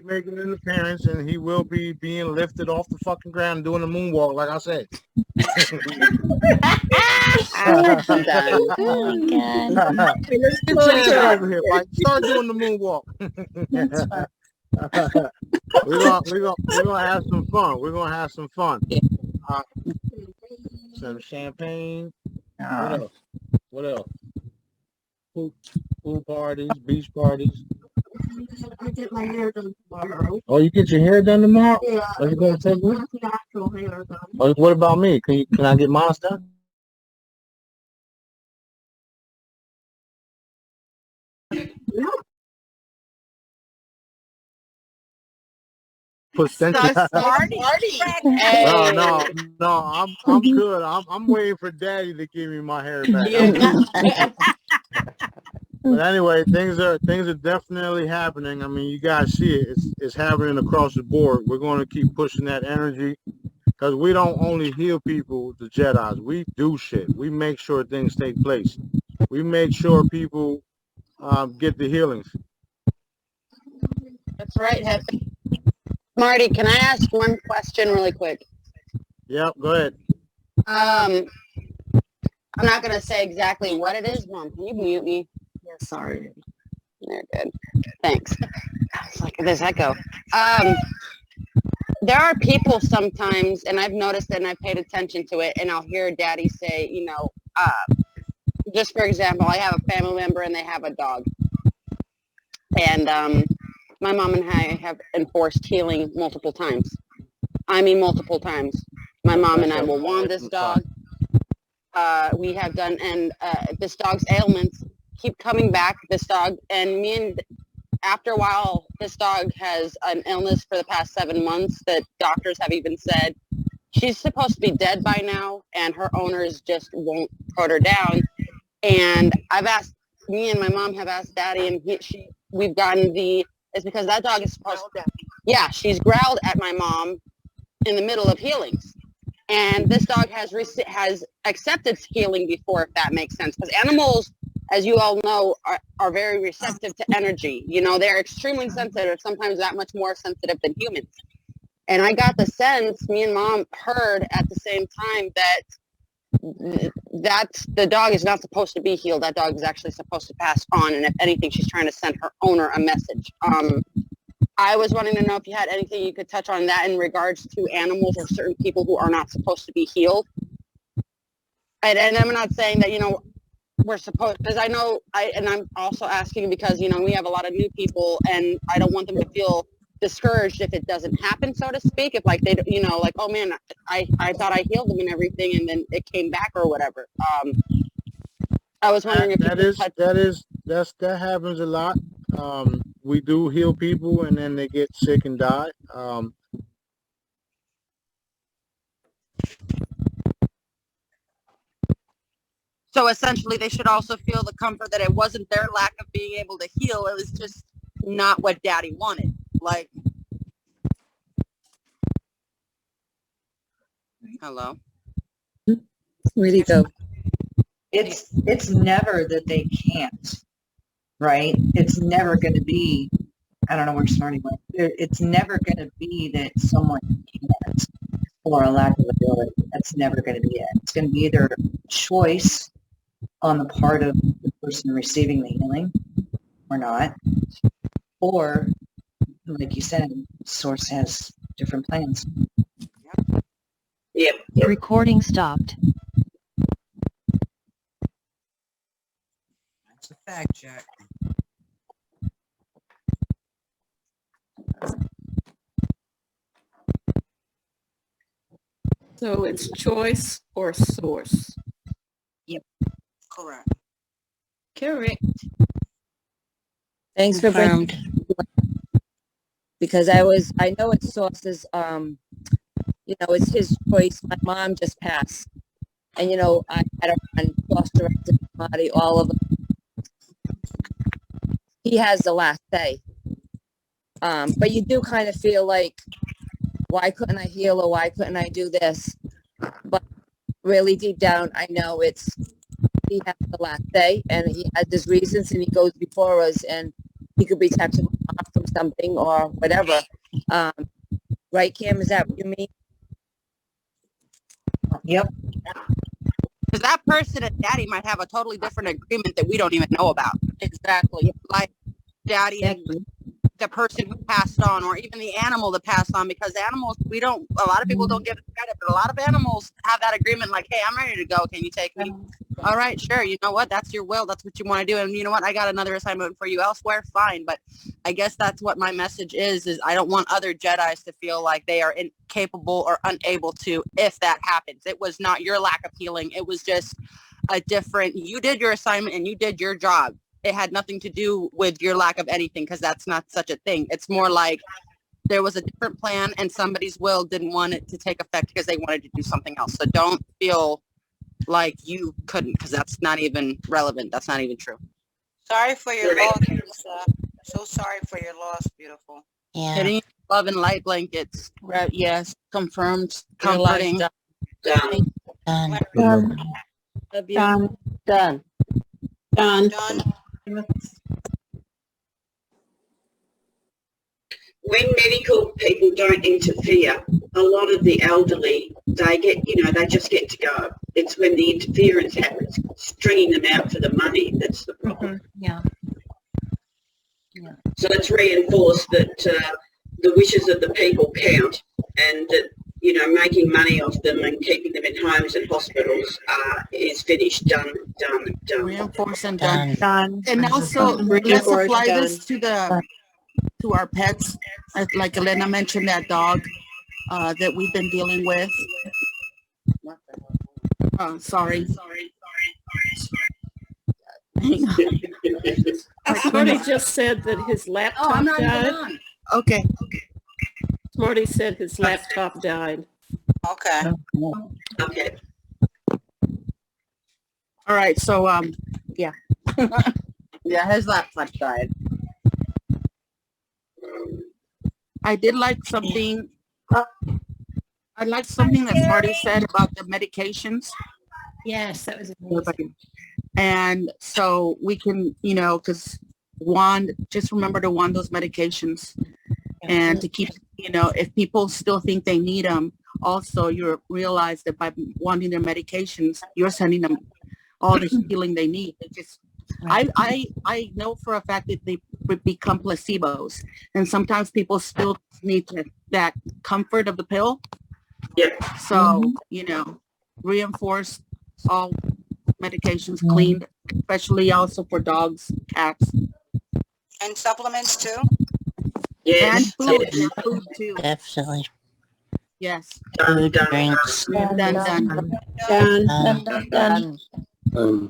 Speaker 19: making an appearance and he will be being lifted off the fucking ground doing a moonwalk, like I said. Get over here, Mike. Start doing the moonwalk. We're gonna have some fun. We're gonna have some fun. Some champagne. What else? Pool parties, beach parties.
Speaker 6: I get my hair done tomorrow.
Speaker 19: Oh, you get your hair done tomorrow?
Speaker 6: Yeah.
Speaker 19: Are you gonna take me?
Speaker 6: Natural hair done.
Speaker 19: Oh, what about me? Can I get mine done?
Speaker 9: Smarty.
Speaker 19: No, I'm good. I'm waiting for Daddy to give me my hair back. But anyway, things are definitely happening. I mean, you guys see it. It's happening across the board. We're going to keep pushing that energy because we don't only heal people, the Jedis. We do shit. We make sure things take place. We make sure people get the healings.
Speaker 2: That's right, Happy. Marty, can I ask one question really quick?
Speaker 19: Yep, go ahead.
Speaker 2: I'm not going to say exactly what it is. Mom, can you mute me? Yeah, sorry. They're good. Thanks. It's like, there's echo. There are people sometimes, and I've noticed it and I've paid attention to it, and I'll hear Daddy say, just for example, I have a family member and they have a dog. And my mom and I have enforced healing multiple times. I mean multiple times. My mom and I will wand this dog. We have done, and this dog's ailments keep coming back, this dog, and me and after a while, this dog has an illness for the past 7 months that doctors have even said she's supposed to be dead by now, and her owners just won't put her down. And me and my mom have asked Daddy, and we've gotten it's because that dog is supposed to, yeah, she's growled at my mom in the middle of healings. And this dog has accepted healing before, if that makes sense. Because animals, as you all know, are very receptive to energy. You know, they're extremely sensitive, sometimes that much more sensitive than humans. And I got the sense, me and Mom heard at the same time that the dog is not supposed to be healed. That dog is actually supposed to pass on. And if anything, she's trying to send her owner a message. I was wanting to know if you had anything you could touch on that in regards to animals or certain people who are not supposed to be healed. And I'm not saying that, you know, we're supposed, because I know, and I'm also asking because, you know, we have a lot of new people, and I don't want them to feel discouraged if it doesn't happen, so to speak. If like they, you know, like, oh man, I thought I healed them and everything, and then it came back or whatever. I was wondering if
Speaker 19: that happens a lot. We do heal people, and then they get sick and die.
Speaker 2: So essentially, they should also feel the comfort that it wasn't their lack of being able to heal. It was just not what Daddy wanted. Like, hello?
Speaker 1: Where'd he go? It's never that they can't, right? It's never going to be, I don't know where Smarty went. It's never going to be that someone can't or a lack of ability. That's never going to be it. It's going to be either choice on the part of the person receiving the healing or not, or like you said, Source has different plans.
Speaker 4: Yep.
Speaker 18: Recording stopped.
Speaker 16: That's a fact check.
Speaker 15: So it's choice or source.
Speaker 16: Yep. Correct.
Speaker 1: Correct.
Speaker 20: Thanks for bringing, because I know it's Source's, you know, it's his choice. My mom just passed, and you know, I had her on Source directed Smarty, all of them. He has the last say. But you do kind of feel like, why couldn't I heal, or why couldn't I do this? But really deep down, I know he has the last say, and he has his reasons, and he goes before us, and he could be touching off from something or whatever. Right, Kim? Is that what you mean?
Speaker 1: Yep.
Speaker 2: Because that person and Daddy might have a totally different agreement that we don't even know about. Exactly. Like Daddy and the person who passed on, or even the animal that passed on, because animals, a lot of people don't give it credit, but a lot of animals have that agreement like, hey, I'm ready to go. Can you take me? All right, sure. You know what? That's your will. That's what you want to do. And you know what? I got another assignment for you elsewhere. Fine. But I guess that's what my message is I don't want other Jedis to feel like they are incapable or unable to, if that happens. It was not your lack of healing. It was just you did your assignment and you did your job. It had nothing to do with your lack of anything, because that's not such a thing. It's more like there was a different plan and somebody's will didn't want it to take effect because they wanted to do something else. So don't feel like you couldn't, because that's not even relevant. That's not even true.
Speaker 16: Sorry for your loss, Lisa. So sorry for your loss, beautiful.
Speaker 10: Yeah.
Speaker 2: Hitting love and light blankets. Right, yes. Confirmed.
Speaker 3: Your life's
Speaker 2: Comforting.
Speaker 3: done.
Speaker 10: Done.
Speaker 3: Love you. Done.
Speaker 4: When medical people don't interfere, a lot of the elderly, they just get to go. It's when the interference happens, stringing them out for the money, that's the problem.
Speaker 18: Yeah.
Speaker 4: So it's reinforced that the wishes of the people count, and that, making money off them and keeping them in homes and hospitals is finished, done.
Speaker 9: Reinforced and done. And also, let's apply this to our pets. Like Elena mentioned, that dog that we've been dealing with. Sorry. Hang on.
Speaker 15: Smarty just said that his
Speaker 2: Oh,
Speaker 15: laptop
Speaker 2: I'm not even
Speaker 15: died.
Speaker 2: on. Okay.
Speaker 15: Smarty said his laptop died.
Speaker 16: Okay.
Speaker 4: Okay.
Speaker 2: All right. So, yeah. Yeah, his laptop died. I did like something. I liked something that Smarty said about the medications.
Speaker 18: Yes, that was amazing.
Speaker 2: And so we can, you know, because just remember to wand those medications and to keep, you know, if people still think they need them, also you realize that by wanting their medications, you're sending them all the healing they need. It just, I know for a fact that they become placebos, and sometimes people still need that comfort of the pill.
Speaker 4: Yeah.
Speaker 2: So, you know, reinforce all medications cleaned, especially also for dogs, cats.
Speaker 16: And supplements too?
Speaker 4: Yes.
Speaker 2: And food, and food too.
Speaker 10: Definitely.
Speaker 2: Yes.
Speaker 10: Food, drinks.
Speaker 2: Done.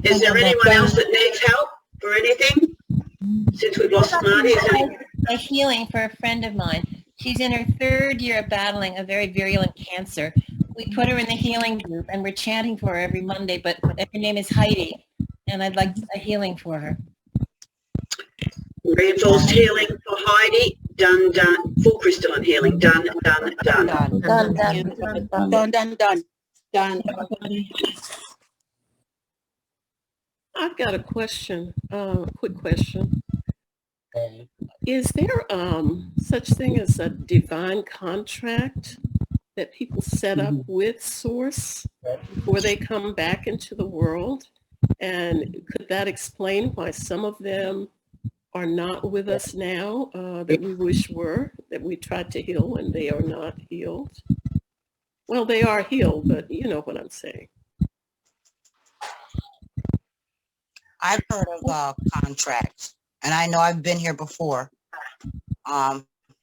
Speaker 4: Is there anyone else that needs help for anything? Since we've lost Smarty, is there
Speaker 18: A healing for a friend of mine. She's in her 3rd year of battling a very virulent cancer. We put her in the healing group and we're chanting for her every Monday, but her name is Heidi, and I'd like a healing for her.
Speaker 4: reinforced healing for Heidi? Done. Full crystalline healing. Done.
Speaker 15: I've got a question, quick question. Is there such thing as a divine contract that people set up with Source before they come back into the world? And could that explain why some of them are not with us now that we wish were, that we tried to heal and they are not healed? Well, they are healed, but you know what I'm saying.
Speaker 16: I've heard of contracts, and I know I've been here before.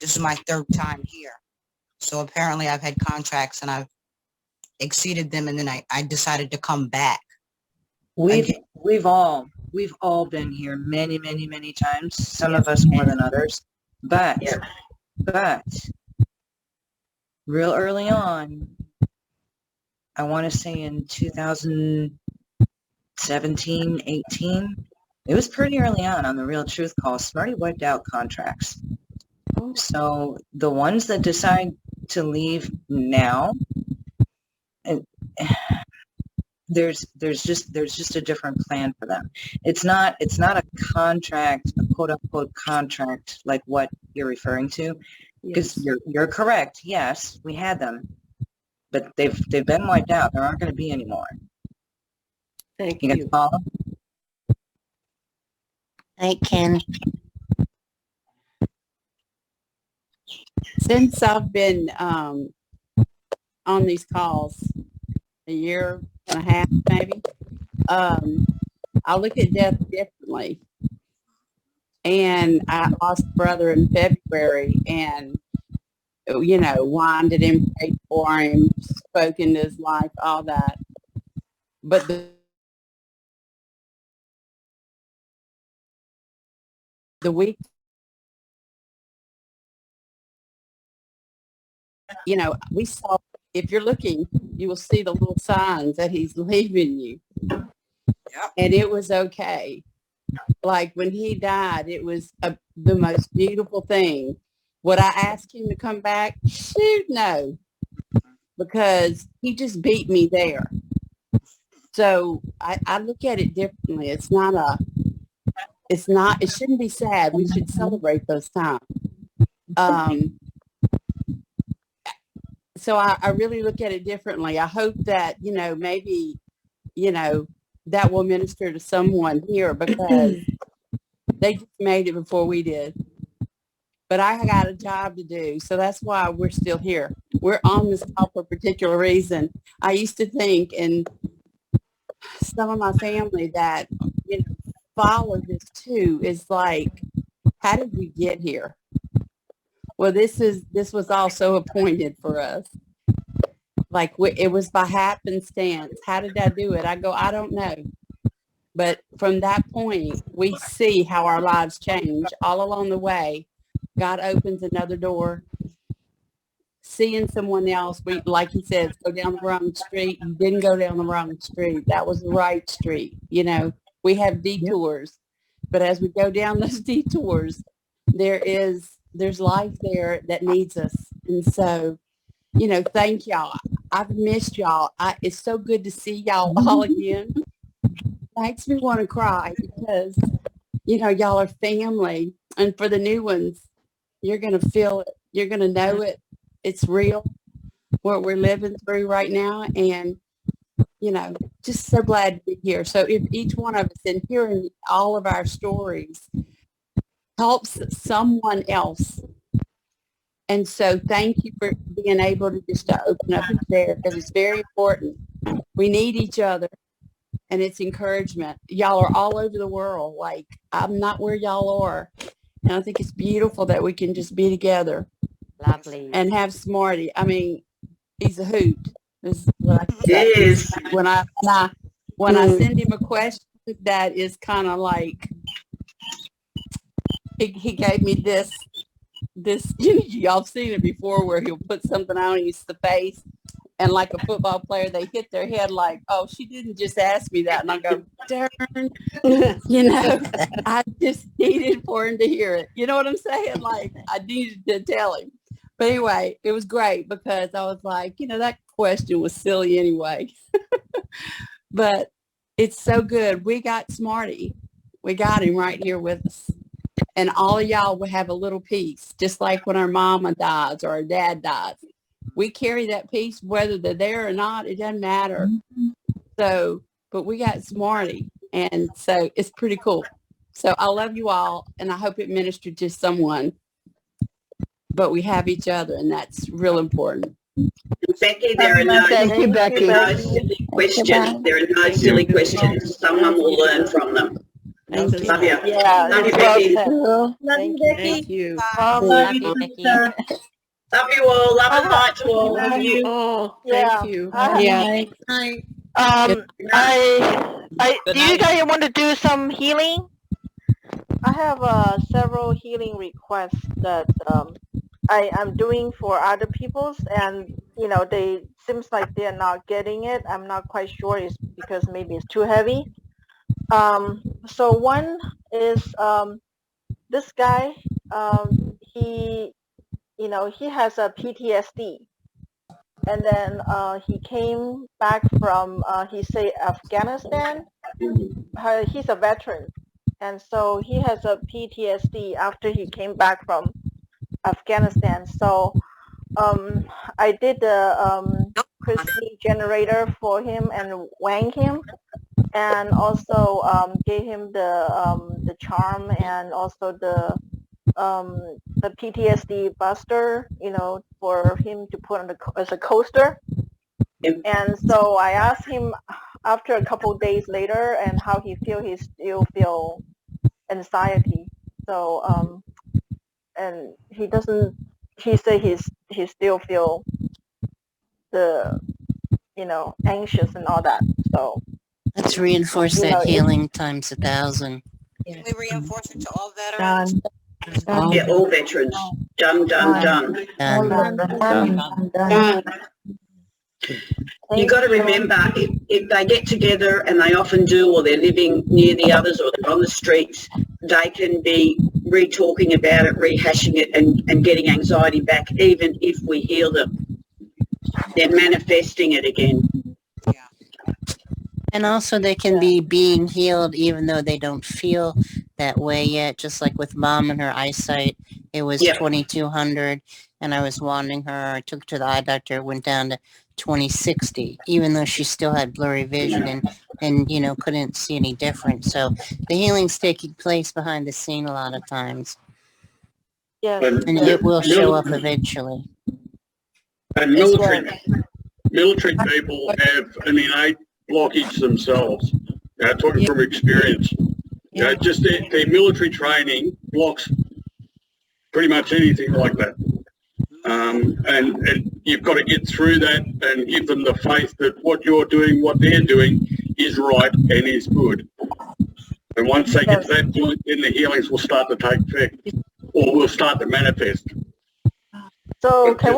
Speaker 16: This is my 3rd time here. So apparently I've had contracts and I've exceeded them, and then I decided to come back.
Speaker 1: We've all been here many times. Some of us more than others, but real early on, I want to say in 2017, 18, it was pretty early on the Real Truth Call. Smarty wiped out contracts. So the ones that decide to leave now, there's just a different plan for them. It's not a contract, a quote unquote contract like what you're referring to, because you're correct. Yes, we had them, but they've been wiped out. There aren't going to be any more.
Speaker 15: Thank
Speaker 1: you. Gonna follow?
Speaker 10: I can.
Speaker 8: Since I've been on these calls a year and a half, maybe, I look at death differently. And I lost a brother in February, and you know, winded him, prayed for him, spoke into his life, all that. But the week, you know, we saw, if you're looking, you will see the little signs that he's leaving you. And it was okay. Like when he died, it was the most beautiful thing. Would I ask him to come back? Shoot, no. Because he just beat me there. So I look at it differently. It shouldn't be sad. We should celebrate those times. So I really look at it differently. I hope that, you know, maybe, you know, that will minister to someone here, because they just made it before we did. But I got a job to do, so that's why we're still here. We're on this call for a particular reason. I used to think, and some of my family that, you know, follow this too, is like, how did we get here? Well, this was also appointed for us. Like it was by happenstance. How did I do it? I go, I don't know. But from that point, we see how our lives change all along the way. God opens another door. Seeing someone else, we, like he says, go down the wrong street. You didn't go down the wrong street. That was the right street. You know, we have detours, but as we go down those detours, there's life there that needs us. And so, you know, thank y'all. I've missed y'all. It's so good to see y'all all again. Makes me want to cry because, you know, y'all are family. And for the new ones, you're going to feel it. You're going to know it. It's real, what we're living through right now. And, you know, just so glad to be here. So if each one of us in hearing all of our stories helps someone else. And so thank you for being able to just to open up and share, because it's very important. We need each other, and it's encouragement. Y'all are all over the world. Like, I'm not where y'all are. And I think it's beautiful that we can just be together.
Speaker 5: Lovely.
Speaker 8: And have Smarty. I mean, he's a hoot. Is what I can
Speaker 4: He
Speaker 8: say.
Speaker 4: is.
Speaker 8: When I send him a question that is kind of like, he gave me this, y'all have seen it before, where he'll put something on and use the face, and like a football player, they hit their head like, oh, she didn't just ask me that. And I go, darn, you know, I just needed for him to hear it. You know what I'm saying? Like, I needed to tell him. But anyway, it was great because I was like, you know, that question was silly anyway. But it's so good. We got Smarty. We got him right here with us. And all of y'all will have a little piece, just like when our mama dies or our dad dies. We carry that piece, whether they're there or not, it doesn't matter. So, but we got Smarty. And so it's pretty cool. So I love you all, and I hope it ministered to someone. But we have each other, and that's real important.
Speaker 4: Becky, there are no,
Speaker 3: Thank you, Becky.
Speaker 4: no silly questions. There are no silly questions. Someone will learn from them.
Speaker 8: Thank you.
Speaker 4: Love you.
Speaker 3: Yeah,
Speaker 4: Love you,
Speaker 3: well
Speaker 4: Becky.
Speaker 3: said.
Speaker 5: Thank you.
Speaker 8: Thank you.
Speaker 4: Love you,
Speaker 5: Becky.
Speaker 4: Love you all. Love and light to all.
Speaker 8: Love you.
Speaker 15: Oh,
Speaker 3: Yeah.
Speaker 8: Thank you.
Speaker 3: Yeah.
Speaker 13: Do you guys want to do some healing?
Speaker 7: I have several healing requests that I'm doing for other people's, and you know, they seems like they're not getting it. I'm not quite sure. It's because maybe it's too heavy. So one is this guy. He, you know, he has a PTSD, and then he came back from he say Afghanistan. He's a veteran, and so he has a PTSD after he came back from Afghanistan. So I did the crystal generator for him and wang him, and also gave him the charm and also the PTSD buster, you know, for him to put on as a coaster. And so I asked him after a couple of days later and how he feel. He still feel anxiety. So and he doesn't. He said he still feel the, you know, anxious and all that. So
Speaker 10: let's reinforce
Speaker 7: you know,
Speaker 10: that healing times 1,000.
Speaker 21: Can we reinforce it to all veterans?
Speaker 4: Yeah, all veterans. Done. You got to remember, if they get together, and they often do, or they're living near the others, or they're on the streets, they can be re-talking about it, rehashing it, and getting anxiety back, even if we heal them. They're manifesting it again.
Speaker 10: And also they can be being healed even though they don't feel that way yet. Just like with Mom and her eyesight, it was 2200, and I was wanting her. I took her to the eye doctor, it went down to 2060, even though she still had blurry vision and you know, couldn't see any difference. So the healing's taking place behind the scene a lot of times.
Speaker 7: Yes.
Speaker 10: And it will show up eventually.
Speaker 11: And military people have an innate blockage themselves. Talking from experience. Just their military training blocks pretty much anything like that. And you've got to get through that and give them the faith that what you're doing, what they're doing is right and is good. And once they get to that point, then the healings will start to take effect, or will start to manifest.
Speaker 13: So
Speaker 11: But
Speaker 13: can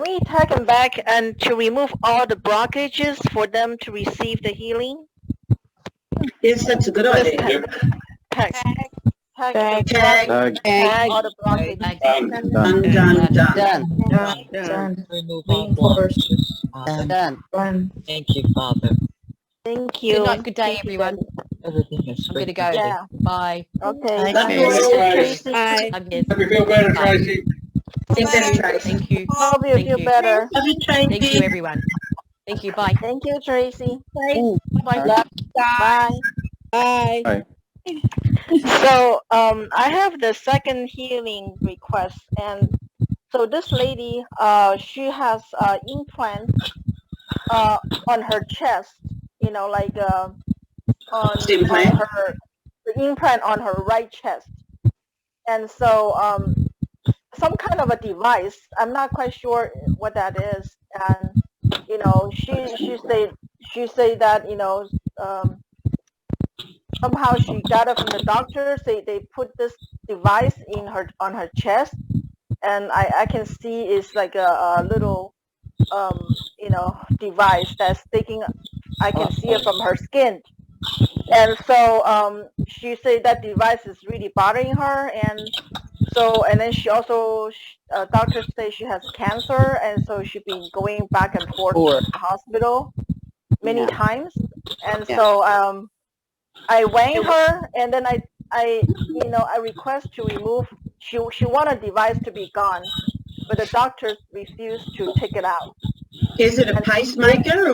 Speaker 13: we tag them back and to remove all the blockages for them to receive the healing?
Speaker 4: Yes, that's a good idea.
Speaker 13: Tag all the blockages.
Speaker 10: Done.
Speaker 3: Remove all blockages.
Speaker 10: Done.
Speaker 3: Thank you, Father.
Speaker 13: Thank you.
Speaker 18: Good night, good day, everyone.
Speaker 3: Everything is
Speaker 18: I'm going to go.
Speaker 13: Yeah.
Speaker 18: Bye.
Speaker 13: Okay.
Speaker 4: That's good, Tracy.
Speaker 18: Bye.
Speaker 11: Hope you feel better, Tracy.
Speaker 18: Thank you.
Speaker 13: Hope you feel better.
Speaker 18: Thank you, everyone. Thank you. Bye.
Speaker 13: Thank you, Tracy.
Speaker 18: Bye.
Speaker 13: Bye.
Speaker 3: Bye.
Speaker 13: So I have the second healing request, and so this lady, she has implant on her chest, you know, like on her the implant on her right chest, and so some kind of a device. I'm not quite sure what that is, and you know, she say that you know. Somehow she got it from the doctors. They put this device in her on her chest, and I can see it's like a little you know device that's sticking. I can see it from her skin, and so she said that device is really bothering her, and so and then she also doctors say she has cancer, and so she's been going back and forth to the hospital many times, and so I weigh her, and then I you know, I request to remove. She want a device to be gone, but the doctors refuse to take it out.
Speaker 4: Is it a pacemaker?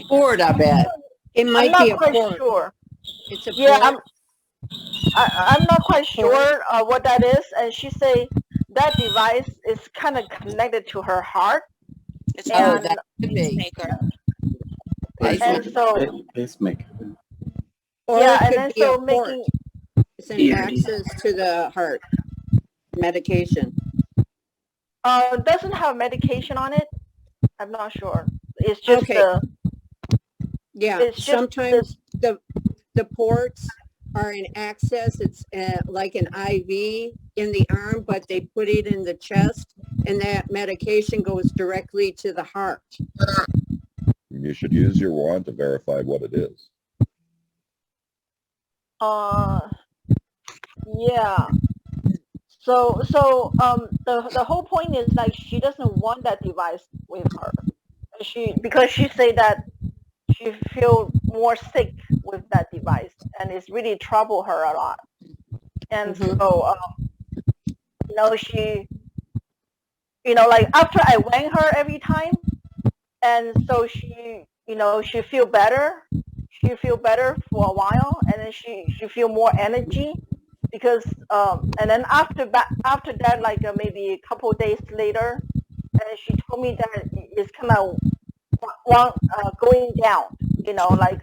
Speaker 8: Port, I bet. It might
Speaker 13: I'm
Speaker 8: be
Speaker 13: not
Speaker 8: a
Speaker 13: quite
Speaker 8: port.
Speaker 13: sure.
Speaker 8: It's a
Speaker 13: Yeah,
Speaker 8: port.
Speaker 13: I'm not quite sure what that is, and she say that device is kind of connected to her heart.
Speaker 21: It's
Speaker 13: and,
Speaker 8: that could be.
Speaker 13: and so
Speaker 3: Pacemaker.
Speaker 8: Or
Speaker 13: yeah,
Speaker 8: it
Speaker 13: and
Speaker 8: could
Speaker 13: then
Speaker 8: be a
Speaker 13: so
Speaker 8: port.
Speaker 13: making
Speaker 8: It's an access to the heart medication.
Speaker 13: Doesn't have medication on it. I'm not sure. It's just
Speaker 8: Okay. Yeah,
Speaker 13: it's just
Speaker 8: sometimes the ports are in access. It's like an IV in the arm, but they put it in the chest, and that medication goes directly to the heart.
Speaker 14: You should use your wand to verify what it is.
Speaker 13: yeah. So the whole point is like she doesn't want that device with her. Because she say that she feel more sick with that device, and it's really trouble her a lot. And so you know, she, you know, like after I weigh her every time, and so she, you know, she feel better. She feel better for a while, and then she feel more energy, because and then after that, like maybe a couple days later, and she told me that it's kind of going down. You know, like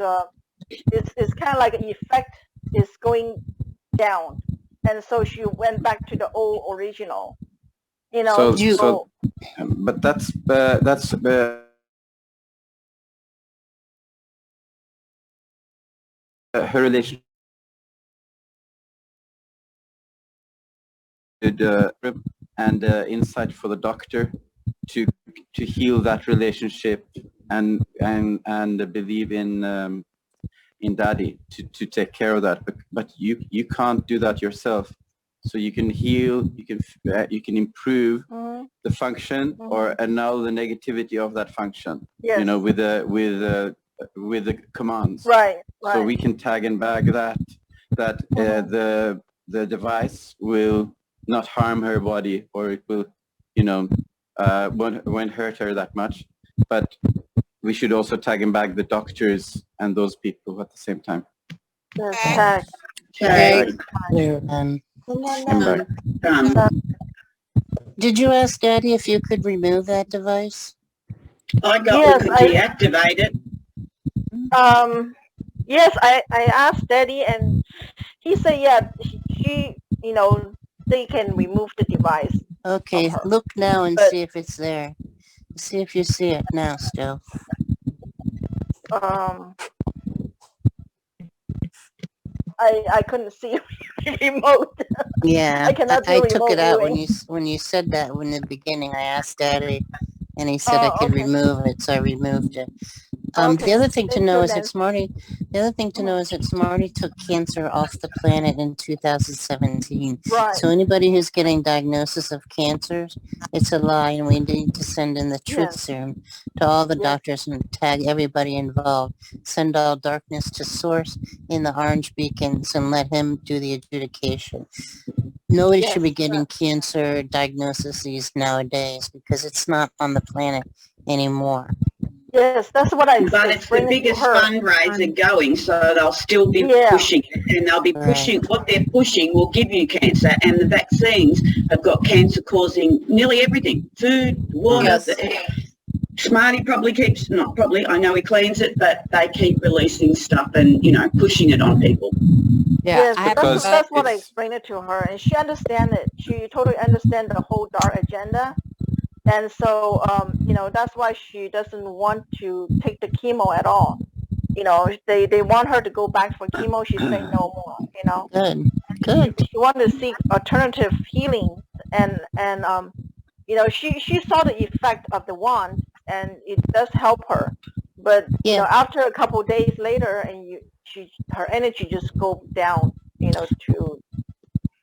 Speaker 13: it's kind of like an effect is going down, and so she went back to the old original. You know,
Speaker 3: But that's her relation and insight for the doctor to heal that relationship and believe in daddy to take care of that, but you can't do that yourself. So you can heal, you can improve the function or annul the negativity of that function.
Speaker 13: Yes.
Speaker 3: You know, with the commands.
Speaker 13: Right.
Speaker 3: So we can tag and bag that the device will not harm her body, or it will, you know, won't hurt her that much. But we should also tag and bag the doctors and those people at the same time.
Speaker 13: Yes,
Speaker 10: Done. Did you ask Daddy if you could remove that device?
Speaker 4: I got we could deactivate it.
Speaker 13: Yes, I asked Daddy, and he said, yeah, she, you know, they can remove the device.
Speaker 10: Okay, look now and see if it's there. See if you see it now still.
Speaker 13: I couldn't see remote.
Speaker 10: Yeah,
Speaker 13: I cannot do
Speaker 10: I took
Speaker 13: remote
Speaker 10: it out
Speaker 13: viewing.
Speaker 10: when you said that in the beginning. I asked Daddy, and he said I could
Speaker 13: okay.
Speaker 10: remove it, so I removed it.
Speaker 13: Okay.
Speaker 10: The other thing to
Speaker 13: Thank
Speaker 10: know
Speaker 13: you,
Speaker 10: is that
Speaker 13: Nancy.
Speaker 10: the other thing to know is that Smarty took cancer off the planet in 2017.
Speaker 13: Right.
Speaker 10: So anybody who's getting diagnosis of cancers, it's a lie, and we need to send in the truth
Speaker 13: Yes.
Speaker 10: serum to all the
Speaker 13: Yes.
Speaker 10: doctors and tag everybody involved. Send all darkness to source in the orange beacons and let him do the adjudication. Nobody
Speaker 13: Yes.
Speaker 10: should be getting cancer diagnoses nowadays because it's not on the planet anymore.
Speaker 13: Yes, that's what I
Speaker 4: But it's the
Speaker 13: explained to
Speaker 4: biggest
Speaker 13: her.
Speaker 4: fundraiser going, so they'll still be
Speaker 13: Yeah.
Speaker 4: pushing it, and they'll be pushing, what they're pushing will give you cancer, and the vaccines have got cancer causing nearly everything. Food, water,
Speaker 20: Yes.
Speaker 4: Smarty probably keeps, not probably, I know he cleans it, but they keep releasing stuff and, you know, pushing it on people.
Speaker 8: Yeah,
Speaker 13: Yes,
Speaker 8: I have
Speaker 13: that's what I explained it to her, and she understand it. She totally understand the whole dark agenda, and so you know, that's why she doesn't want to take the chemo at all. You know, they want her to go back for chemo. She's saying no more. You know,
Speaker 10: Good.
Speaker 13: she wanted to seek alternative healing, and you know, she saw the effect of the wand, and it does help her. But you know, after a couple of days later, and her energy just go down. You know, to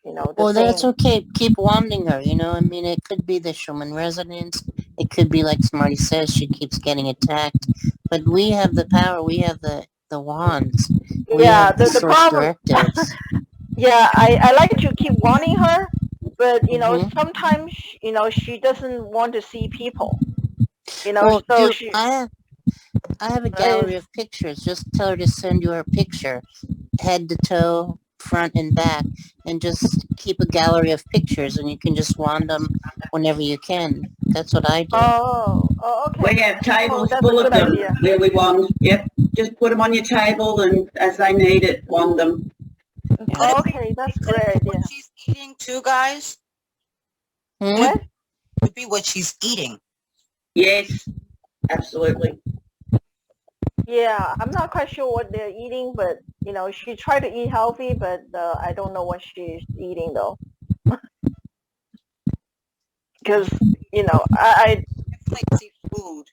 Speaker 13: the
Speaker 10: Well,
Speaker 13: same.
Speaker 10: that's okay. Keep wanding her, you know. I mean, it could be the Schumann resonance. It could be like Smarty says, she keeps getting attacked. But we have the power. We have the wands. We have the source
Speaker 13: problem.
Speaker 10: directives.
Speaker 13: Yeah, I like to keep warning her, but you know, sometimes you know she doesn't want to see people. You know,
Speaker 10: Well,
Speaker 13: so
Speaker 10: I have a gallery of pictures. Just tell her to send you her picture, head to toe, front and back, and just keep a gallery of pictures, and you can just wand them whenever you can. That's what I do.
Speaker 13: Okay.
Speaker 4: We have tables
Speaker 13: that's
Speaker 4: full
Speaker 13: a
Speaker 4: of
Speaker 13: good
Speaker 4: them
Speaker 13: idea.
Speaker 4: where we wand. Yep, just put them on your table, and as they need it, wand them.
Speaker 13: Okay, that's a great idea.
Speaker 16: What she's eating too, guys?
Speaker 13: What?
Speaker 16: Could be what she's eating.
Speaker 4: Yes, absolutely.
Speaker 13: Yeah, I'm not quite sure what they're eating, but you know, she tried to eat healthy, but I don't know what she's eating though. Because you know, I
Speaker 16: definitely see food.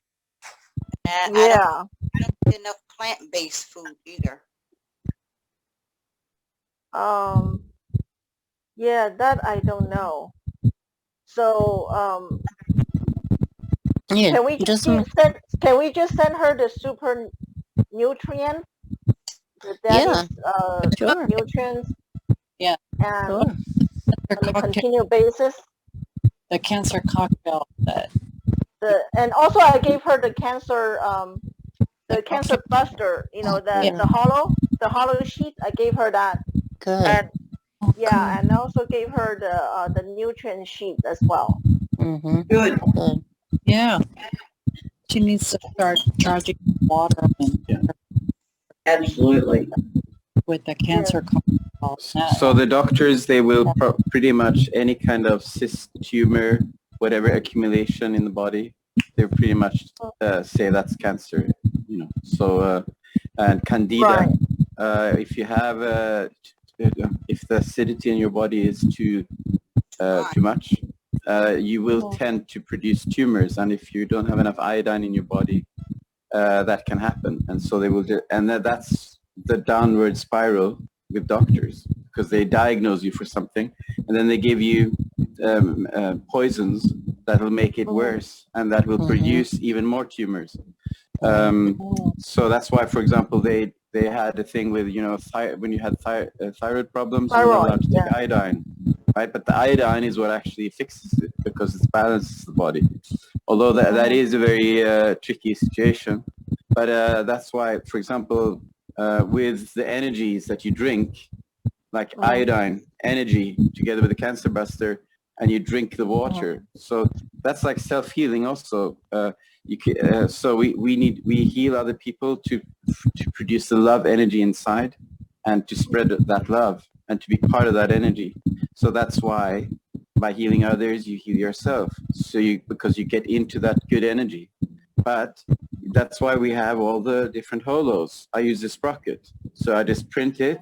Speaker 16: And
Speaker 13: yeah.
Speaker 16: I don't get enough plant-based food either.
Speaker 13: Yeah, that I don't know. So can we just send her the super nutrient, the daddy's nutrients?
Speaker 5: Yeah.
Speaker 13: And on a continual basis.
Speaker 5: The cancer cocktail.
Speaker 13: And also I gave her the cancer buster, you know, the hollow sheet. I gave her that.
Speaker 10: Good.
Speaker 13: And yeah, and I also gave her the nutrient sheet as well.
Speaker 10: Mm-hmm.
Speaker 4: Good.
Speaker 5: Yeah. She needs to start charging water and
Speaker 11: Absolutely.
Speaker 5: with the cancer cocktail.
Speaker 17: So the doctors, they will pretty much any kind of cyst, tumor, whatever accumulation in the body, they pretty much say that's cancer. You know. So and candida, if you have if the acidity in your body is too much, you will tend to produce tumors, and if you don't have enough iodine in your body, that can happen. And so they will and that's the downward spiral with doctors, because they diagnose you for something and then they give you poisons that will make it worse, and that will produce even more tumors. So that's why, for example, they had a thing with, you know, when you had thyroid problems, you're not allowed to take iodine, right? But the iodine is what actually fixes it, because it balances the body. Although that is a very tricky situation. But that's why, for example, with the energies that you drink, like iodine, energy, together with the cancer buster, and you drink the water. So that's like self-healing also. So we heal other people to produce the love energy inside, and to spread that love and to be part of that energy. So that's why by healing others, you heal yourself. So because you get into that good energy. But that's why we have all the different holos. I use the sprocket. So I just print it,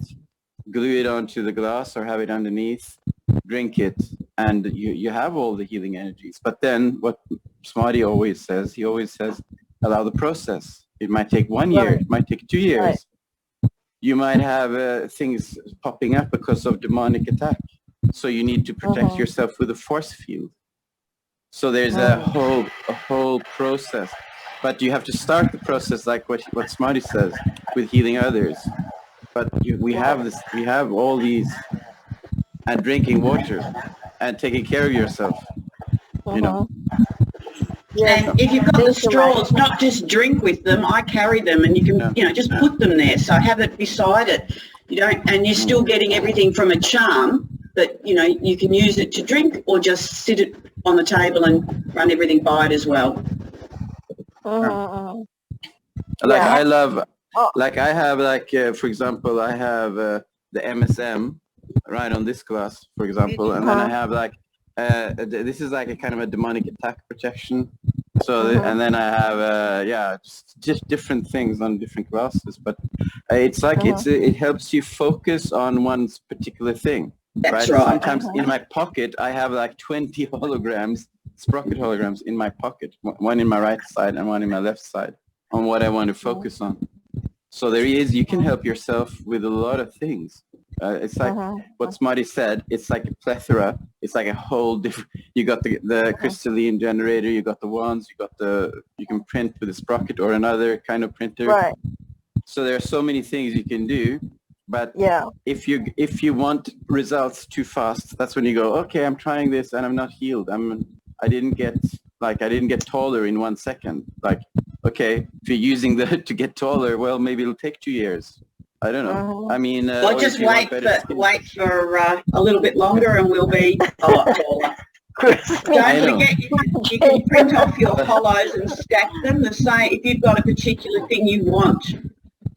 Speaker 17: glue it onto the glass or have it underneath, drink it, and you have all the healing energies. But then what Smarty always says, he always says, allow the process. It might take 1 year, it might take 2 years.
Speaker 13: Right.
Speaker 17: You might have things popping up because of demonic attack. So you need to protect yourself with a force field. So there's a whole process. But you have to start the process like what Smarty says, with healing others. But we have all these, and drinking water, and taking care of yourself, you know.
Speaker 4: And if you've got the straws, not just drink with them. I carry them, and you can, you know, just put them there. So have it beside it. You don't, and you're still getting everything from a charm. But you know, you can use it to drink, or just sit it on the table and run everything by it as well.
Speaker 17: Like I love, like I have, like for example, I have the MSM right on this glass, for example, and then I have like this is like a kind of a demonic attack protection. So and then I have just different things on different glasses, but it's like it helps you focus on one particular thing.
Speaker 4: That's right.
Speaker 17: Sometimes in my pocket I have like 20 holograms, sprocket holograms in my pocket, one in my right side and one in my left side, on what I want to focus on. So you can help yourself with a lot of things. It's like what Smarty said, it's like a plethora. It's like a whole different, you got the crystalline generator, you got the wands, you can print with a sprocket or another kind of printer.
Speaker 13: Right.
Speaker 17: So there are so many things you can do. But if you want results too fast, that's when you go, okay, I'm trying this and I'm not healed. I didn't get taller in 1 second. Like, okay, if you're using that to get taller, well, maybe it'll take 2 years. I don't know. I mean,
Speaker 4: well, just wait for a little bit longer, and we'll be a lot taller. Don't forget, you can print off your hollows and stack them. The same, if you've got a particular thing you want,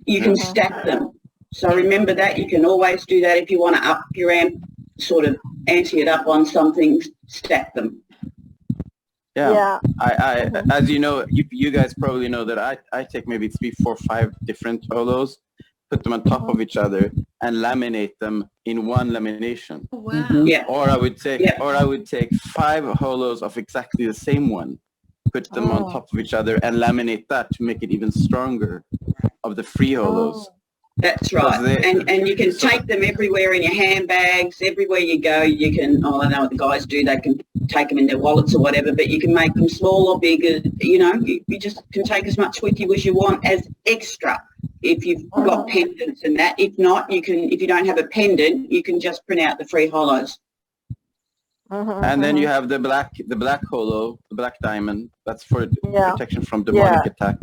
Speaker 4: you can stack them. So remember that. You can always do that if you want to up your amp, sort of ante it up on something, stack them.
Speaker 17: I as you know, you guys probably know that I take maybe 3, 4, 5 different holos, put them on top of each other, and laminate them in one lamination.
Speaker 21: Wow.
Speaker 4: Yeah.
Speaker 17: Or I would take 5 holos of exactly the same one, put them on top of each other, and laminate that to make it even stronger of the free holos.
Speaker 4: That's right. And you can take them everywhere in your handbags, everywhere you go. You can, I know what the guys do, they can take them in their wallets or whatever, but you can make them small or bigger. You know, you just can take as much with you as you want as extra if you've got pendants and that. If not, you can, if you don't have a pendant, you can just print out the free hollows.
Speaker 17: And then you have the black holo, the black diamond. That's for protection from demonic attack.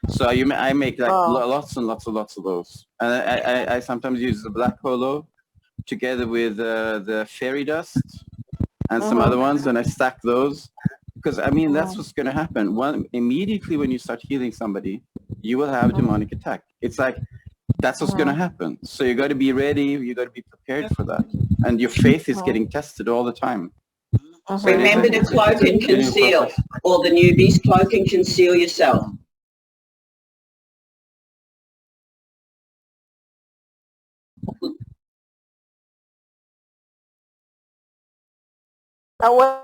Speaker 17: So I make like lots and lots of those, and I sometimes use the black holo together with the fairy dust and some other ones, and I stack those, because I mean that's what's going to happen. Immediately when you start healing somebody, you will have a demonic attack. It's like that's what's going to happen. So you got to be ready. You got to be prepared for that, and your faith is getting tested all the time. So
Speaker 4: remember to cloak and conceal, or the newbies, cloak and conceal yourself.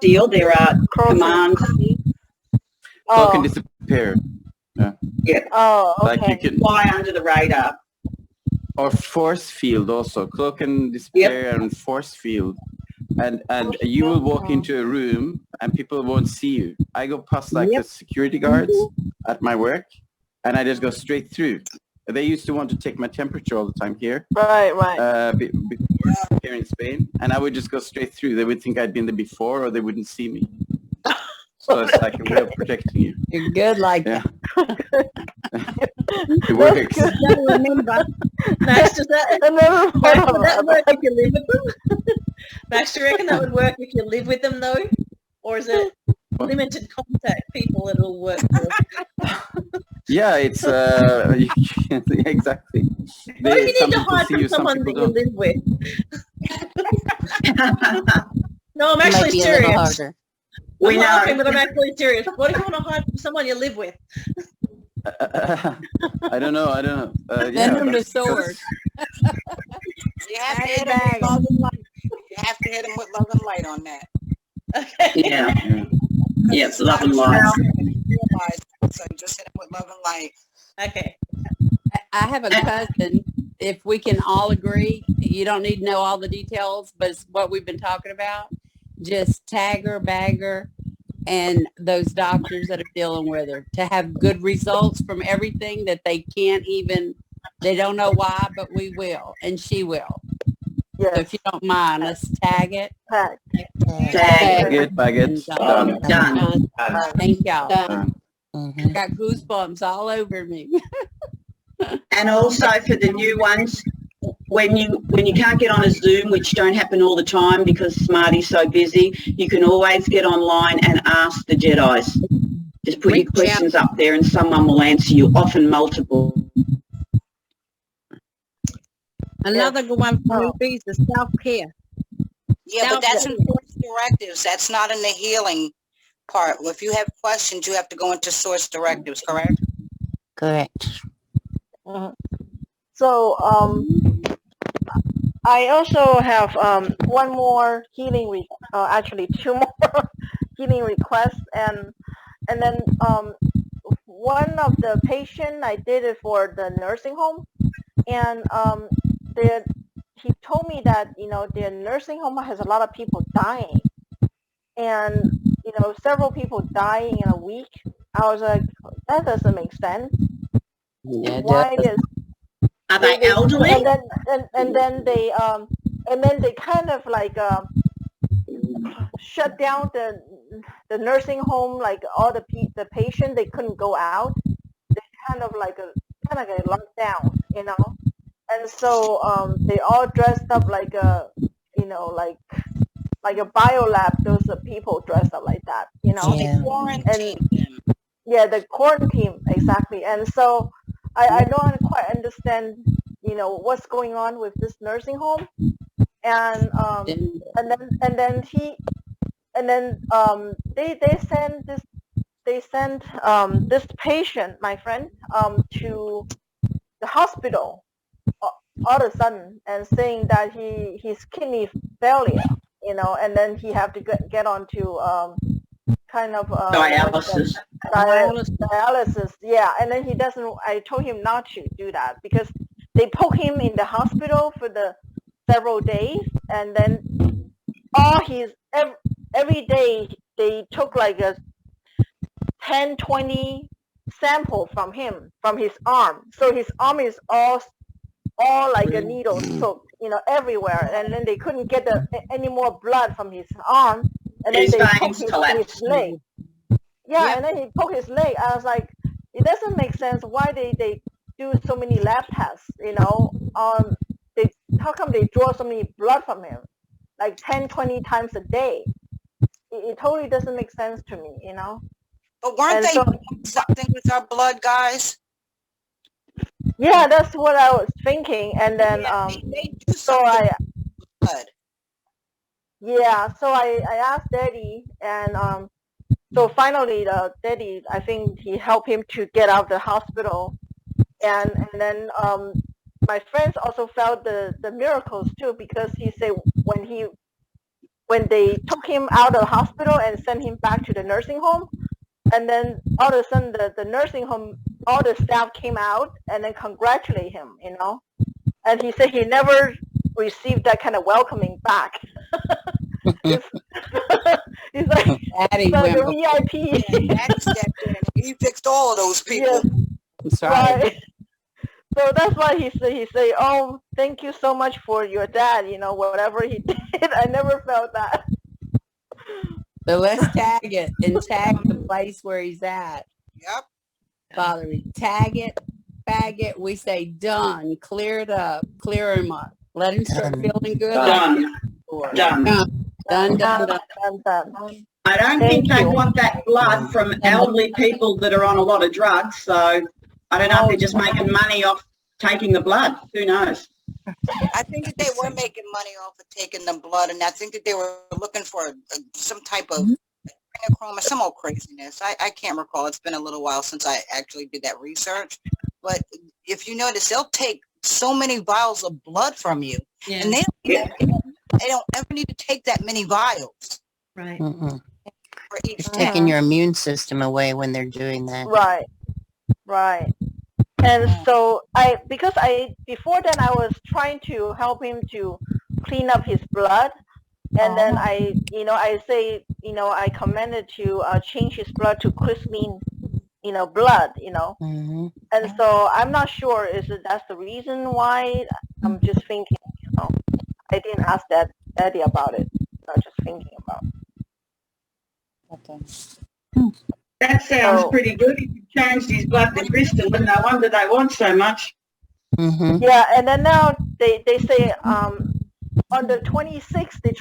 Speaker 4: Deal. There are commands.
Speaker 17: Cloak and disappear.
Speaker 4: Yeah.
Speaker 13: Oh, okay.
Speaker 17: Like you can
Speaker 4: fly under the radar.
Speaker 17: Or force field also. Cloak and disappear and force field. And you will walk into a room and people won't see you. I go past like the security guards at my work, and I just go straight through. They used to want to take my temperature all the time here.
Speaker 13: Right.
Speaker 17: Before here in Spain, and I would just go straight through. They would think I'd been there before, or they wouldn't see me. So it's like a way of protecting you.
Speaker 3: You're good like
Speaker 17: that. It works.
Speaker 21: Remember, Max, does that work if you live with them? Max, do you reckon that would work if you live with them though? Or is it limited contact people that it'll work for?
Speaker 17: Yeah, it's exactly.
Speaker 21: What if you need to hide from someone that you live with? No, I'm actually serious.
Speaker 4: We know.
Speaker 21: But I'm actually serious. What if you want to hide from someone you live with?
Speaker 17: I don't know.
Speaker 8: Send
Speaker 17: Yeah,
Speaker 8: him the
Speaker 17: that's-
Speaker 8: sword.
Speaker 12: You have to hit him with love and light. You have to hit him with love and light on that.
Speaker 4: Yeah. Yeah,
Speaker 12: It's
Speaker 4: love
Speaker 12: not
Speaker 4: and light.
Speaker 12: realized, so just hit him with love and light.
Speaker 21: Okay.
Speaker 8: I have a cousin. If we can all agree, you don't need to know all the details, but it's what we've been talking about. Just tag her, bag her, and those doctors that are dealing with her to have good results from everything that they can't even, they don't know why, but we will, and she will.
Speaker 13: Yes.
Speaker 8: So if you don't mind, let's tag it.
Speaker 13: Tag.
Speaker 17: Bag it. Done.
Speaker 4: Done.
Speaker 8: Thank y'all.
Speaker 4: Done.
Speaker 8: Got goosebumps all over me.
Speaker 4: And also for the new ones, when you can't get on a Zoom, which don't happen all the time because Smarty's so busy, you can always get online and ask the Jedis. Just put your questions up there and someone will answer you, often multiple.
Speaker 22: Another good one for newbies is self-care.
Speaker 12: Yeah, but that's in source directives. That's not in the healing part. If you have questions, you have to go into source directives, correct?
Speaker 10: Correct.
Speaker 13: So I also have one more healing actually two more healing requests, and then one of the patient I did it for the nursing home, and he told me that the nursing home has a lot of people dying, and several people dying in a week. I was like, that doesn't make sense.
Speaker 8: Yeah,
Speaker 13: Why is
Speaker 4: Are they elderly?
Speaker 13: And then they kind of like shut down the nursing home, like all the patient, they couldn't go out. They kind of get locked down, and so they all dressed up like a like a biolab. Those are people dressed up like that,
Speaker 12: They quarantined them.
Speaker 13: Yeah, the quarantine, exactly. And so I don't quite understand, what's going on with this nursing home. And then they sent this patient, my friend, to the hospital all of a sudden, and saying that his kidney failure, and then he have to get onto kind of
Speaker 4: dialysis.
Speaker 13: Dialysis, yeah. And then he doesn't. I told him not to do that because they poke him in the hospital for the several days, and then every day they took like a 10-20 sample from his arm. So his arm is all like a needle soaked, everywhere. And then they couldn't get any more blood from his arm. And then
Speaker 4: His
Speaker 13: they
Speaker 4: veins
Speaker 13: poked
Speaker 4: collapsed.
Speaker 13: his leg. Yeah, and then he poked his leg. I was like, it doesn't make sense why they do so many lab tests, how come they draw so many blood from him, like 10-20 times a day? It totally doesn't make sense to me,
Speaker 12: But weren't they doing something with our blood, guys?
Speaker 13: Yeah, that's what I was thinking. And then
Speaker 12: they do something with blood.
Speaker 13: Yeah, so I asked Daddy, and so finally the Daddy, I think he helped him to get out of the hospital, and then my friends also felt the miracles too, because he said when they took him out of the hospital and sent him back to the nursing home, and then all of a sudden the nursing home, all the staff came out and then congratulate him, and he said he never received that kind of welcoming back. He's like a VIP.
Speaker 12: Daddy stepped in. He fixed all of those people.
Speaker 8: That's right.
Speaker 13: Right. So that's why he say, oh, thank you so much for your dad, whatever he did. I never felt that.
Speaker 8: So let's tag it and tag the place where he's at.
Speaker 12: Yep.
Speaker 8: Father, we tag it, bag it. We say done, clear it up, clear him up. Let him start feeling good.
Speaker 4: Done.
Speaker 8: Done.
Speaker 4: I don't think they want that blood from elderly people that are on a lot of drugs, so I don't know if they're just making money off taking the blood. Who knows?
Speaker 12: I think that they were making money off of taking the blood, and I think that they were looking for some type of adrenochrome or some old craziness. I can't recall. It's been a little while since I actually did that research. But if you notice, they'll take so many vials of blood from you, and they don't ever need to take that many vials.
Speaker 21: Right.
Speaker 10: Mm-mm. It's taking your immune system away when they're doing that.
Speaker 13: Right. Right. And so before then I was trying to help him to clean up his blood. And then I say, I commanded to change his blood to crystalline, blood,
Speaker 10: Mm-hmm.
Speaker 13: And so I'm not sure that's the reason why. I'm just thinking, I didn't ask Daddy about it. I'm just thinking about it.
Speaker 4: That sounds pretty good. If you changed his blood to crystal, and no wonder they want so much.
Speaker 10: Mm-hmm.
Speaker 13: Yeah, and then now they say on the 26th they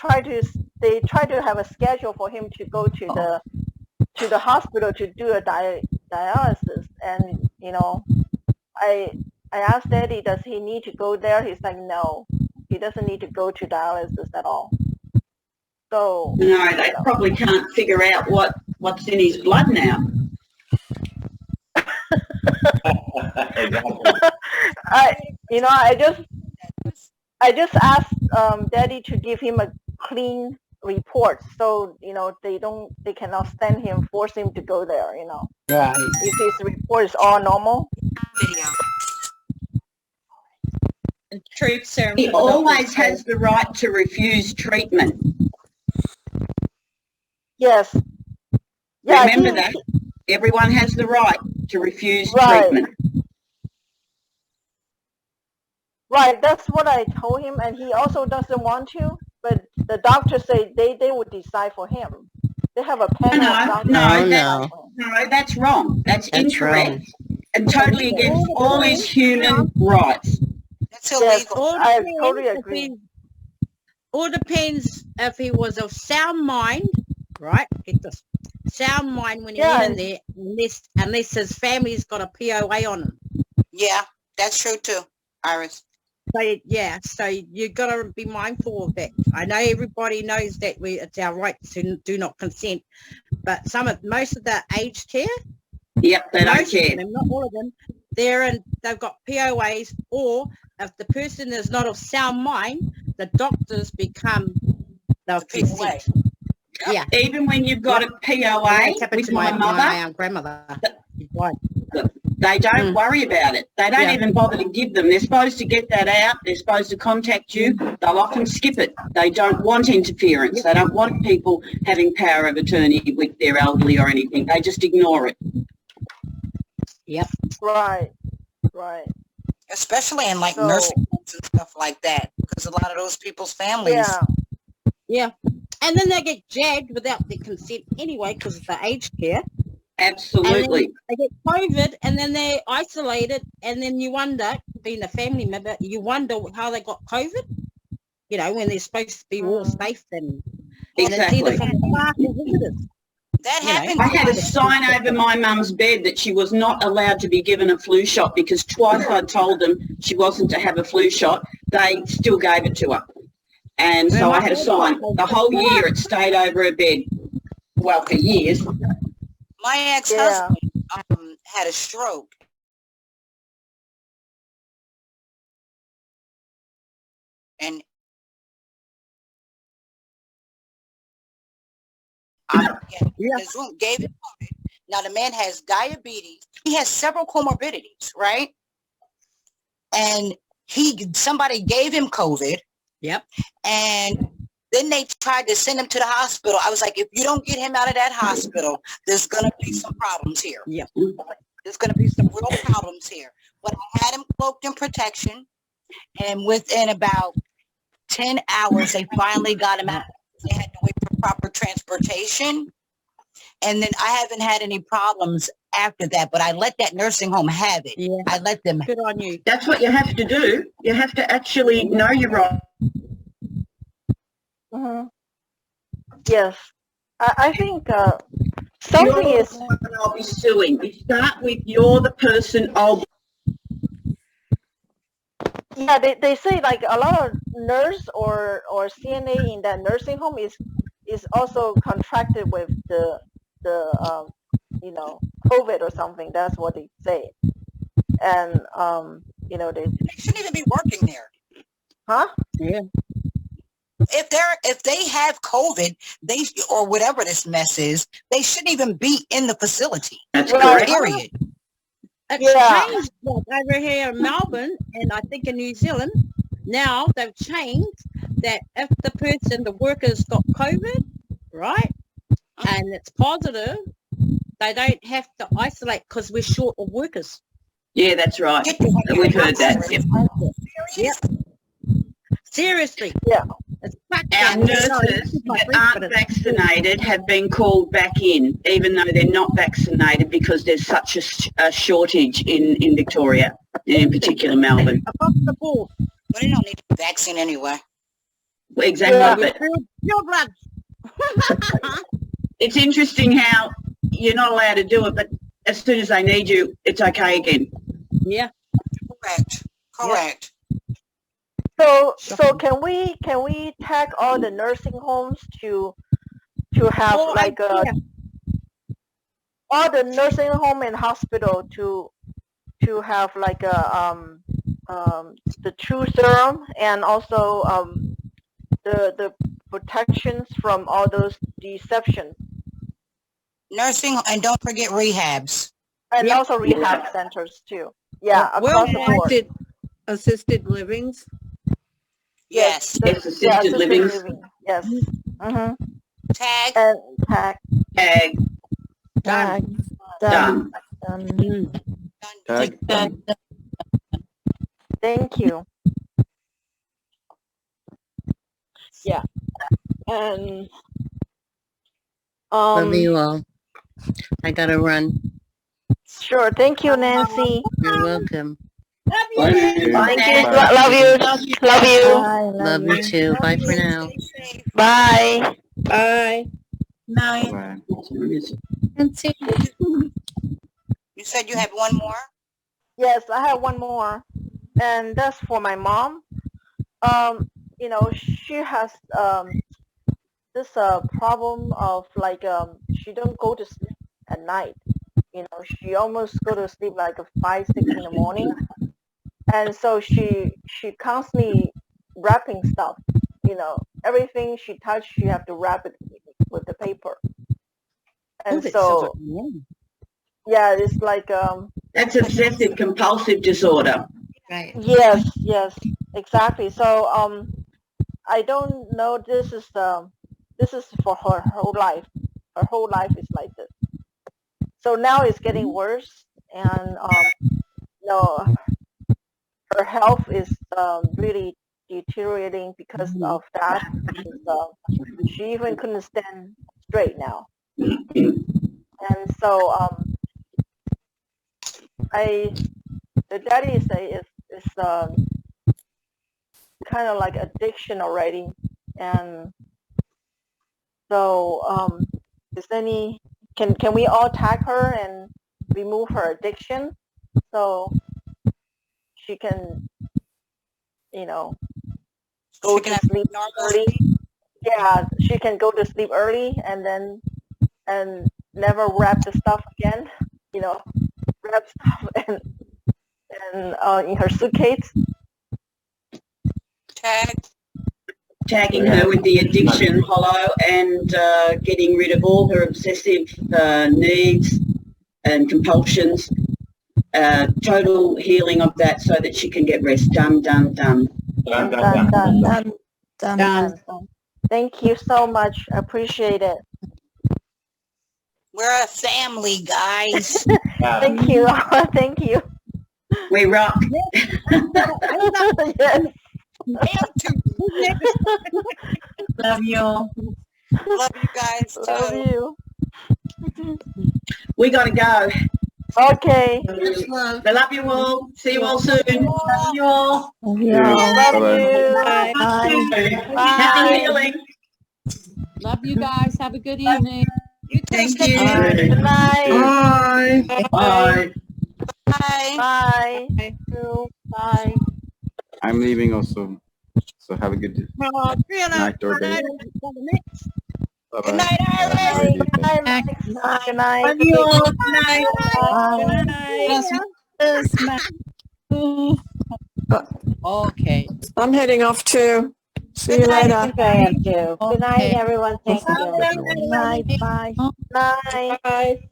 Speaker 13: try to have a schedule for him to go to the hospital to do a dialysis, and I asked Daddy, does he need to go there? He's like, no, he doesn't need to go to dialysis at all. So
Speaker 4: no, they probably can't figure out what's in his blood now.
Speaker 13: I just asked Daddy to give him a clean report, so they cannot stand him, force him to go there.
Speaker 8: Right.
Speaker 13: If his report is all normal.
Speaker 12: Video.
Speaker 21: And truth serum.
Speaker 4: He always has the right to refuse treatment.
Speaker 13: Yes. Yeah,
Speaker 4: remember that. Everyone has the right to refuse treatment.
Speaker 13: Right, that's what I told him, and he also doesn't want to, but the doctors say they would decide for him. They have a panel of doctors.
Speaker 4: No, that's wrong. That's incorrect. Wrong. And totally against all his human rights.
Speaker 12: That's illegal.
Speaker 13: I totally agree.
Speaker 21: All depends if he was of sound mind, right? Get this. Sound mind when he went in there, unless his family's got a POA on him.
Speaker 12: Yeah, that's true too, Iris.
Speaker 21: So you got to be mindful of that. I know everybody knows that it's our right to do not consent, but most of the aged care,
Speaker 4: they don't care.
Speaker 21: Them, not all of them, they've got POAs, or if the person is not of sound mind, the doctors become the consent.
Speaker 4: Yeah. Even when you've got a POA with my mother,
Speaker 21: my grandmother,
Speaker 4: they don't worry about it. They don't even bother to give them. They're supposed to get that out. They're supposed to contact you. They'll often skip it. They don't want interference. They don't want people having power of attorney with their elderly or anything. They just ignore it.
Speaker 21: Yep.
Speaker 13: Right.
Speaker 12: Especially in nursing homes and stuff like that, because a lot of those people's families.
Speaker 21: Yeah. And then they get jagged without their consent anyway, because it's the aged care.
Speaker 4: Absolutely.
Speaker 21: They get COVID, and then they're isolated, and then you wonder, being a family member, you wonder how they got COVID. When they're supposed to be all safe and
Speaker 4: exactly.
Speaker 21: And it's either from staff or visitors.
Speaker 12: That happened.
Speaker 4: I had a sign over my mum's bed that she was not allowed to be given a flu shot, because twice I told them she wasn't to have a flu shot. They still gave it to her. And so I had a sign. The whole year it stayed over her bed. Well, for years.
Speaker 12: My ex-husband had a stroke. And his room gave him COVID. Now the man has diabetes. He has several comorbidities, right? And somebody gave him COVID.
Speaker 21: Yep.
Speaker 12: And then they tried to send him to the hospital. I was like, if you don't get him out of that hospital, there's going to be some problems here.
Speaker 21: Yep.
Speaker 12: There's going to be some real problems here. But I had him cloaked in protection, and within about 10 hours, they finally got him out. They had to wait for proper transportation. And then I haven't had any problems after that, but I let that nursing home have it.
Speaker 21: Yeah.
Speaker 12: I let them.
Speaker 21: Good on you.
Speaker 4: That's what you have to do. You have to actually know you're wrong.
Speaker 13: Yes. I think something
Speaker 4: you're
Speaker 13: is...
Speaker 4: the one I'll be suing. You start with you're the person I'll...
Speaker 13: Yeah, they say like a lot of nurse or CNA in that nursing home is also contracted with the you know, COVID or something. That's what they say. And you know,
Speaker 12: They shouldn't even be working there.
Speaker 13: huh?
Speaker 8: Yeah.
Speaker 12: If they have COVID, or whatever this mess is, they shouldn't even be in the facility.
Speaker 4: That's
Speaker 13: Well,
Speaker 4: correct.
Speaker 12: Period.
Speaker 22: It's
Speaker 13: Yeah.
Speaker 22: changed like over here in Melbourne and I think in New Zealand. Now they've changed that if the worker's got COVID, right, and it's positive, they don't have to isolate because we're short of workers.
Speaker 4: Yeah, that's right. We've heard that. Yep.
Speaker 22: Yep. Seriously.
Speaker 13: Yeah.
Speaker 22: It's fact.
Speaker 4: Our nurses that aren't vaccinated have been called back in, even though they're not vaccinated, because there's such a shortage in Victoria, in particular Melbourne.
Speaker 22: Across the board.
Speaker 12: Well, they don't need a vaccine anyway.
Speaker 4: Exactly.
Speaker 13: Yeah.
Speaker 4: But
Speaker 22: Pure blood.
Speaker 4: it's interesting how you're not allowed to do it, but as soon as they need you, it's okay again.
Speaker 22: Yeah.
Speaker 12: Correct.
Speaker 13: So can we tag all the nursing homes to have like all the nursing home and hospital to have like a the true serum and also the protections from all those deceptions.
Speaker 12: Nursing, and don't forget rehabs.
Speaker 13: And also rehab centers too. Yeah, across the board.
Speaker 22: Assisted livings.
Speaker 12: Yes.
Speaker 4: Yes, assisted living.
Speaker 13: Yes. Mm-hmm.
Speaker 12: Tag.
Speaker 13: And tag.
Speaker 4: Tag.
Speaker 13: Tag.
Speaker 4: Done.
Speaker 17: Tag.
Speaker 13: Thank you.
Speaker 3: Yeah. And
Speaker 10: Love you all. I gotta run.
Speaker 13: Sure. Thank you, Nancy.
Speaker 10: You're welcome.
Speaker 13: Thank you. Love you. Love you.
Speaker 10: Love you too. Bye for now.
Speaker 13: Bye.
Speaker 22: Bye.
Speaker 12: Night.
Speaker 10: Nancy.
Speaker 12: You said you had one more?
Speaker 13: Yes, I have one more, and that's for my mom. You know, she has this problem of like she don't go to sleep at night. You know, she almost go to sleep like 5, 6 in the morning, and so she constantly wrapping stuff. You know, everything she touch, she have to wrap it with the paper. And so, yeah, it's like
Speaker 4: That's obsessive compulsive disorder.
Speaker 10: Right.
Speaker 13: Yes, exactly. So I don't know. This is for her whole life. Her whole life is like this. So now it's getting worse, and you know, her health is really deteriorating because of that. She even couldn't stand straight now, and so the daddy say it's kind of like addiction already, and so is any can we all tag her and remove her addiction so she can, you know, go to sleep early? Yeah, she can go to sleep early and never wrap the stuff again. You know, wrap stuff and in her suitcase.
Speaker 4: Tagging her with the addiction, Holo, and getting rid of all her obsessive needs and compulsions. Total healing of that so that she can get rest. Done.
Speaker 13: Done. Thank you so much. I appreciate it.
Speaker 12: We're a family, guys.
Speaker 13: Thank you. Thank you.
Speaker 4: We rock.
Speaker 13: Yes.
Speaker 12: Love you. Love you guys.
Speaker 13: Love you.
Speaker 4: We got to go.
Speaker 13: Okay.
Speaker 4: I love you all. See you all soon. Love you all.
Speaker 13: Love you. Love you.
Speaker 4: Happy healing.
Speaker 8: Love you guys. Have a good evening.
Speaker 4: Thank you.
Speaker 13: Good night.
Speaker 11: Bye. Bye.
Speaker 13: Bye. Bye.
Speaker 17: I'm leaving also. So have a good night or day.
Speaker 4: Good night, Iris.
Speaker 10: Good night.
Speaker 7: Good night.
Speaker 22: Love you all. Good night.
Speaker 5: Okay.
Speaker 6: I'm heading off too. See you
Speaker 7: I
Speaker 6: later.
Speaker 7: think I am too. Good night,
Speaker 5: Okay.
Speaker 7: everyone. Thank you.
Speaker 14: Everyone.
Speaker 7: Night. Bye. Night.
Speaker 6: Bye.